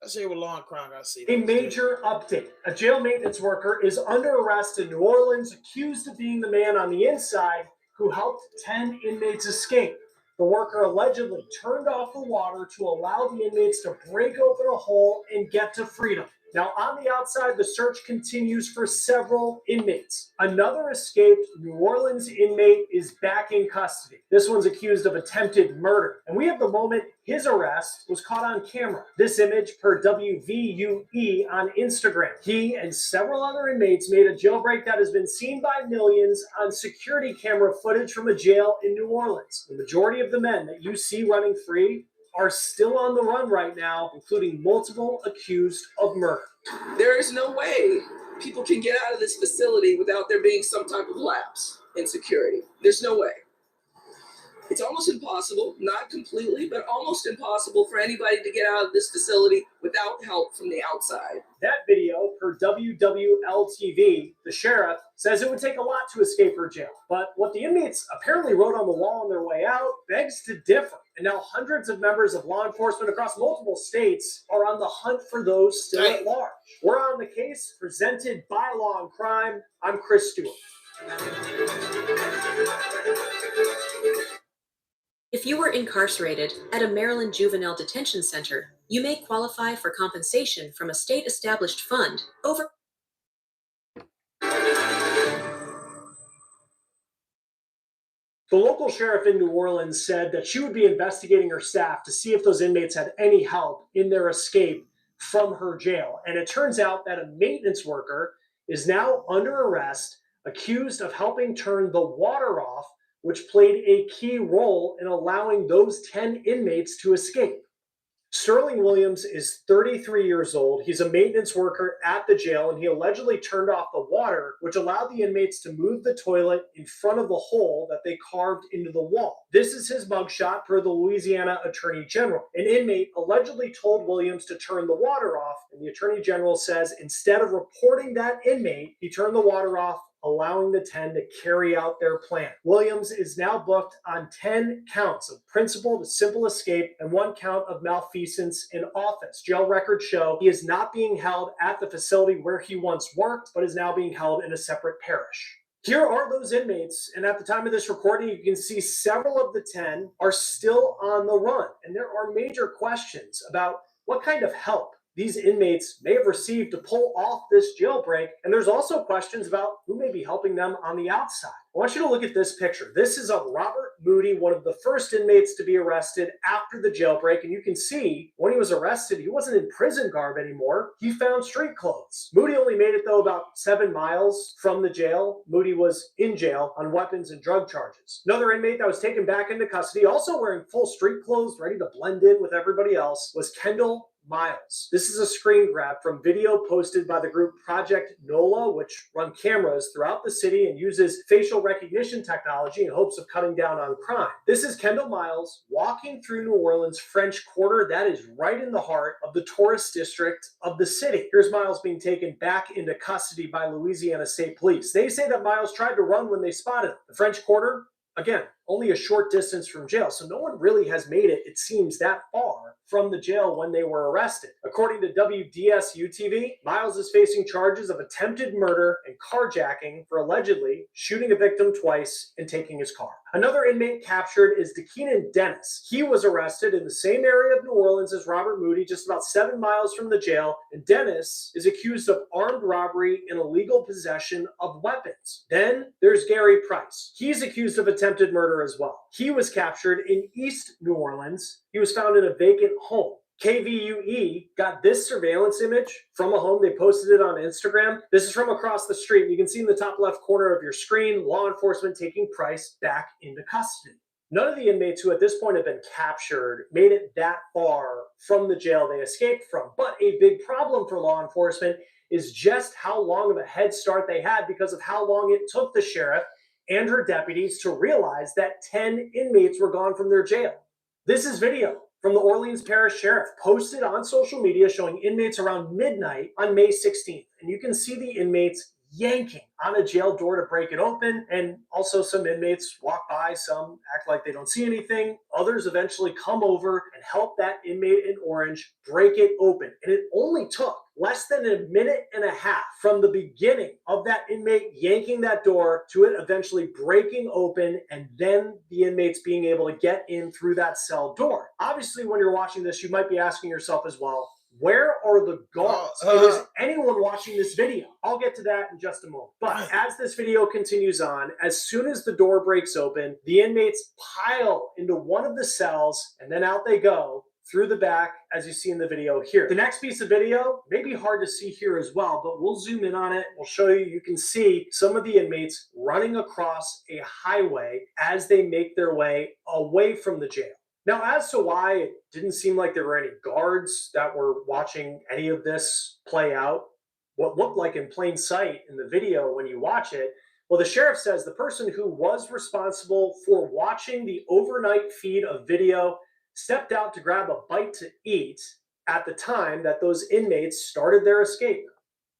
Let's hear what Law and Crime gotta say. A major update. A jail maintenance worker is under arrest in New Orleans, accused of being the man on the inside who helped 10 inmates escape. The worker allegedly turned off the water to allow the inmates to break open a hole and get to freedom. Now, on the outside, the search continues for several inmates. Another escaped New Orleans inmate is back in custody. This one's accused of attempted murder. And we have the moment his arrest was caught on camera. This image per WVUE on Instagram. He and several other inmates made a jailbreak that has been seen by millions on security camera footage from a jail in New Orleans. The majority of the men that you see running free are still on the run right now, including multiple accused of murder. There is no way people can get out of this facility without there being some type of lapse in security. There's no way. It's almost impossible, not completely, but almost impossible for anybody to get out of this facility without help from the outside. That video, per WWL-TV, the sheriff, says it would take a lot to escape her jail. But what the inmates apparently wrote on the wall on their way out begs to differ. And now hundreds of members of law enforcement across multiple states are on the hunt for those still at large. We're on the case, presented by Law and Crime. I'm Chris Stewart. If you were incarcerated at a Maryland juvenile detention center, you may qualify for compensation from a state-established fund over. The local sheriff in New Orleans said that she would be investigating her staff to see if those inmates had any help in their escape from her jail. And it turns out that a maintenance worker is now under arrest, accused of helping turn the water off, which played a key role in allowing those 10 inmates to escape. Sterling Williams is 33 years old. He's a maintenance worker at the jail, and he allegedly turned off the water, which allowed the inmates to move the toilet in front of the hole that they carved into the wall. This is his mugshot per the Louisiana Attorney General. An inmate allegedly told Williams to turn the water off, and the Attorney General says instead of reporting that inmate, he turned the water off, allowing the 10 to carry out their plan. Williams is now booked on 10 counts of principal to simple escape and 1 count of malfeasance in office. Jail records show he is not being held at the facility where he once worked, but is now being held in a separate parish. Here are those inmates, and at the time of this recording, you can see several of the 10 are still on the run. And there are major questions about what kind of help these inmates may have received to pull off this jailbreak. And there's also questions about who may be helping them on the outside. I want you to look at this picture. This is of Robert Moody, one of the first inmates to be arrested after the jailbreak. And you can see when he was arrested, he wasn't in prison garb anymore. He found street clothes. Moody only made it, though, about 7 miles from the jail. Moody was in jail on weapons and drug charges. Another inmate that was taken back into custody, also wearing full street clothes, ready to blend in with everybody else, was Kendall Miles. This is a screen grab from video posted by the group Project NOLA, which run cameras throughout the city and uses facial recognition technology in hopes of cutting down on crime. This is Kendall Miles walking through New Orleans' French Quarter. That is right in the heart of the tourist district of the city. Here's Miles being taken back into custody by Louisiana State Police. They say that Miles tried to run when they spotted him. The French Quarter, again, only a short distance from jail, so no one really has made it, it seems, that far from the jail when they were arrested. According to WDSU-TV, Miles is facing charges of attempted murder and carjacking for allegedly shooting a victim twice and taking his car. Another inmate captured is DeKeenan Dennis. He was arrested in the same area of New Orleans as Robert Moody, just about 7 miles from the jail, and Dennis is accused of armed robbery and illegal possession of weapons. Then there's Gary Price. He's accused of attempted murder as well. He was captured in East New Orleans. He was found in a vacant home. KVUE got this surveillance image from a home. They posted it on Instagram. This is from across the street. You can see in the top left corner of your screen, law enforcement taking Price back into custody. None of the inmates who at this point have been captured made it that far from the jail they escaped from. But a big problem for law enforcement is just how long of a head start they had because of how long it took the sheriff and her deputies to realize that 10 inmates were gone from their jail. This is video from the Orleans Parish Sheriff posted on social media showing inmates around midnight on May 16th. And you can see the inmates yanking on a jail door to break it open. And also some inmates walk by, some act like they don't see anything. Others eventually come over and help that inmate in orange break it open. And it only took less than a minute and a half from the beginning of that inmate yanking that door to it eventually breaking open and then the inmates being able to get in through that cell door. Obviously, when you're watching this, you might be asking yourself as well, where are the guards? And is anyone watching this video? I'll get to that in just a moment. But as this video continues on, as soon as the door breaks open, the inmates pile into one of the cells and then out they go through the back, as you see in the video here. The next piece of video may be hard to see here as well, but we'll zoom in on it. We'll show you. You can see some of the inmates running across a highway as they make their way away from the jail. Now, as to why it didn't seem like there were any guards that were watching any of this play out, what looked like in plain sight in the video when you watch it, well, the sheriff says the person who was responsible for watching the overnight feed of video stepped out to grab a bite to eat at the time that those inmates started their escape.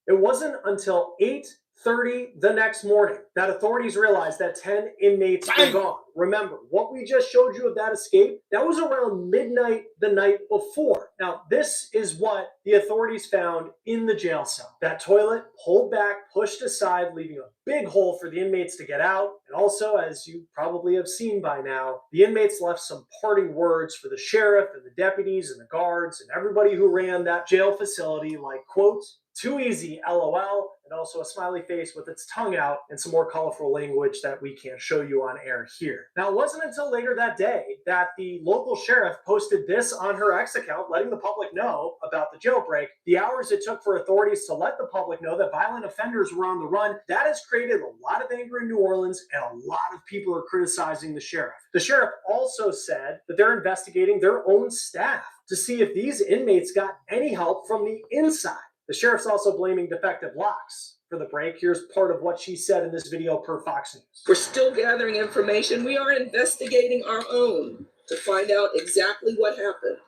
It wasn't until 8:30 the next morning that authorities realized that 10 inmates were gone. Remember, what we just showed you of that escape, that was around midnight the night before. Now, this is what the authorities found in the jail cell. That toilet pulled back, pushed aside, leaving a big hole for the inmates to get out. And also, as you probably have seen by now, the inmates left some parting words for the sheriff and the deputies and the guards and everybody who ran that jail facility, like, quote, "Too easy, LOL," and also a smiley face with its tongue out and some more colorful language that we can't show you on air here. Now, it wasn't until later that day that the local sheriff posted this on her X account, letting the public know about the jailbreak. The hours it took for authorities to let the public know that violent offenders were on the run, that has created a lot of anger in New Orleans, and a lot of people are criticizing the sheriff. The sheriff also said that they're investigating their own staff to see if these inmates got any help from the inside. The sheriff's also blaming defective locks for the break. Here's part of what she said in this video per Fox News. We're still gathering information. We are investigating our own to find out exactly what happened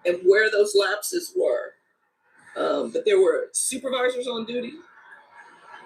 and where those lapses were. But there were supervisors on duty.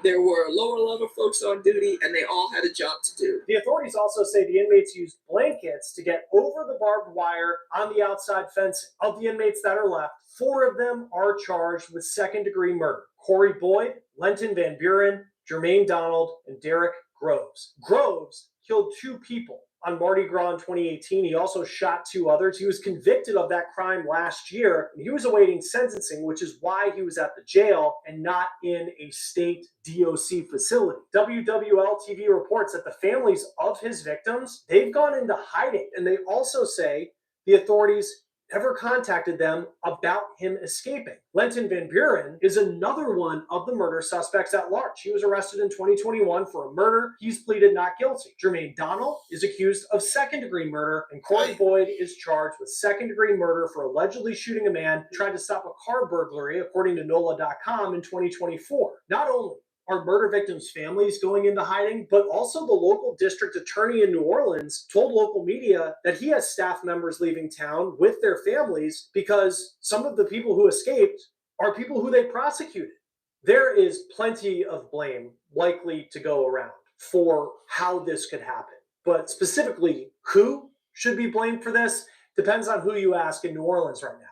There were lower level folks on duty, and they all had a job to do. The authorities also say the inmates used blankets to get over the barbed wire on the outside fencing. Of the inmates that are left, 4 of them are charged with second-degree murder. Corey Boyd, Lenton Van Buren, Jermaine Donald, and Derek Groves. Groves killed 2 people on Mardi Gras in 2018. He also shot 2 others. He was convicted of that crime last year, and he was awaiting sentencing, which is why he was at the jail and not in a state DOC facility. WWL TV reports that the families of his victims, they've gone into hiding, and they also say the authorities never contacted them about him escaping. Lenton Van Buren is another one of the murder suspects at large. He was arrested in 2021 for a murder. He's pleaded not guilty. Jermaine Donald is accused of second-degree murder, and Corey Boyd is charged with second-degree murder for allegedly shooting a man who tried to stop a car burglary, according to NOLA.com, in 2024. Not only are murder victims' families going into hiding, but also the local district attorney in New Orleans told local media that he has staff members leaving town with their families because some of the people who escaped are people who they prosecuted. There is plenty of blame likely to go around for how this could happen. But specifically, who should be blamed for this depends on who you ask in New Orleans right now.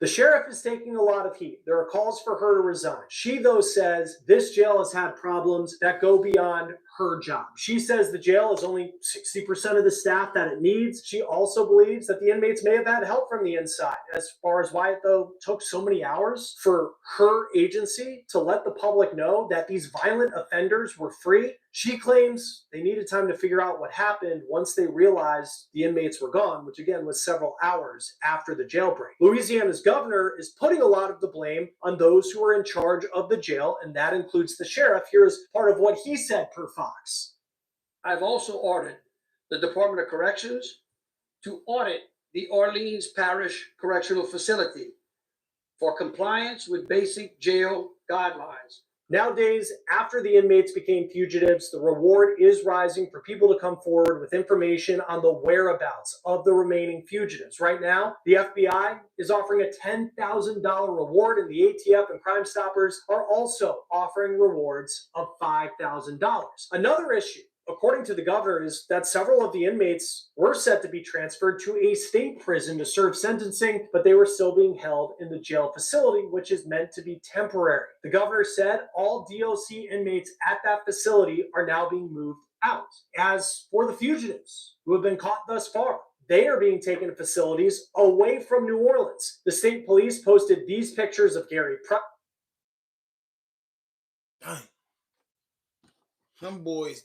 The sheriff is taking a lot of heat. There are calls for her to resign. She, though, says this jail has had problems that go beyond her job. She says the jail is only 60% of the staff that it needs. She also believes that the inmates may have had help from the inside. As far as why it, though, took so many hours for her agency to let the public know that these violent offenders were free, she claims they needed time to figure out what happened once they realized the inmates were gone, which again was several hours after the jailbreak. Louisiana's governor is putting a lot of the blame on those who are in charge of the jail, and that includes the sheriff. Here's part of what he said per Fox. I've also ordered the Department of Corrections to audit the Orleans Parish Correctional Facility for compliance with basic jail guidelines. Nowadays, after the inmates became fugitives, the reward is rising for people to come forward with information on the whereabouts of the remaining fugitives. Right now, the FBI is offering a $10,000 reward, and the ATF and Crime Stoppers are also offering rewards of $5,000. Another issue, according to the governor, is that several of the inmates were set to be transferred to a state prison to serve sentencing, but they were still being held in the jail facility, which is meant to be temporary. The governor said all DOC inmates at that facility are now being moved out. As for the fugitives who have been caught thus far, they are being taken to facilities away from New Orleans. The state police posted these pictures of Gary Dang. Them boys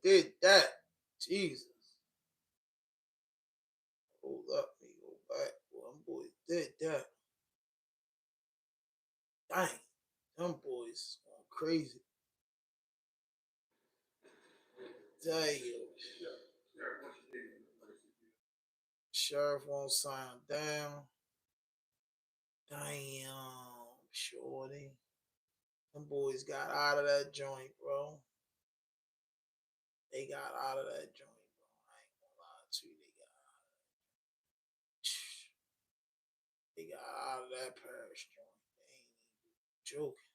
did that. Jesus. Hold up, let me go back. Them boys did that. Dang. Them boys going crazy. Damn. Sheriff won't sign down. Damn, shorty. Them boys got out of that joint, bro. They got out of that joint, bro. I ain't gonna lie to you. They got out of that parish joint. They ain't even joking.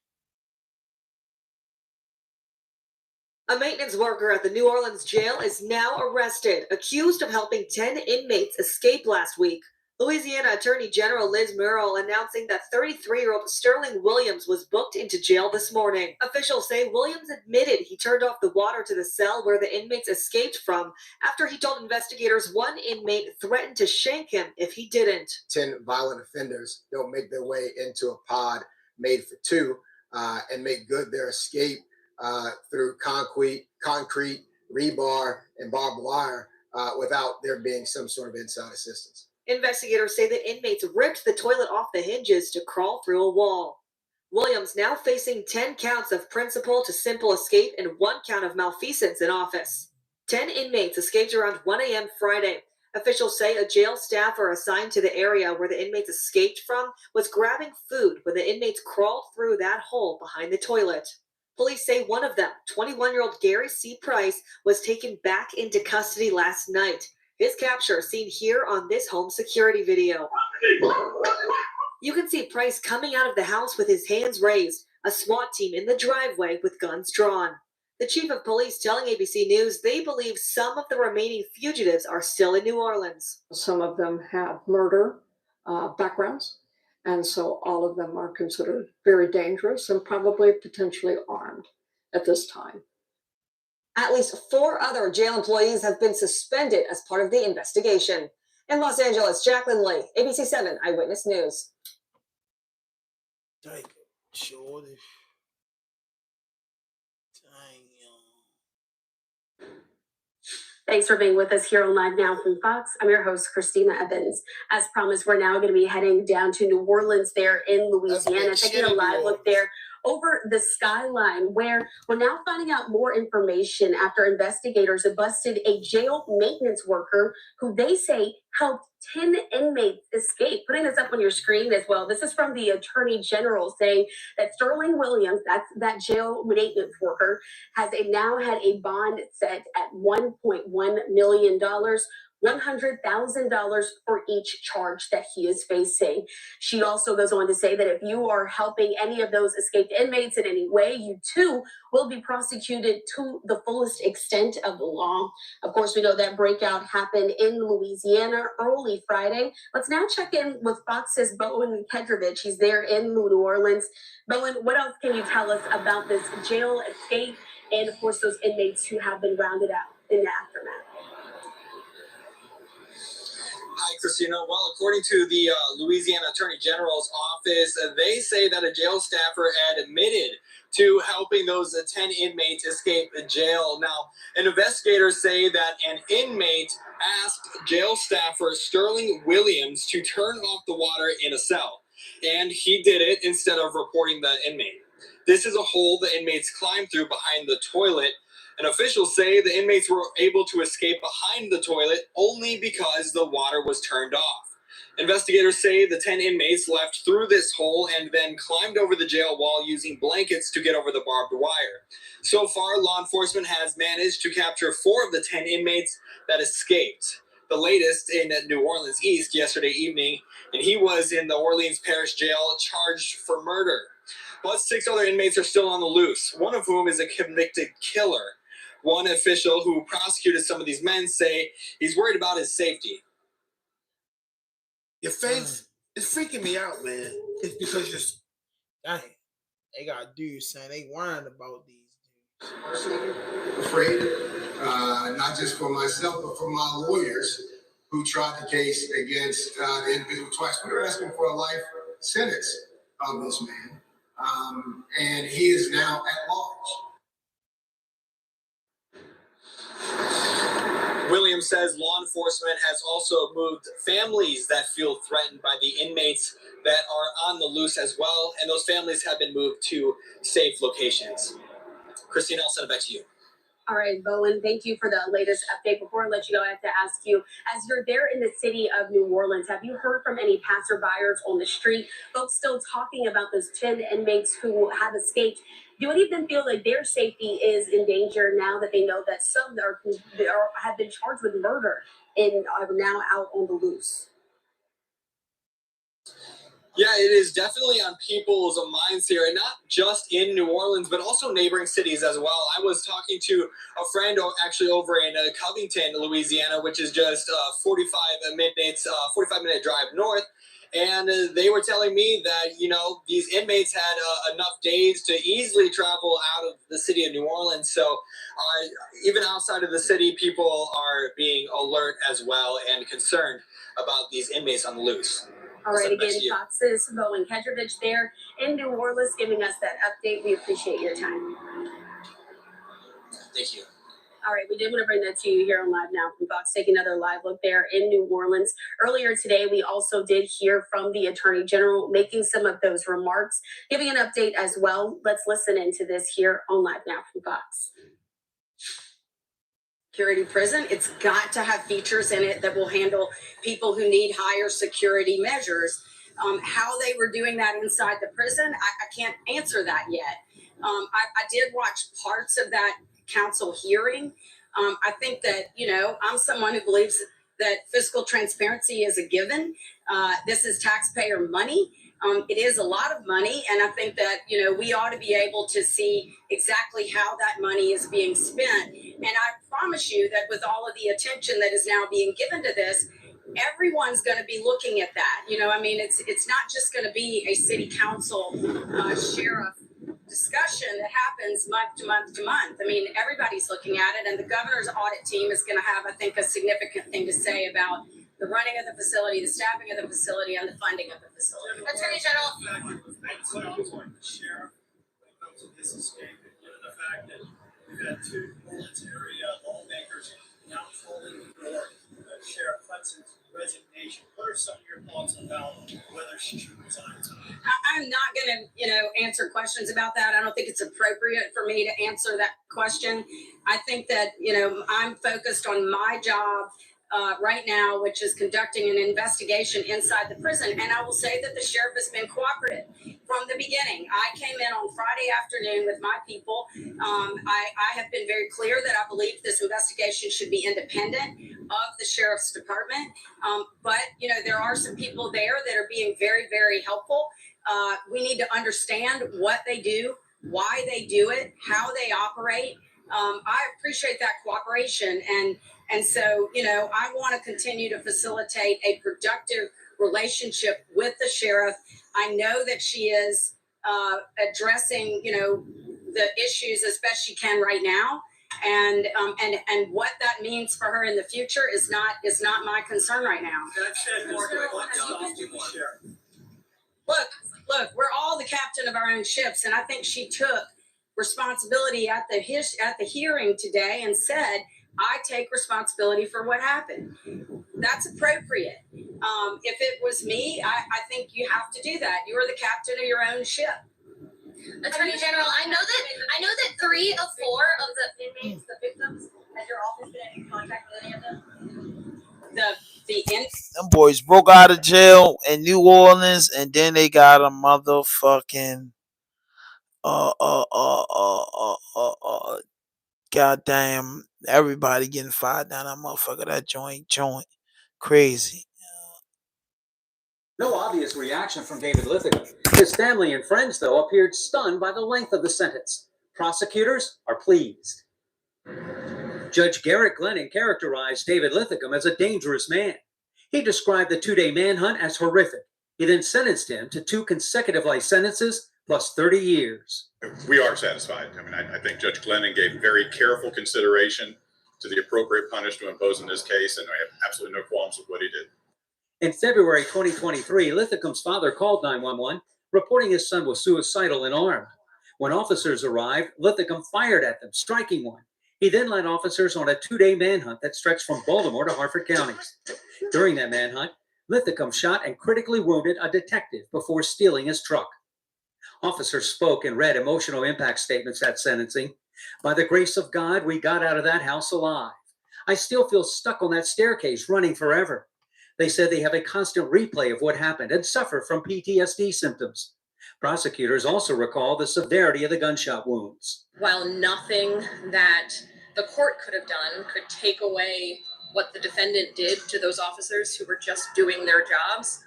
A maintenance worker at the New Orleans jail is now arrested, accused of helping 10 inmates escape last week. Louisiana Attorney General Liz Murrill announcing that 33-year-old Sterling Williams was booked into jail this morning. Officials say Williams admitted he turned off the water to the cell where the inmates escaped from after he told investigators one inmate threatened to shank him if he didn't. 10 violent offenders don't make their way into a pod made for two and make good their escape through concrete, rebar, and barbed wire without there being some sort of inside assistance. Investigators say the inmates ripped the toilet off the hinges to crawl through a wall. Williams now facing 10 counts of principal to simple escape and 1 count of malfeasance in office. 10 inmates escaped around 1 a.m. Friday. Officials say a jail staffer assigned to the area where the inmates escaped from was grabbing food when the inmates crawled through that hole behind the toilet. Police say one of them, 21-year-old Gary C. Price, was taken back into custody last night. His capture seen here on this home security video. You can see Price coming out of the house with his hands raised, a SWAT team in the driveway with guns drawn. The chief of police telling ABC News they believe some of the remaining fugitives are still in New Orleans. Some of them have murder backgrounds, and so all of them are considered very dangerous and probably potentially armed at this time. At least 4 other jail employees have been suspended as part of the investigation. In Los Angeles, Jacqueline Lee, ABC 7 Eyewitness News. Damn, shorty. Thanks for being with us here on Live Now from Fox. I'm your host, Christina Evans. As promised, we're now going to be heading down to New Orleans there in Louisiana, taking a live look there over the skyline, where we're now finding out more information after investigators have busted a jail maintenance worker who they say helped 10 inmates escape. Putting this up on your screen as well. This is from the Attorney General saying that Sterling Williams, that's that jail maintenance worker, has now had a bond set at $1.1 million. $100,000 for each charge that he is facing. She also goes on to say that if you are helping any of those escaped inmates in any way, you too will be prosecuted to the fullest extent of the law. Of course, we know that breakout happened in Louisiana early Friday. Let's now check in with Fox's Bowen Kedrovich. He's there in New Orleans. Bowen, what else can you tell us about this jail escape and, of course, those inmates who have been rounded out in the aftermath? Hi, Christina. Well, according to the Louisiana Attorney General's office, they say that a jail staffer had admitted to helping those 10 inmates escape jail. Now, investigators say that an inmate asked jail staffer Sterling Williams to turn off the water in a cell, and he did it instead of reporting the inmate. This is a hole the inmates climbed through behind the toilet. And officials say the inmates were able to escape behind the toilet only because the water was turned off. Investigators say the 10 inmates left through this hole and then climbed over the jail wall using blankets to get over the barbed wire. So far, law enforcement has managed to capture 4 of the 10 inmates that escaped. The latest in New Orleans East yesterday evening, and he was in the Orleans Parish Jail charged for murder. But 6 other inmates are still on the loose, one of whom is a convicted killer. One official who prosecuted some of these men say he's worried about his safety. Your face is freaking me out, man. It's because just dang, they got dudes saying they worrying about these dudes. Personally afraid, not just for myself, but for my lawyers who tried the case against the individual twice. We were asking for a life sentence of this man, and he is now at large. Williams says law enforcement has also moved families that feel threatened by the inmates that are on the loose as well, and those families have been moved to safe locations. Christine, I'll send it back to you. All right, Bowen, thank you for the latest update. Before I let you go, I have to ask you, as you're there in the city of New Orleans, have you heard from any passerbyers on the street, folks still talking about those 10 inmates who have escaped? Do any of them feel like their safety is in danger now that they know that some have been charged with murder and are now out on the loose? Yeah, it is definitely on people's minds here, and not just in New Orleans, but also neighboring cities as well. I was talking to a friend actually over in Covington, Louisiana, which is just 45-minute drive north. And they were telling me that, you know, these inmates had enough days to easily travel out of the city of New Orleans. So even outside of the city, people are being alert as well and concerned about these inmates on the loose. All right, again, Fox's Bowen Kedrovich there in New Orleans giving us that update. We appreciate your time. Thank you. All right, we did want to bring that to you here on Live Now from Fox. Take another live look there in New Orleans. Earlier today, we also did hear from the Attorney General making some of those remarks, giving an update as well. Let's listen into this here on Live Now from Fox. Security prison, it's got to have features in it that will handle people who need higher security measures. How they were doing that inside the prison, I can't answer that yet. I did watch parts of that council hearing. I think that, you know, I'm someone who believes that fiscal transparency is a given. This is taxpayer money. It is a lot of money, and I think that, you know, we ought to be able to see exactly how that money is being spent. And I promise you that with all of the attention that is now being given to this, everyone's going to be looking at that. You know, I mean, it's not just going to be a city council sheriff discussion that happens month to month to month. I mean, everybody's looking at it, and the governor's audit team is going to have, I think, a significant thing to say about the running of the facility, the staffing of the facility, and the funding of the facility. Attorney General. Sheriff, when it comes to this escape, and given the fact that we've had 2 Orleans area lawmakers now calling for Sheriff Hudson's resignation, what are some of your thoughts about whether she should resign? I'm not going to, you know, answer questions about that. I don't think it's appropriate for me to answer that question. I think that, you know, I'm focused on my job right now, which is conducting an investigation inside the prison. And I will say that the sheriff has been cooperative from the beginning. I came in on Friday afternoon with my people. I have been very clear that I believe this investigation should be independent of the sheriff's department. But, you know, there are some people there that are being very, very helpful. We need to understand what they do, why they do it, how they operate. I appreciate that cooperation. And so, you know, I want to continue to facilitate a productive relationship with the sheriff. I know that she is addressing, you know, the issues as best she can right now. And what that means for her in the future is not my concern right now. Look, we're all the captain of our own ships, and I think she took responsibility at the hearing today and said, I take responsibility for what happened. That's appropriate. If it was me, I think you have to do that. You're the captain of your own ship. Attorney General, I know that 3 of 4 of the inmates, the victims, has your office been in contact with any of them? Them boys broke out of jail in New Orleans, and then they got a motherfucking goddamn everybody getting fired down that motherfucker. That joint crazy. No obvious reaction from David Lithicum. His family and friends, though, appeared stunned by the length of the sentence. Prosecutors are pleased. Judge Garrett Glennon characterized David Lithicum as a dangerous man. He described the 2-day manhunt as horrific. He then sentenced him to 2 consecutive life sentences plus 30 years. We are satisfied. I mean, I think Judge Glennon gave very careful consideration to the appropriate punishment to impose in this case, and I have absolutely no qualms with what he did. In February 2023, Lithicum's father called 911, reporting his son was suicidal and armed. When officers arrived, Lithicum fired at them, striking one. He then led officers on a 2-day manhunt that stretched from Baltimore to Harford counties. During that manhunt, Lithicum shot and critically wounded a detective before stealing his truck. Officers spoke and read emotional impact statements at sentencing. By the grace of God, we got out of that house alive. I still feel stuck on that staircase, running forever. They said they have a constant replay of what happened and suffer from PTSD symptoms. Prosecutors also recall the severity of the gunshot wounds. While nothing that the court could have done could take away what the defendant did to those officers who were just doing their jobs,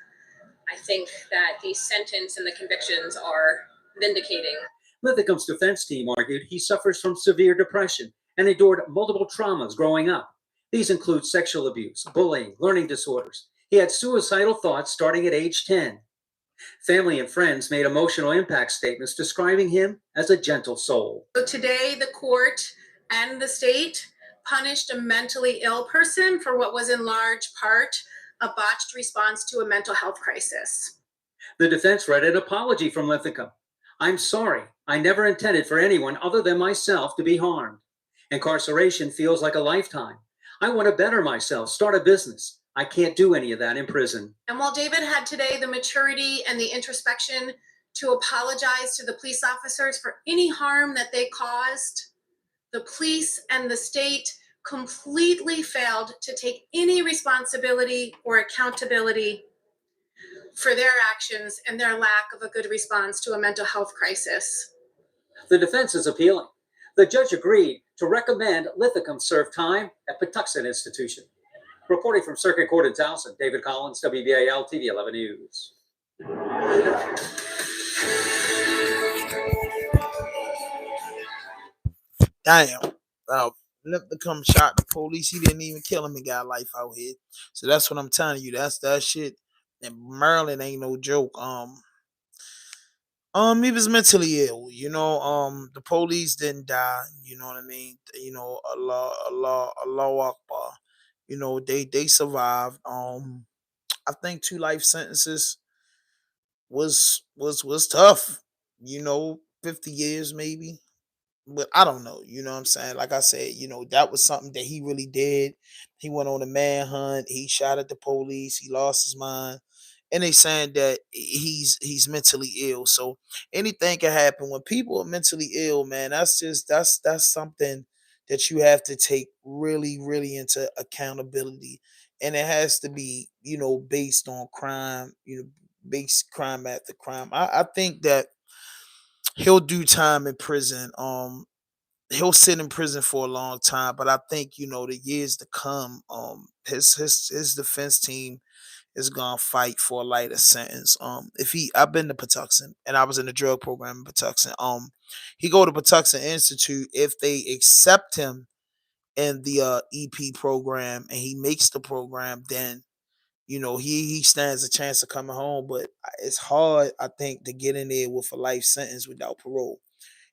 I think that the sentence and the convictions are vindicating. Lithicum's defense team argued he suffers from severe depression and endured multiple traumas growing up. These include sexual abuse, bullying, learning disorders. He had suicidal thoughts starting at age 10. Family and friends made emotional impact statements describing him as a gentle soul. So today, the court and the state punished a mentally ill person for what was in large part a botched response to a mental health crisis. The defense read an apology from Lithicum. I'm sorry. I never intended for anyone other than myself to be harmed. Incarceration feels like a lifetime. I want to better myself, start a business. I can't do any of that in prison. And while David had today the maturity and the introspection to apologize to the police officers for any harm that they caused, the police and the state completely failed to take any responsibility or accountability for their actions and their lack of a good response to a mental health crisis. The defense is appealing. The judge agreed to recommend Lithicum serve time at Patuxent Institution. Reporting from Circuit Court in Towson, David Collins, WBAL TV 11 News. Damn. Lithicum shot the police. He didn't even kill him and got life out here. So that's what I'm telling you. That's that shit. And Maryland ain't no joke. He was mentally ill. The police didn't die. You know what I mean? Allah Akbar. They survived. I think 2 life sentences was tough. 50 years maybe. But I don't know, you know what I'm saying? Like I said, that was something that he really did. He went on a manhunt, he shot at the police, he lost his mind. And they saying that he's mentally ill. So anything can happen. When people are mentally ill, man, that's something that you have to take really, really into accountability. And it has to be, based on crime, based crime after crime. I think that he'll do time in prison. He'll sit in prison for a long time, but I think the years to come, his defense team is gonna fight for a lighter sentence. I've been to Patuxent and I was in the drug program in Patuxent. He go to Patuxent Institute if they accept him in the EP program and he makes the program, then he stands a chance of coming home. But it's hard, I think, to get in there with a life sentence without parole.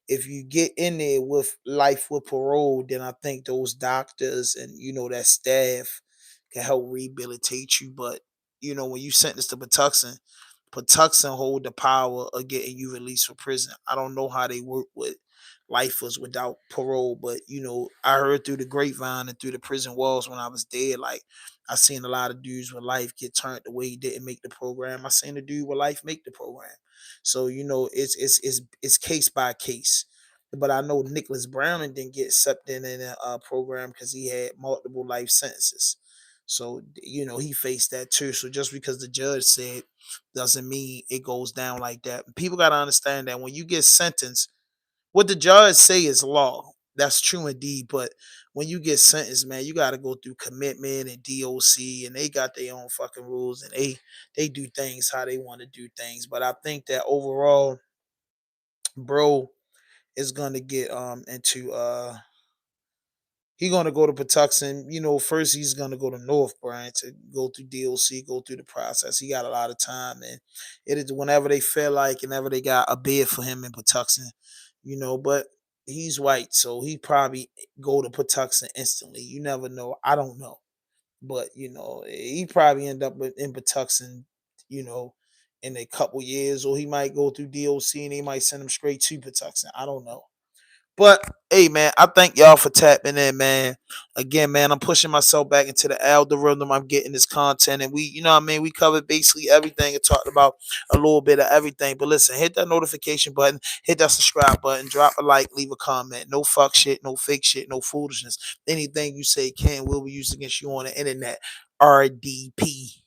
If you get in there with life with parole, then I think those doctors and that staff can help rehabilitate you. But when you sentence to Patuxent hold the power of getting you released from prison. I don't know how they work with lifers without parole. But you know, I heard through the grapevine and through the prison walls when I was there, like I seen a lot of dudes with life get turned the way he didn't make the program. I seen a dude with life make the program. So you know, it's case by case. But I know Nicholas Brown didn't get accepted in a program because he had multiple life sentences. So you know he faced that too. So just because the judge said doesn't mean it goes down like that. People got to understand that when you get sentenced, what the judge say is law. That's true indeed. But when you get sentenced, man, you got to go through commitment and DOC, and they got their own fucking rules, and they do things how they want to do things. But I think that overall, bro is gonna get into he's gonna go to Patuxent. You know, first he's gonna go to North Bryan to go through DOC, go through the process. He got a lot of time, and it is whenever they feel like, whenever they got a bid for him in Patuxent, you know. But he's white, so he probably go to Patuxent instantly. You never know. I don't know, but you know, he probably end up in Patuxent, you know, in a couple years, or he might go through DOC and they might send him straight to Patuxent. I don't know. But hey, man, I thank y'all for tapping in, man. Again, man, I'm pushing myself back into the algorithm. I'm getting this content, and we, you know what I mean? We covered basically everything and talked about a little bit of everything. But listen, hit that notification button, hit that subscribe button, drop a like, leave a comment. No fuck shit, no fake shit, no foolishness. Anything you say can will be used against you on the internet. RDP.